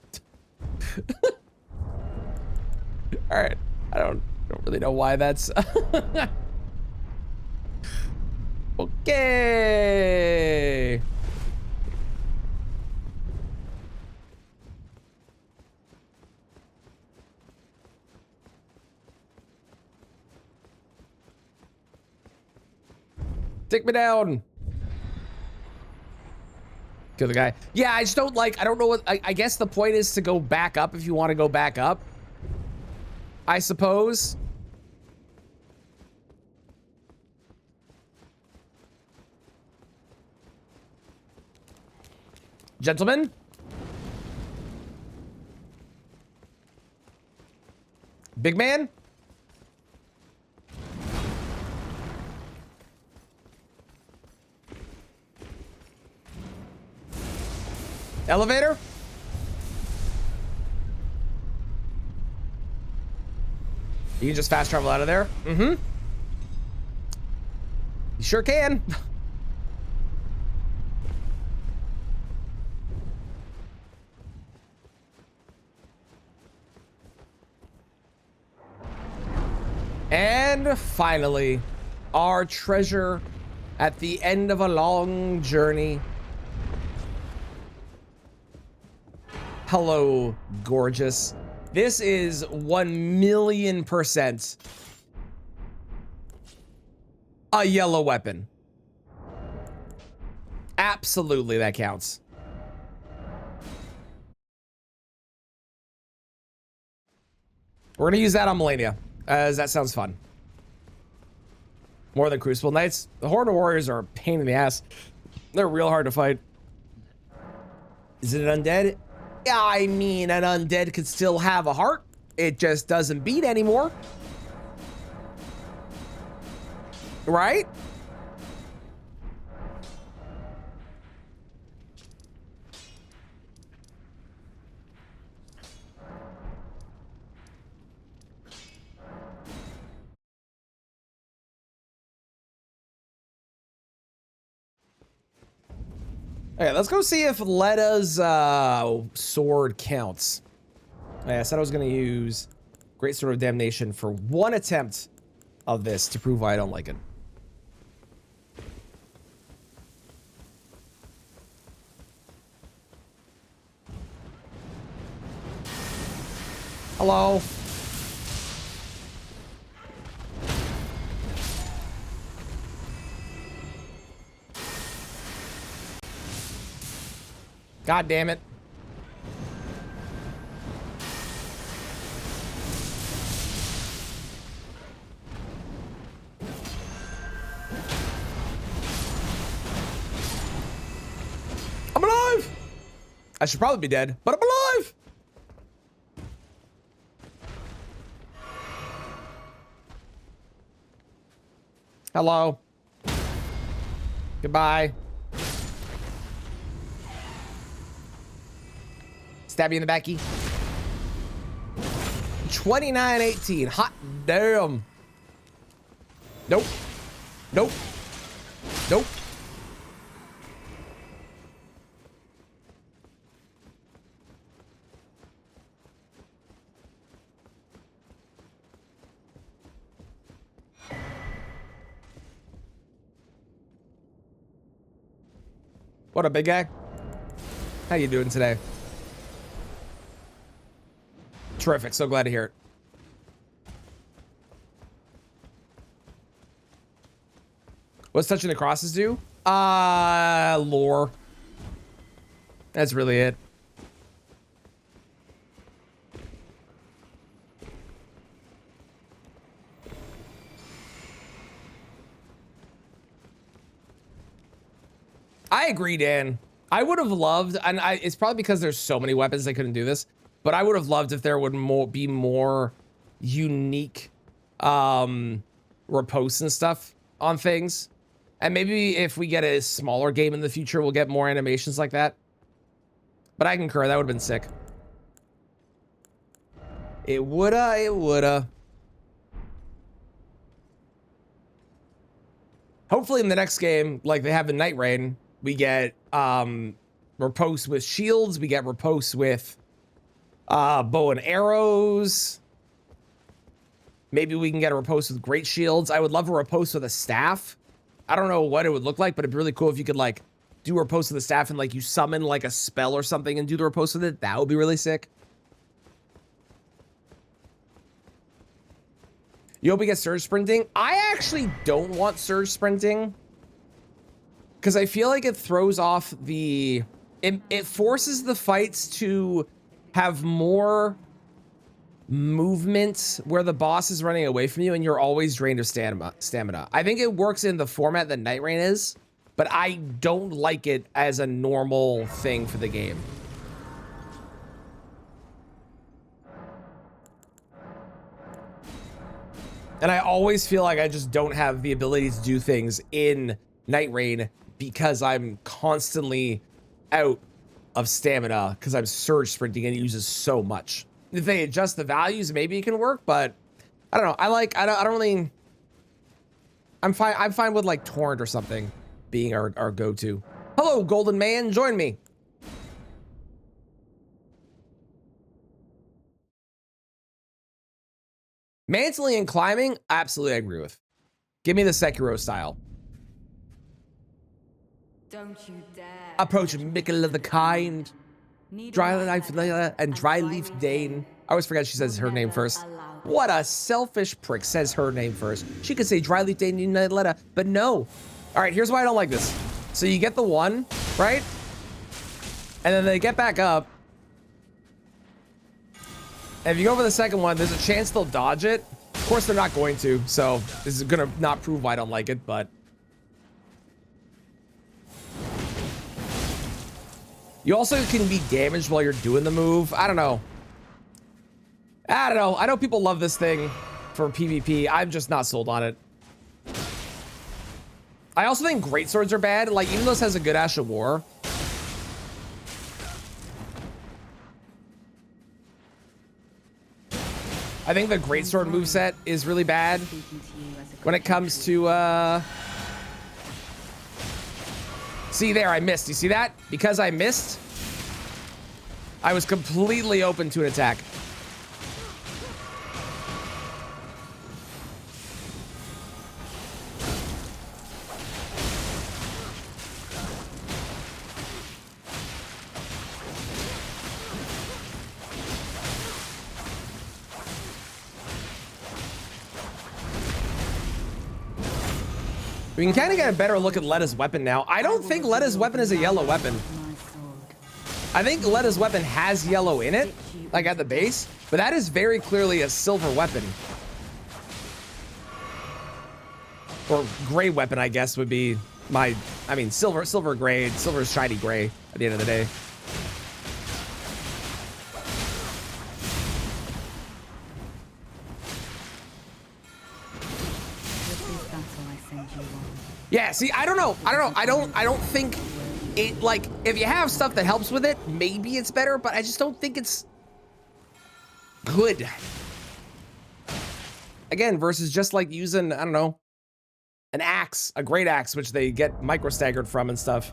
All right. I don't really know why that's... Okay. Take me down. Kill the guy. Yeah, I just don't like, I don't know what, I guess the point is to go back up if you want to go back up. I suppose. Gentlemen. Big man. Elevator. You can just fast travel out of there. Mm-hmm. You sure can. And finally, our treasure at the end of a long journey. Hello, gorgeous. This is 1,000,000% a yellow weapon. Absolutely, that counts. We're gonna use that on Malenia, as that sounds fun. More than Crucible Knights. The Horde of Warriors are a pain in the ass. They're real hard to fight. Is it an undead? Yeah, I mean, an undead could still have a heart. It just doesn't beat anymore. Right? Okay, let's go see if Letta's sword counts. I said I was going to use Great Sword of Damnation for one attempt of this to prove why I don't like it. Hello. God damn it. I'm alive. I should probably be dead, but I'm alive. Hello. Goodbye. Stab you in the backy. 2918. Hot damn. Nope. Nope. Nope. What up, big guy? How you doing today? Terrific. So glad to hear it. What's touching the crosses do? Lore. That's really it. I agree, Dan. I would have loved, and it's probably because there's so many weapons they couldn't do this, but I would have loved if there would be more unique riposte and stuff. on things. And maybe if we get a smaller game in the future, we'll get more animations like that. But I concur, that would have been sick. It woulda. Hopefully in the next game, like they have in Night Rain, we get riposte with shields, we get riposte with bow and arrows. Maybe we can get a riposte with great shields. I would love a riposte with a staff. I don't know what it would look like, but it'd be really cool if you could like do a riposte with the staff and like you summon like a spell or something and do the riposte with it. That would be really sick. You hope we get surge sprinting? I actually don't want surge sprinting because I feel like it throws off the... It forces the fights to have more movement where the boss is running away from you and you're always drained of stamina. I think it works in the format that Night Rain is, but I don't like it as a normal thing for the game. And I always feel like I just don't have the ability to do things in Night Rain because I'm constantly out of stamina because I'm surge sprinting and it uses so much. If they adjust the values, maybe it can work, but I don't know. I don't really... I'm fine with like Torrent or something being our go-to. Hello, Golden Man, join me. Mantling and climbing, absolutely I agree with. Give me the Sekiro style. Don't you dare. Approach Mikkel of the Kind. Dry Leaf and Dry Leaf Dane. I always forget she says her name first. What a selfish prick says her name first. She could say Dry Leaf Dane Uniletta, but no. All right, here's why I don't like this. So you get the one, right? And then they get back up. And if you go for the second one, there's a chance they'll dodge it. Of course, they're not going to. So this is going to not prove why I don't like it, but. You also can be damaged while you're doing the move. I don't know. I know people love this thing for PvP. I'm just not sold on it. I also think greatswords are bad. Like, even though this has a good Ash of War. I think the greatsword moveset is really bad when it comes to, See there, I missed. You see that? Because I missed, I was completely open to an attack. We can kind of get a better look at Letta's weapon now. I don't think Letta's weapon is a yellow weapon. I think Letta's weapon has yellow in it, like at the base, but that is very clearly a silver weapon. Or gray weapon, I guess, would be my, I mean, silver gray, silver is shiny gray at the end of the day. Yeah, see, I don't know. I don't think it, like, if you have stuff that helps with it, maybe it's better, but I just don't think it's good. Again, versus just like using, I don't know, an axe, a great axe, which they get micro staggered from and stuff.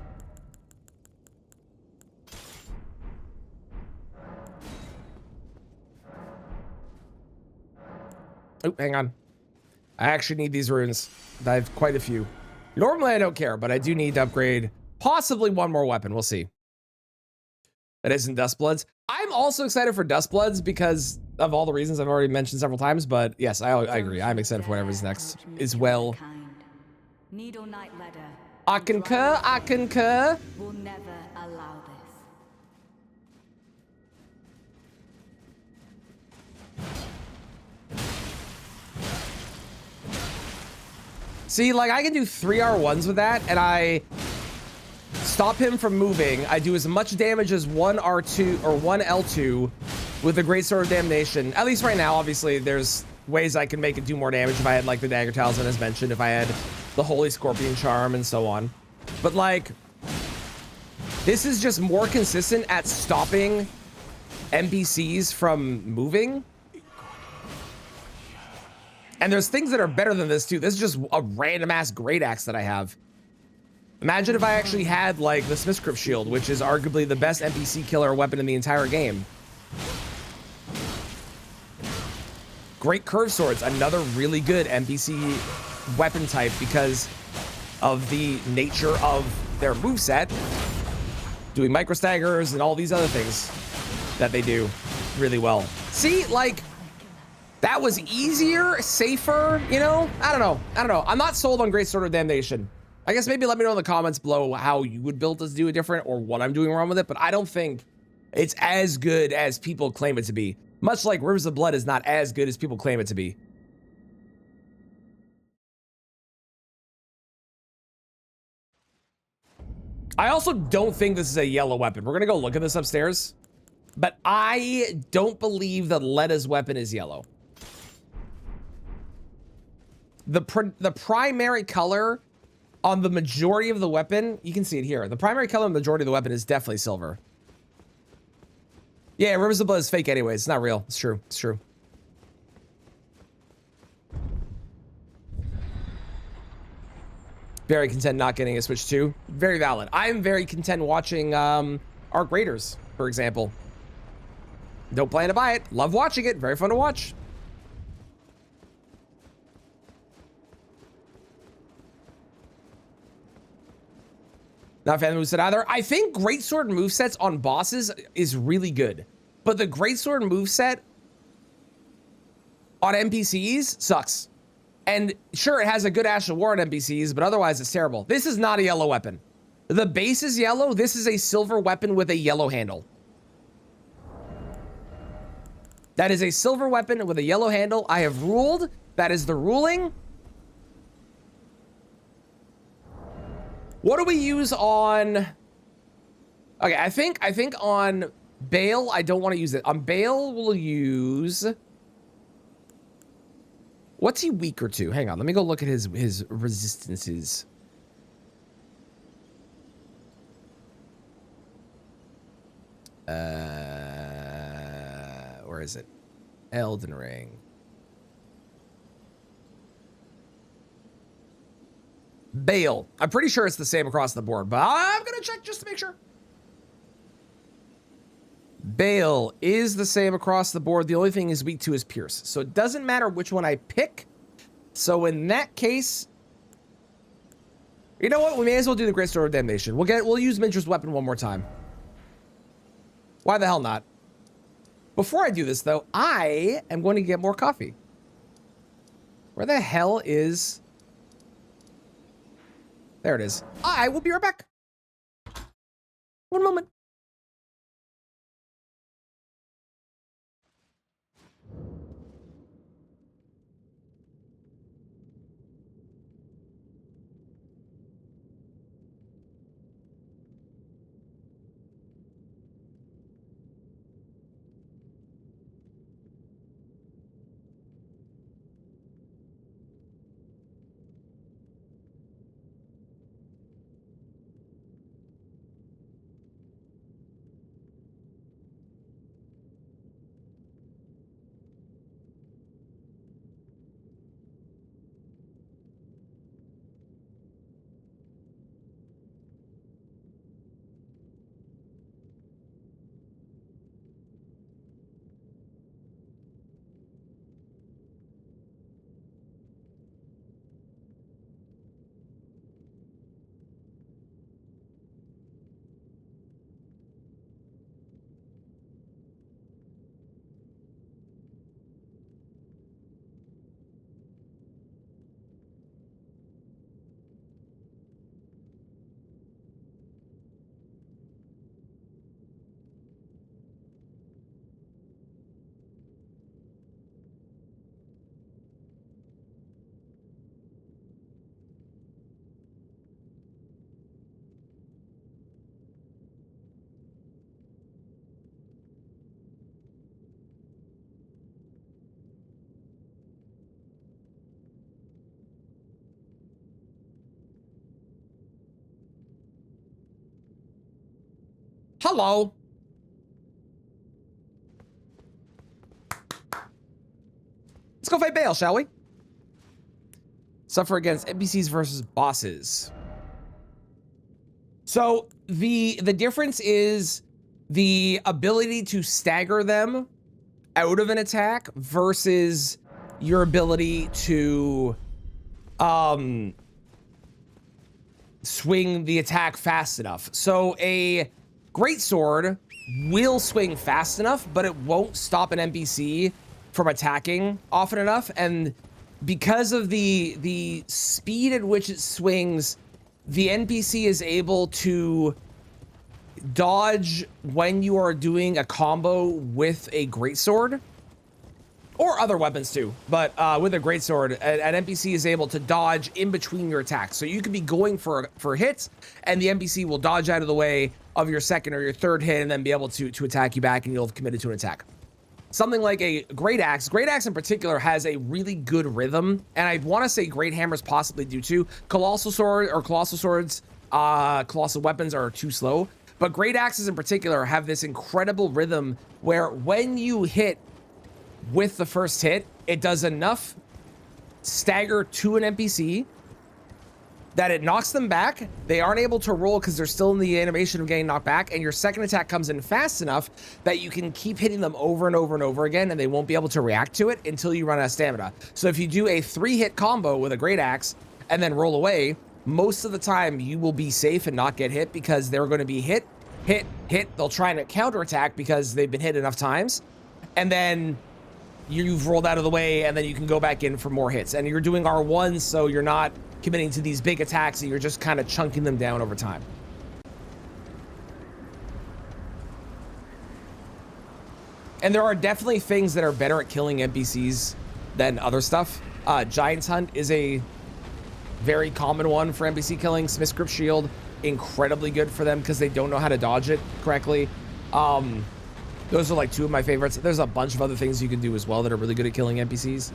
Oh, hang on. I actually need these runes. I have quite a few. Normally, I don't care, but I do need to upgrade possibly one more weapon. We'll see. That isn't Dustbloods. I'm also excited for Dustbloods because of all the reasons I've already mentioned several times, but yes, I agree. I'm excited for whatever's next as well. I concur, I concur. We'll never allow this. See, like, I can do 3 R1s with that, and I stop him from moving. I do as much damage as 1 R2 or 1 L2 with the Great Sword of Damnation. At least right now, obviously, there's ways I can make it do more damage if I had like the dagger talisman as mentioned, if I had the holy scorpion charm and so on. But like, this is just more consistent at stopping NPCs from moving. And there's things that are better than this too. This is just a random ass great axe that I have. Imagine if I actually had like the Smith's Crypt Shield, which is arguably the best NPC killer weapon in the entire game. Great Curve Swords, another really good NPC weapon type because of the nature of their moveset. Doing micro staggers and all these other things that they do really well. See, like, that was easier, safer, you know? I don't know. I'm not sold on Great Sword of Damnation. I guess maybe let me know in the comments below how you would build this to do it different or what I'm doing wrong with it, but I don't think it's as good as people claim it to be. Much like Rivers of Blood is not as good as people claim it to be. I also don't think this is a yellow weapon. We're gonna go look at this upstairs, but I don't believe that Letta's weapon is yellow. The primary color on the majority of the weapon, you can see it here. The primary color on the majority of the weapon is definitely silver. Yeah, Rivers of Blood is fake anyways. It's not real. It's true. It's true. Very content not getting a Switch 2. Very valid. I'm very content watching Arc Raiders, for example. Don't plan to buy it. Love watching it. Very fun to watch. Not a fan of the moveset either. I think Greatsword movesets on bosses is really good. But the Greatsword moveset on NPCs sucks. And sure, it has a good Ash of War on NPCs, but otherwise it's terrible. This is not a yellow weapon. The base is yellow. This is a silver weapon with a yellow handle. That is a silver weapon with a yellow handle. I have ruled. That is the ruling. What do we use on... Okay, I think on Bale, I don't want to use it. On Bale, we'll use... What's he weaker to? Hang on, let me go look at his resistances. Where is it? Elden Ring. Bale. I'm pretty sure it's the same across the board, but I'm gonna check just to make sure. Bale is the same across the board. The only thing is weak to is Pierce. So it doesn't matter which one I pick. So in that case, you know what? We may as well do the Great Sword of Damnation. We'll use Mintra's weapon one more time. Why the hell not? Before I do this though, I am going to get more coffee. Where the hell is... There it is. I will be right back. One moment. Hello. Let's go fight Bale, shall we? Suffer against NPCs versus bosses. So the difference is the ability to stagger them out of an attack versus your ability to swing the attack fast enough. So a greatsword will swing fast enough, but it won't stop an NPC from attacking often enough. And because of the speed at which it swings, the NPC is able to dodge when you are doing a combo with a greatsword, or other weapons too, but with a greatsword, an NPC is able to dodge in between your attacks. So you could be going for hits, and the NPC will dodge out of the way of your second or your third hit, and then be able to attack you back, and you'll have committed to an attack. Something like a Great Axe in particular has a really good rhythm, and I want to say Great Hammers possibly do too. Colossal Sword or Colossal Swords, Colossal Weapons are too slow, but Great Axes in particular have this incredible rhythm where when you hit with the first hit, it does enough stagger to an NPC that it knocks them back. They aren't able to roll because they're still in the animation of getting knocked back, and your second attack comes in fast enough that you can keep hitting them over and over and over again, and they won't be able to react to it until you run out of stamina. So if you do a 3-hit combo with a Great Axe and then roll away, most of the time you will be safe and not get hit, because they're going to be hit. They'll try and counterattack because they've been hit enough times, and then you've rolled out of the way, and then you can go back in for more hits. And you're doing R1, so you're not committing to these big attacks, and you're just kind of chunking them down over time. And there are definitely things that are better at killing NPCs than other stuff. Giant's Hunt is a very common one for NPC killing. Smith's Grip Shield, incredibly good for them because they don't know how to dodge it correctly. Those are like two of my favorites. There's a bunch of other things you can do as well that are really good at killing NPCs.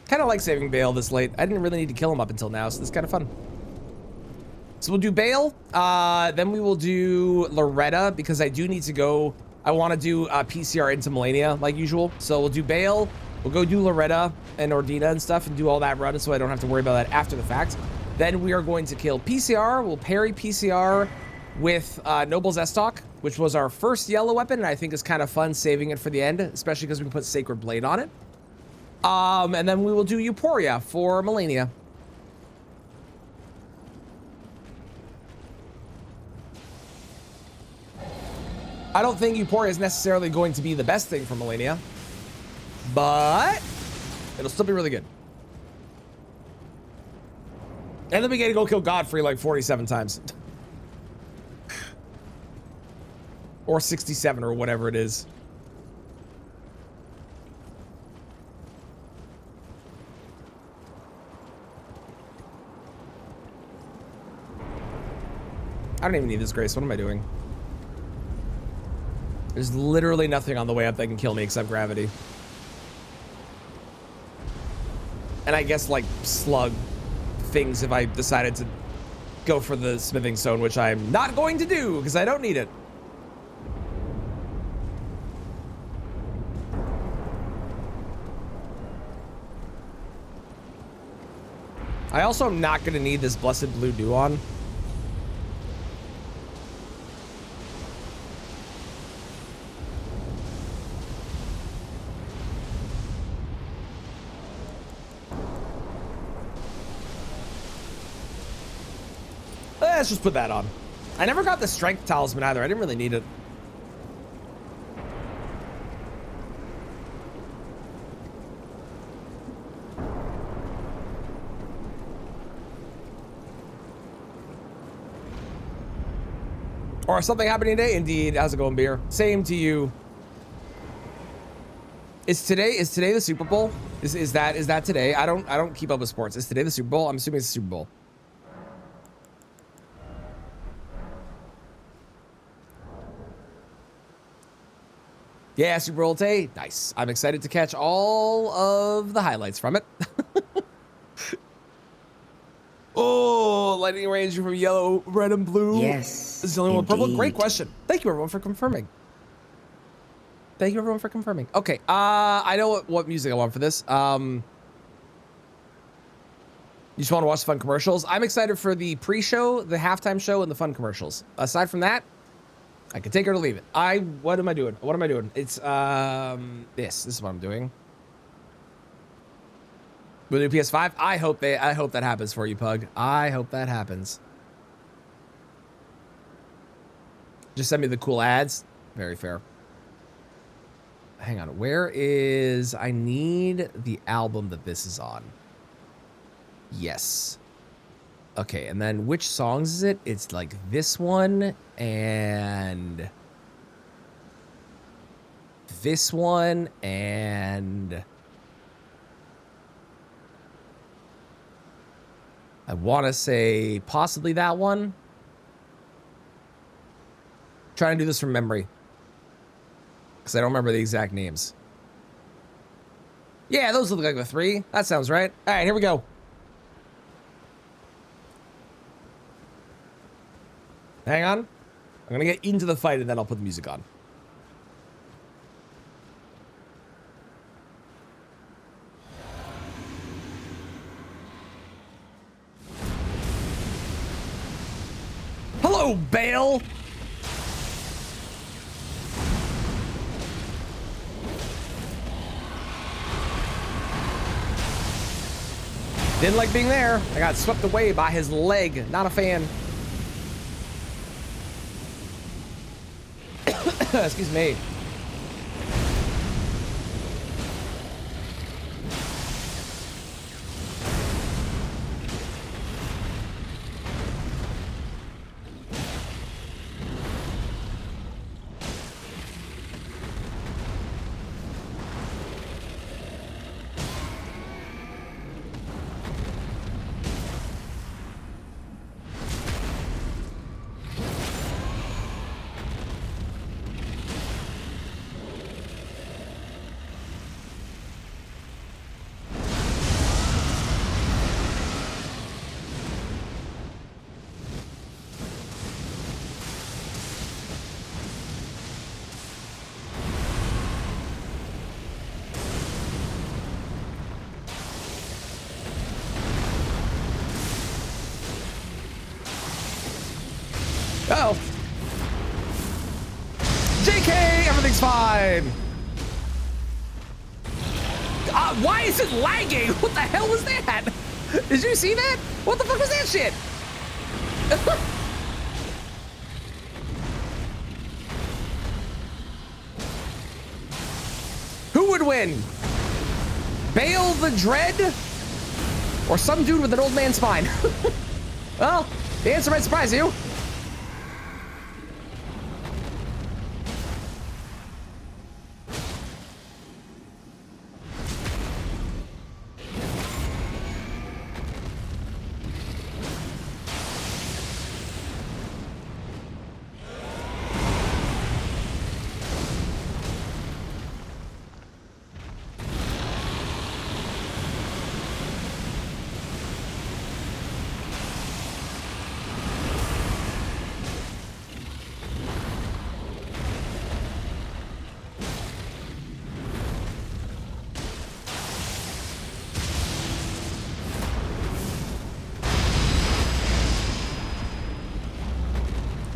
Kind of like saving Bale this late. I didn't really need to kill him up until now, so this is kind of fun. So we'll do Bale, then we will do Loretta, because I do need to go. I want to do PCR into Melania like usual. So we'll do Bale, we'll go do Loretta and Ordina and stuff and do all that run, so I don't have to worry about that after the fact. Then we are going to kill PCR. We'll parry PCR with Noble Zestok, which was our first yellow weapon, and I think is kind of fun saving it for the end, especially because we can put Sacred Blade on it. And then we will do Euphoria for Melania. I don't think Euphoria is necessarily going to be the best thing for Melania, but it'll still be really good. And then we get to go kill Godfrey like 47 times. Or 67 or whatever it is. I don't even need this grace. What am I doing? There's literally nothing on the way up that can kill me except gravity. And I guess like slug things if I decided to go for the smithing stone, which I'm not going to do because I don't need it. I also am not going to need this Blessed Blue Dew on. Let's just put that on. I never got the strength talisman either. I didn't really need it. Or something happening today? Indeed. How's it going, Beer? Same to you. Is today the Super Bowl? Is that today? I don't keep up with sports. Is today the Super Bowl? I'm assuming it's the Super Bowl. Yeah, Super Bowl day. Nice. I'm excited to catch all of the highlights from it. Oh, lightning range from yellow, red, and blue. Yes. This is the only one purple. indeed. Great question. Thank you, everyone, for confirming. Thank you, everyone, for confirming. Okay, I know what music I want for this. You just want to watch the fun commercials? I'm excited for the pre-show, the halftime show, and the fun commercials. Aside from that, I can take it or leave it. What am I doing? What am I doing? It's, this is what I'm doing. With the PS5, I hope that happens for you, Pug. I hope that happens. Just send me the cool ads. Very fair. Hang on, where is... I need the album that this is on. Yes. Okay, and then which songs is it? It's like this one and... this one and... I want to say possibly that one. Trying to do this from memory. Because I don't remember the exact names. Yeah, those look like the three. That sounds right. All right, here we go. Hang on. I'm going to get into the fight and then I'll put the music on. Hello, Bale. Didn't like being there. I got swept away by his leg. Not a fan. Excuse me. Uh-oh. JK, everything's fine. Why is it lagging? What the hell was that? Did you see that? What the fuck was that shit? Who would win? Bale the Dread? Or some dude with an old man spine? Well, the answer might surprise you.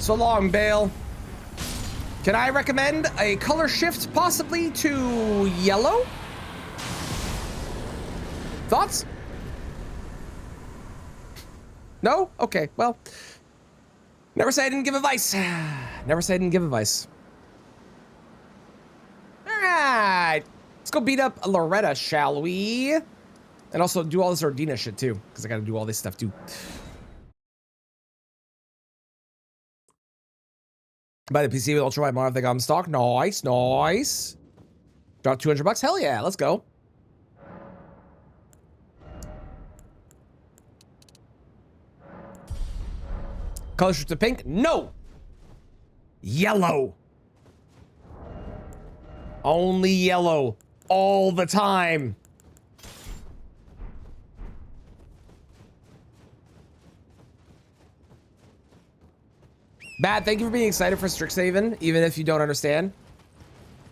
So long, Bale. Can I recommend a color shift possibly to yellow? Thoughts? No? Okay, well. Never say I didn't give advice. Never say I didn't give advice. All right. Let's go beat up Loretta, shall we? And also do all this Ordina shit too, because I gotta do all this stuff too. Buy the PC with ultra wide monitor if they got in stock. Nice, nice. Drop 200 bucks. Hell yeah, let's go. Color shift to pink? No. Yellow. Only yellow. All the time. Bad, thank you for being excited for Strixhaven, even if you don't understand.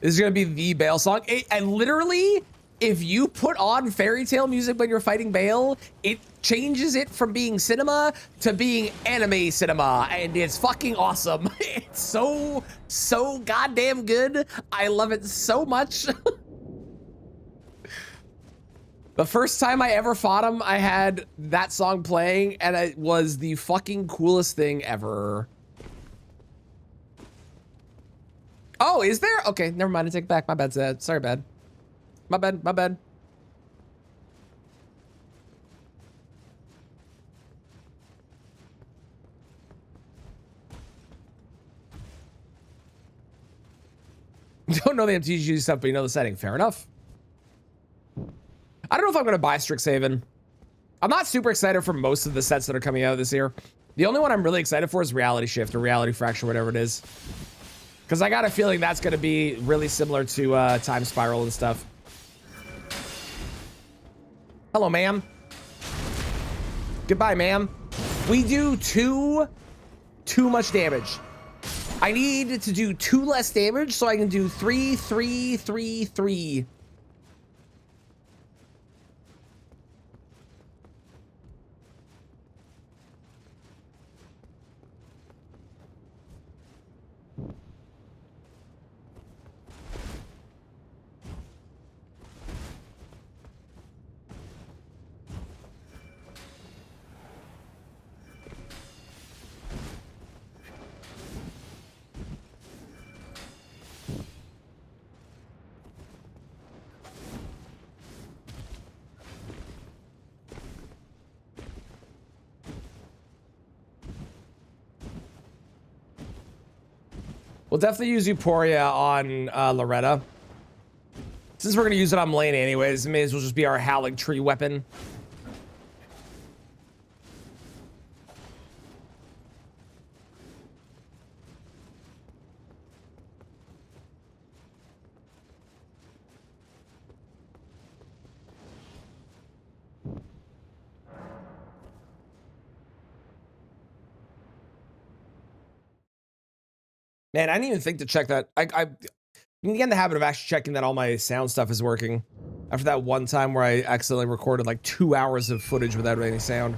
This is gonna be the Bale song. And literally, if you put on fairy tale music when you're fighting Bale, it changes it from being cinema to being anime cinema, and it's fucking awesome. It's so goddamn good. I love it so much. The first time I ever fought him, I had that song playing, and it was the fucking coolest thing ever. Oh, is there? Okay, never mind. I take it back. My bad, Zed. Sorry, bad. My bad. My bad. Don't know the MTG stuff, but you know the setting. Fair enough. I don't know if I'm going to buy Strixhaven. I'm not super excited for most of the sets that are coming out this year. The only one I'm really excited for is Reality Shift or Reality Fracture, whatever it is. Because I got a feeling that's going to be really similar to Time Spiral and stuff. Hello, ma'am. Goodbye, ma'am. We do too much damage. I need to do 2 less damage so I can do 3, 3, 3, 3. We'll definitely use Euphoria on Loretta. Since we're going to use it on Melania anyways, it may as well just be our Howling Tree weapon. Man, I didn't even think to check that. I can get in the habit of actually checking that all my sound stuff is working. After that one time where I accidentally recorded like 2 hours of footage without any sound.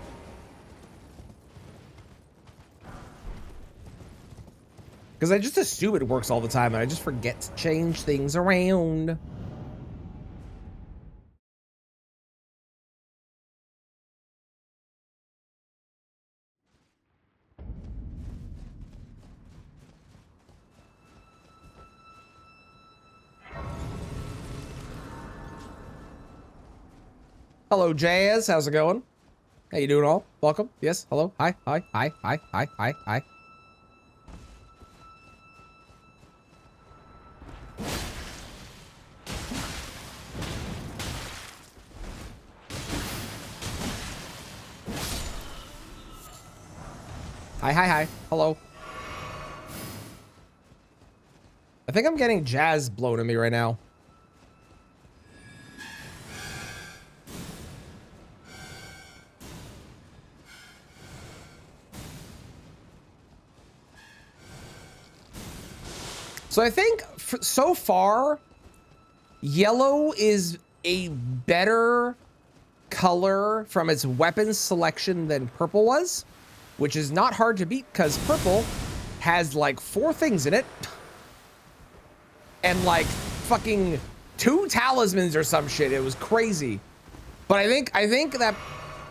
Because I just assume it works all the time and I just forget to change things around. Hello, Jazz. How's it going? How you doing all? Welcome. Yes. Hello. Hi. Hi. Hi. Hi. Hi. Hi. Hi. Hi. Hi. Hi. Hello. I think I'm getting jazz blown at me right now. So I think so far, yellow is a better color from its weapons selection than purple was, which is not hard to beat because purple has like 4 things in it and like fucking 2 talismans or some shit. It was crazy. But I think that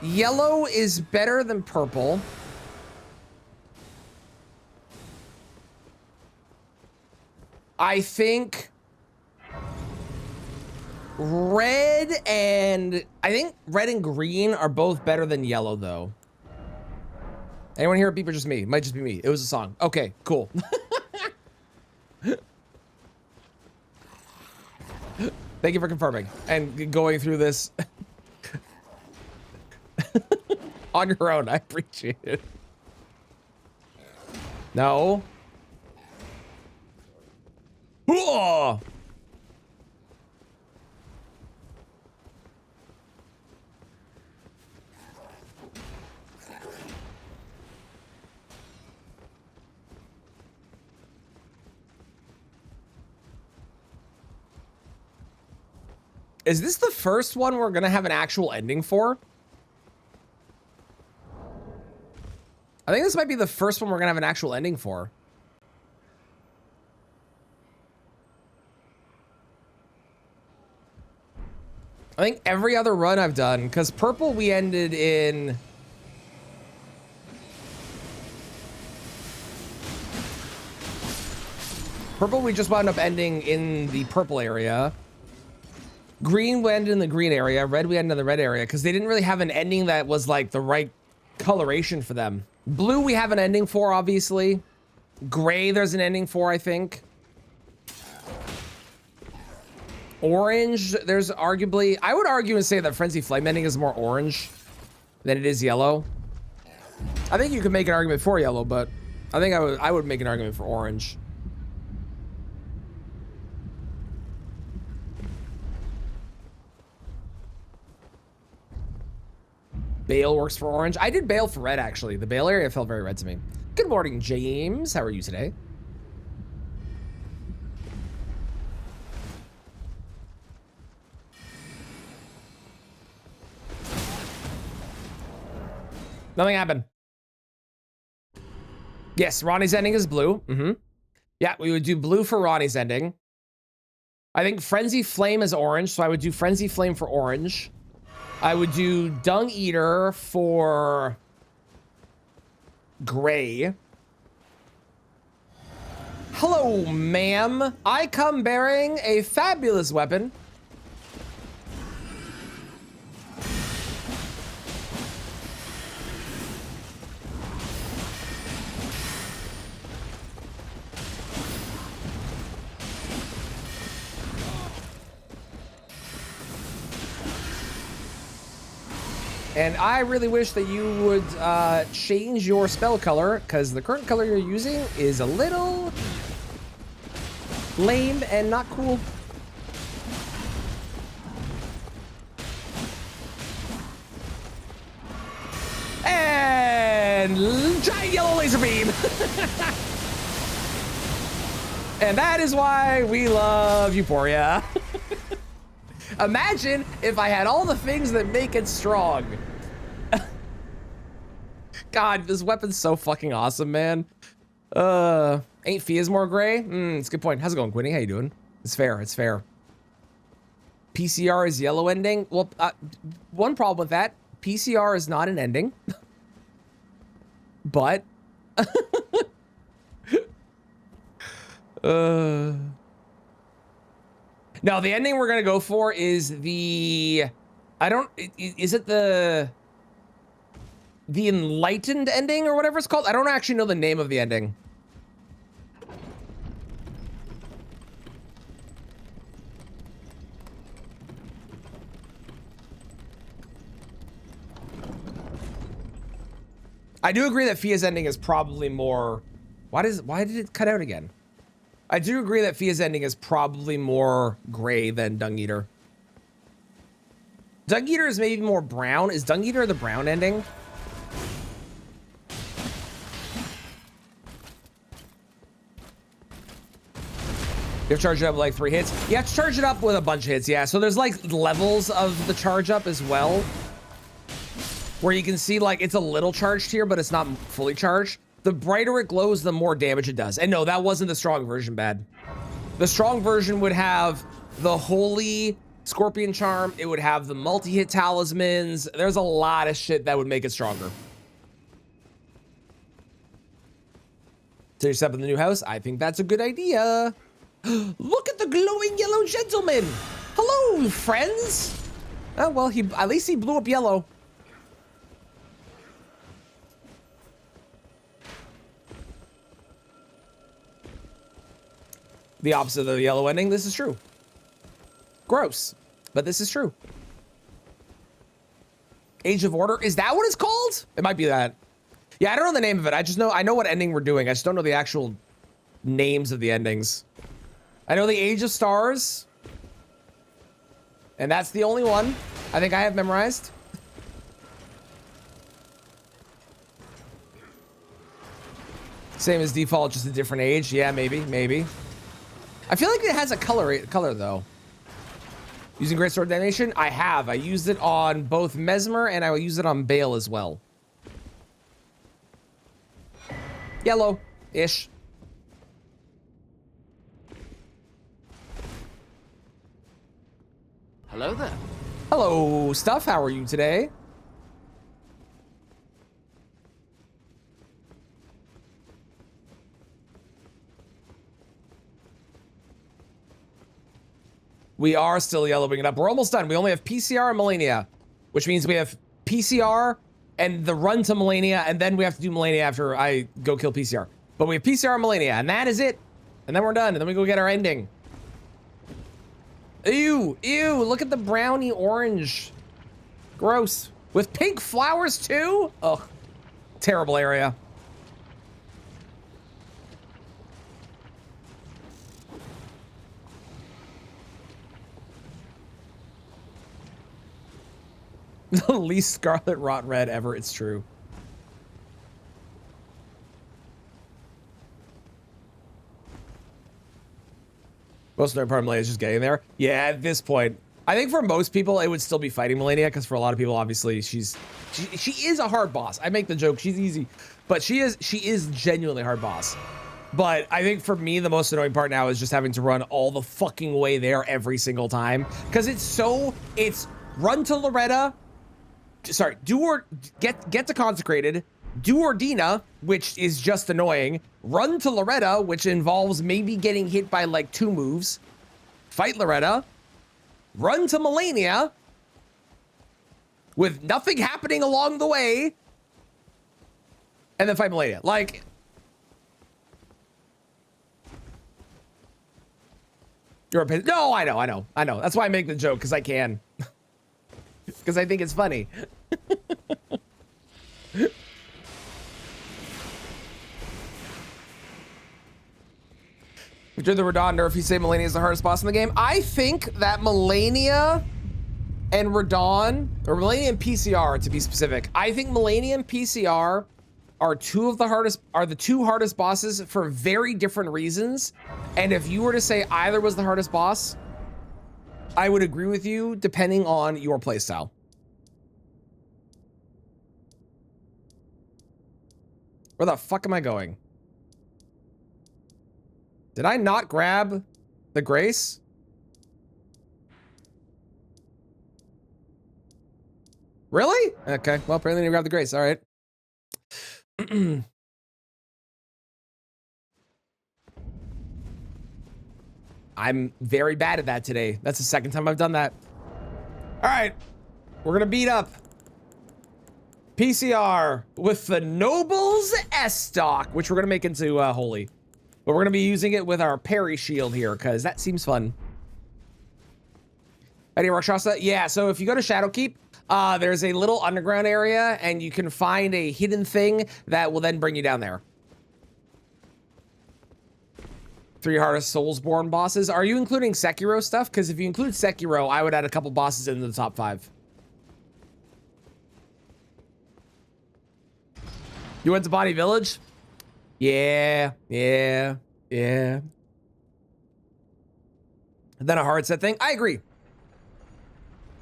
yellow is better than purple. I think red and green are both better than yellow though. Anyone hear a beep or just me? It might just be me. It was a song. Okay, cool. Thank you for confirming and going through this on your own. I appreciate it. No. Whoa! Is this the first one we're gonna have an actual ending for? I think this might be the first one we're gonna have an actual ending for. I think every other run I've done, because purple we ended in... Purple we just wound up ending in the purple area. Green we ended in the green area. Red we ended in the red area, because they didn't really have an ending that was like the right coloration for them. Blue we have an ending for, obviously. Gray there's an ending for, I think. Orange, there's arguably... I would argue and say that Frenzy Flame ending is more orange than it is yellow. I think you could make an argument for yellow, but I think I would make an argument for orange. Bale works for orange. I did Bale for red, actually. The Bale area felt very red to me. Good morning, James. How are you today? Nothing happened. Yes, Ronnie's ending is blue. Yeah, we would do blue for Ronnie's ending. I think Frenzy Flame is orange, so I would do Frenzy Flame for orange. I would do Dung Eater for gray. Hello, ma'am. I come bearing a fabulous weapon. And I really wish that you would change your spell color, because the current color you're using is a little lame and not cool. And giant yellow laser beam. And that is why we love Euphoria. Imagine if I had all the things that make it strong. God, this weapon's so fucking awesome, man. Ain't Fia's more gray? It's a good point. How's it going, Quinny? How you doing? It's fair, it's fair. PCR is yellow ending? Well, one problem with that, PCR is not an ending. But... No, the ending we're gonna go for is the... Is it the enlightened ending or whatever it's called? I don't actually know the name of the ending. I do agree that Fia's ending is probably more... Why did it cut out again? I do agree that Fia's ending is probably more gray than Dung Eater. Dung Eater is maybe more brown. Is Dung Eater the brown ending? You have to charge it up with like 3 hits. You have to charge it up with a bunch of hits, yeah. So there's like levels of the charge up as well, where you can see like it's a little charged here, but it's not fully charged. The brighter it glows, the more damage it does. And no, that wasn't the strong version, bad. The strong version would have the Holy Scorpion Charm. It would have the multi-hit talismans. There's a lot of shit that would make it stronger. So you're set up in the new house? I think that's a good idea. Look at the glowing yellow gentleman. Hello, friends. Oh, well, at least he blew up yellow. The opposite of the yellow ending. This is true. Gross, but this is true. Age of Order. Is that what it's called? It might be that. Yeah, I don't know the name of it. I know what ending we're doing. I just don't know the actual names of the endings. I know the Age of Stars. And that's the only one I think I have memorized. Same as default, just a different age. Yeah, maybe. I feel like it has a color though. Using Great Sword Damnation? I have. I used it on both Mesmer and I will use it on Bale as well. Yellow-ish. Hello there. Hello, Stuff. How are you today? We are still yellowing it up. We're almost done. We only have PCR and Melania, which means we have PCR and the run to Melania, and then we have to do Melania after I go kill PCR. But we have PCR and Melania, and that is it. And then we're done, and then we go get our ending. Ew, look at the brownie orange. Gross. With pink flowers too? Ugh, terrible area. The least Scarlet Rot Red ever, it's true. Most of part of Melania is just getting there. Yeah, at this point, I think for most people, it would still be fighting Melania, because for a lot of people, obviously, she is a hard boss. I make the joke, she's easy, but she is genuinely a hard boss. But I think for me, the most annoying part now is just having to run all the fucking way there every single time, because it's run to Loretta, sorry, get to Consecrated, do Ordina, which is just annoying, run to Loretta, which involves maybe getting hit by like 2 moves, fight Loretta, run to Melania with nothing happening along the way, and then fight Melania. Like, you're a piss. No, I know. That's why I make the joke, because I can. Because I think it's funny. After the Radon nerf, you say Melania is the hardest boss in the game. I think that Melania and Radon, or Melania and PCR to be specific, I think Melania and PCR are the two hardest bosses for very different reasons. And if you were to say either was the hardest boss, I would agree with you depending on your playstyle. Where the fuck am I going? Did I not grab the Grace? Really? Okay, well, apparently I didn't grab the Grace. All right. I'm very bad at that today. That's the second time I've done that. All right, we're gonna beat up PCR with the Nobles S-Stock, which we're gonna make into Holy. But we're gonna be using it with our parry shield here, because that seems fun. Any Rakshasa? Yeah, so if you go to Shadowkeep, there's a little underground area, and you can find a hidden thing that will then bring you down there. 3 hardest Soulsborne bosses. Are you including Sekiro stuff? Because if you include Sekiro, I would add a couple bosses into the top 5. You went to Bonnie Village? Yeah. And then a hard set thing. I agree.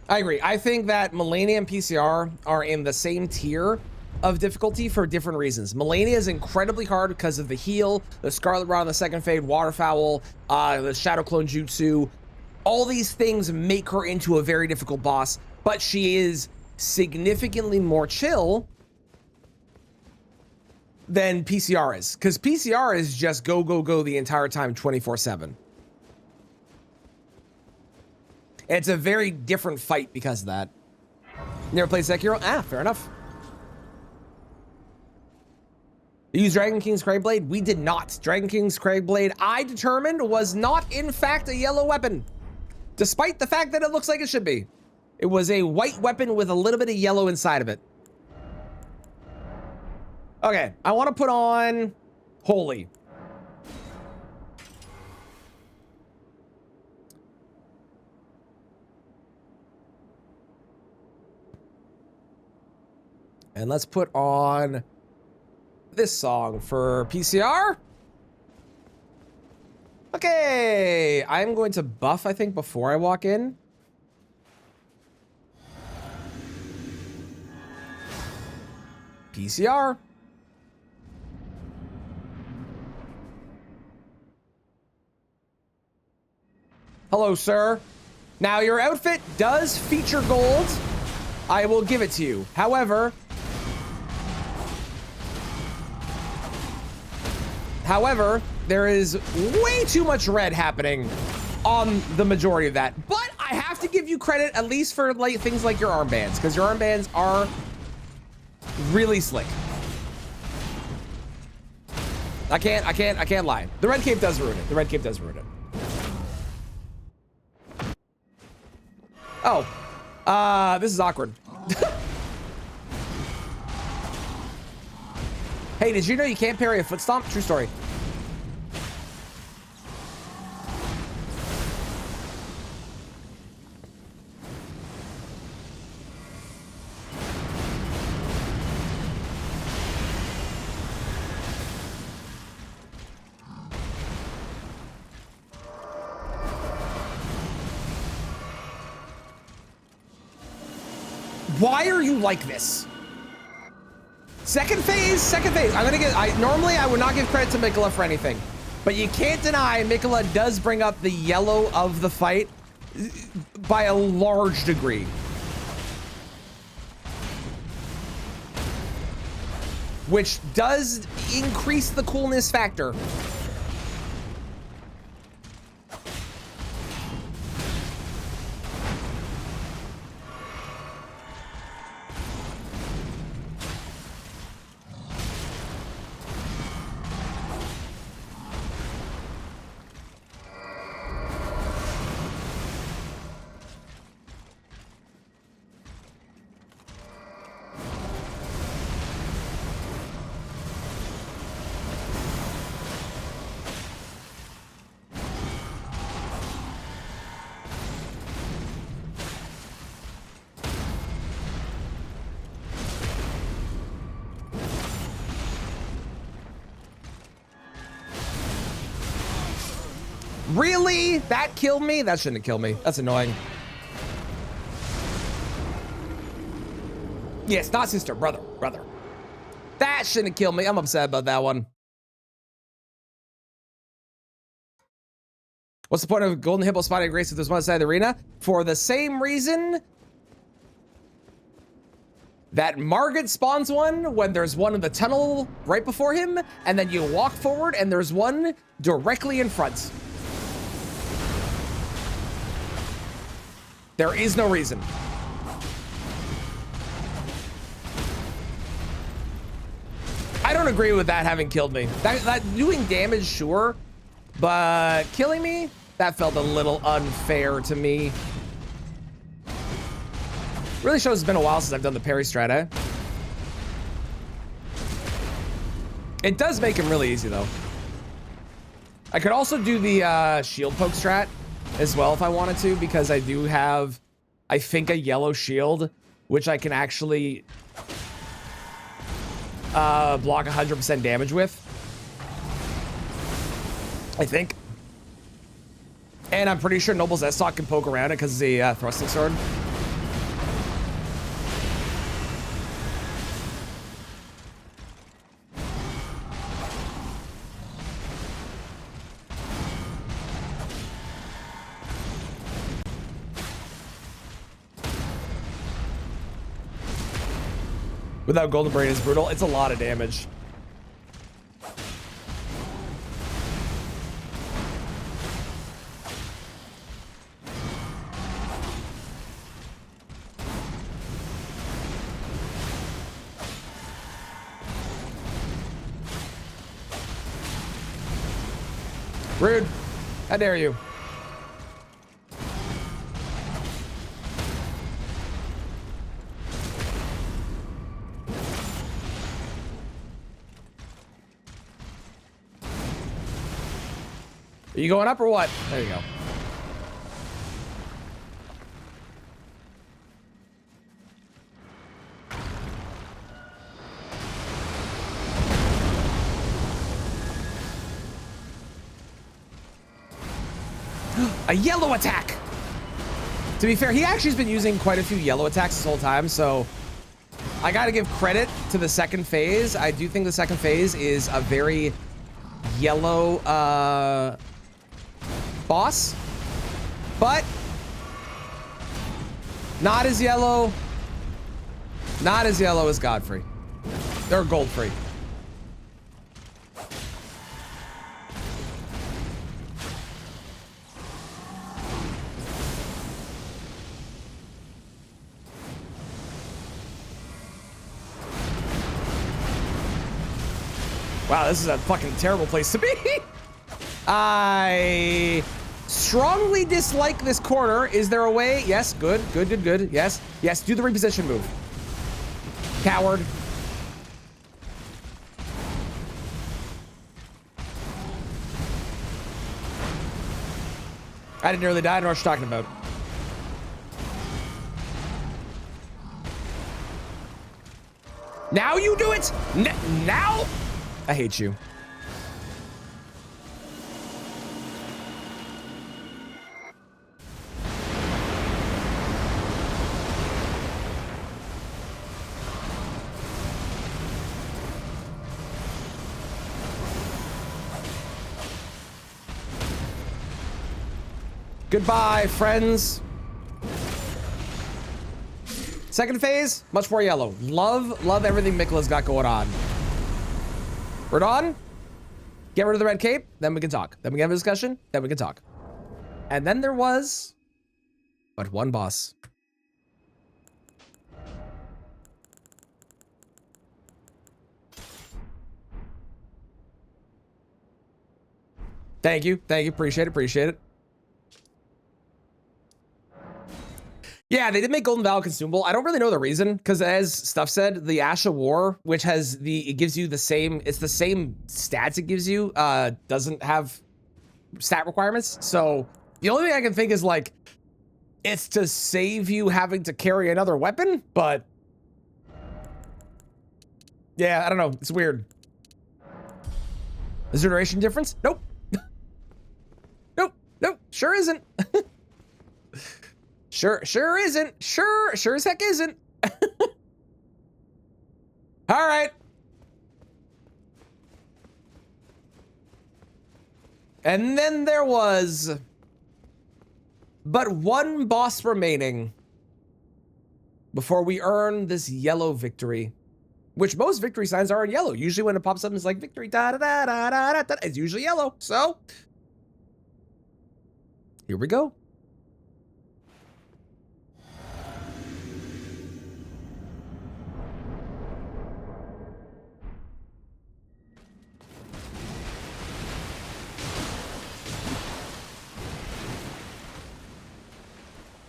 I think that Melania and PCR are in the same tier of difficulty for different reasons. Melania is incredibly hard because of the heal, the Scarlet Rod on the second fade, Waterfowl, the Shadow Clone Jutsu. All these things make her into a very difficult boss, but she is significantly more chill than PCR is, because PCR is just go the entire time 24/7. It's a very different fight because of that. Never played Sekiro? Ah, fair enough. You used Dragon King's Craigblade? We did not. Dragon King's Craigblade, I determined, was not in fact a yellow weapon, despite the fact that it looks like it should be. It was a white weapon with a little bit of yellow inside of it. Okay, I want to put on Holy. And let's put on this song for PCR. Okay, I'm going to buff, I think, before I walk in. PCR. Hello, sir. Now, your outfit does feature gold. I will give it to you. However, there is way too much red happening on the majority of that. But I have to give you credit at least for like things like your armbands, because your armbands are really slick. I can't lie. The red cape does ruin it. The red cape does ruin it. Oh, this is awkward. Hey, did you know you can't parry a foot stomp? True story. Why are you like this? Second phase. I'm gonna get, normally I would not give credit to Miquella for anything, but you can't deny Miquella does bring up the yellow of the fight by a large degree. Which does increase the coolness factor. Really? That killed me? That shouldn't have killed me. That's annoying. Yes, not sister, brother. That shouldn't have killed me. I'm upset about that one. What's the point of Golden Hippo spotting Grace if there's one side of the arena? For the same reason that Margit spawns one when there's one in the tunnel right before him, and then you walk forward and there's one directly in front. There is no reason. I don't agree with that having killed me. That doing damage, sure, but killing me, that felt a little unfair to me. Really shows it's been a while since I've done the parry strat, eh? It does make him really easy though. I could also do the shield poke strat as well if I wanted to, because I do have, I think, a yellow shield, which I can actually block 100% damage with, I think. And I'm pretty sure Noble's S-Stock can poke around it because it's a thrusting sword. Without Golden Brain is brutal. It's a lot of damage. Rude. How dare you? Are you going up or what? There you go. A yellow attack. To be fair, he actually has been using quite a few yellow attacks this whole time, so I gotta give credit to the second phase. I do think the second phase is a very yellow boss, but not as yellow as Godfrey. They're Godfrey. Wow, this is a fucking terrible place to be. I strongly dislike this corner. Is there a way? Yes, good. Yes, yes, do the reposition move. Coward. I didn't nearly die. I don't know what you're talking about. Now you do it? Now? I hate you. Goodbye, friends. Second phase, much more yellow. Love everything Miquella's got going on. We're done. Get rid of the red cape, then we can talk. Then we can have a discussion, then we can talk. And then there was but one boss. Thank you, appreciate it. Yeah, they did make Golden Vow consumable. I don't really know the reason, because as Stuff said, the Ash of War, which has it gives you the same, it's the same stats it gives you, doesn't have stat requirements. So the only thing I can think is like, it's to save you having to carry another weapon, but yeah, I don't know. It's weird. Is there a duration difference? Nope. Nope, sure isn't. Sure isn't. Sure as heck isn't. All right. And then there was but one boss remaining before we earn this yellow victory, which most victory signs are in yellow. Usually when it pops up, it's like victory, da da da da da da. It's usually yellow. So here we go.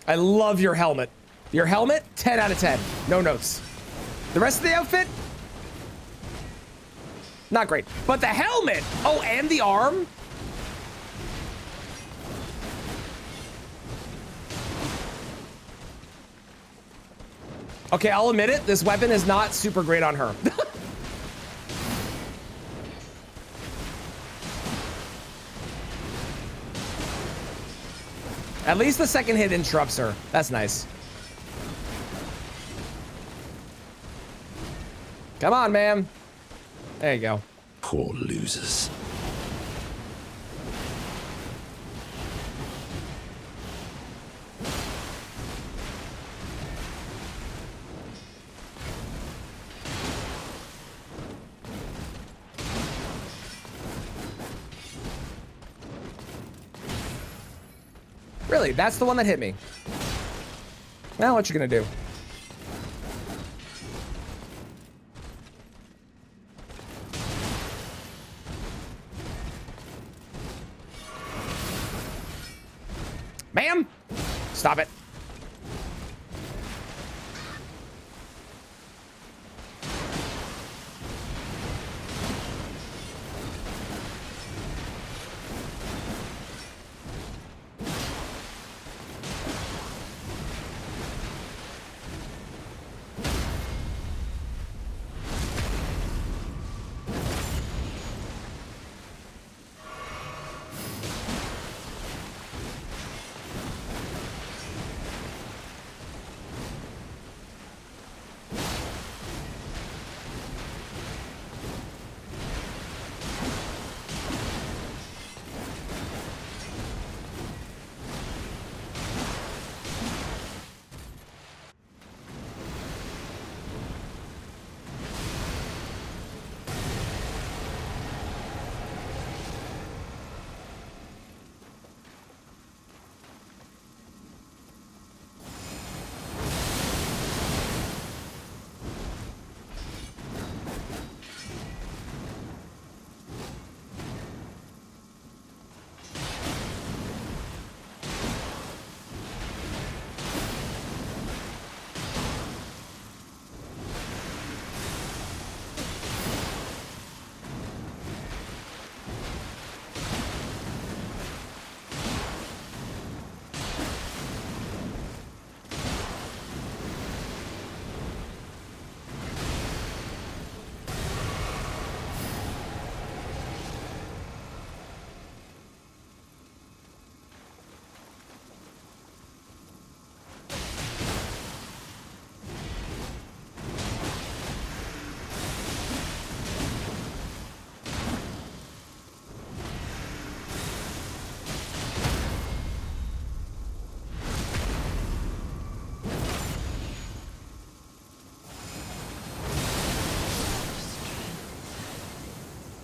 I love your helmet. Your helmet, 10 out of 10. No notes. The rest of the outfit, not great. But the helmet, oh, and the arm. Okay, I'll admit it, this weapon is not super great on her. At least the second hit interrupts her. That's nice. Come on, man. There you go. Poor losers. Really, that's the one that hit me. Now what you gonna do? Ma'am, stop it.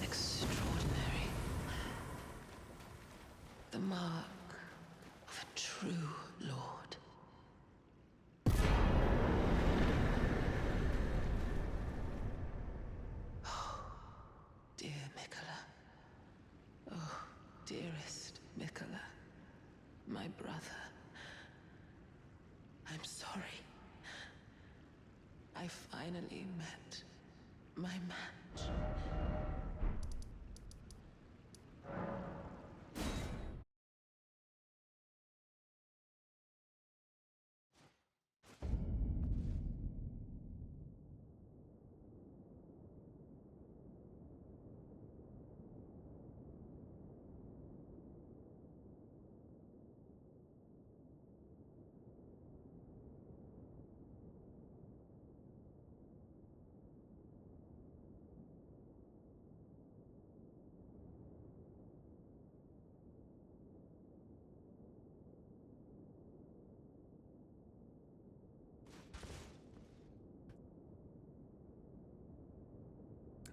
Extraordinary. The mark of a true lord. Oh, dear Mikola. Oh, dearest Mikola. My brother. I'm sorry. I finally met my match.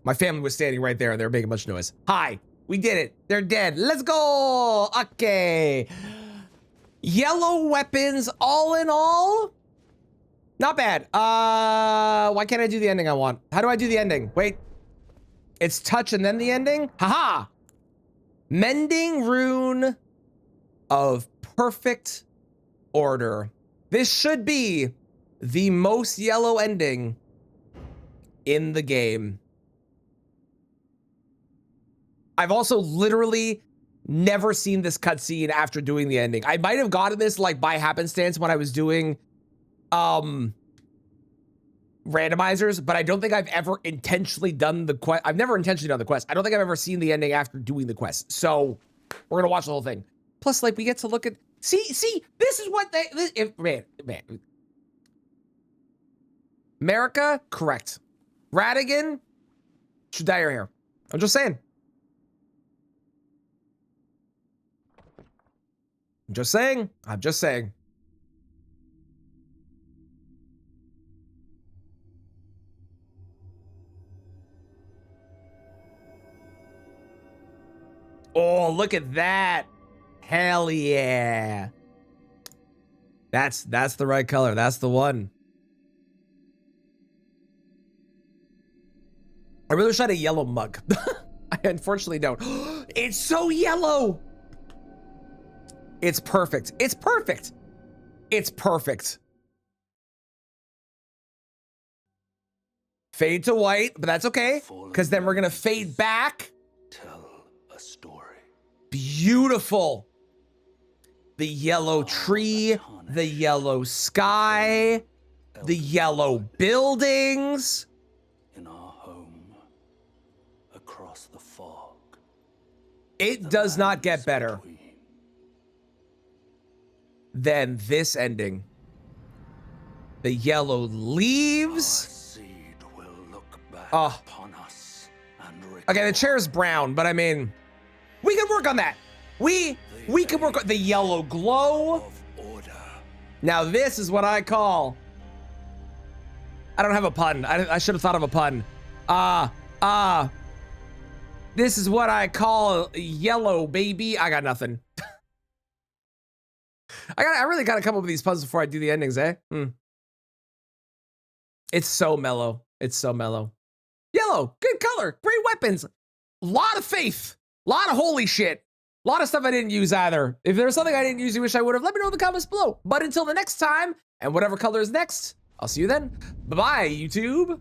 My family was standing right there and they were making a bunch of noise. Hi, we did it. They're dead. Let's go. Okay. Yellow weapons, all in all, not bad. Why can't I do the ending I want? How do I do the ending? Wait, it's touch and then the ending? Haha. Mending rune of perfect order. This should be the most yellow ending in the game. I've also literally never seen this cutscene after doing the ending. I might have gotten this like by happenstance when I was doing randomizers, but I don't think I've ever intentionally done the quest. I've never intentionally done the quest. I don't think I've ever seen the ending after doing the quest. So we're gonna watch the whole thing. Plus, like, we get to look at see, this is what man. America, correct. Radigan should dye her hair. I'm just saying. I'm just saying. I'm just saying. Oh, look at that. Hell yeah. That's the right color. That's the one. I really wish I had a yellow mug. I unfortunately don't. It's so yellow. It's perfect. It's perfect. It's perfect. Fade to white, but that's okay, because then we're gonna fade back. Tell a story. Beautiful. The yellow tree, the yellow sky, the yellow buildings. In our home, across the fog. It does not get better than this ending. The yellow leaves. Seed will look back Oh. upon us and Okay, the chair's brown, but I mean, we can work on that. We can work on the yellow glow. of order. Now this is what I call. I don't have a pun. I should have thought of a pun. This is what I call yellow, baby. I got nothing. I really gotta come up with these puns before I do the endings, eh? It's so mellow. It's so mellow. Yellow, good color, great weapons. Lot of faith, lot of holy shit. A lot of stuff I didn't use either. If there's something I didn't use you wish I would have, let me know in the comments below. But until the next time, and whatever color is next, I'll see you then. Bye-bye, YouTube.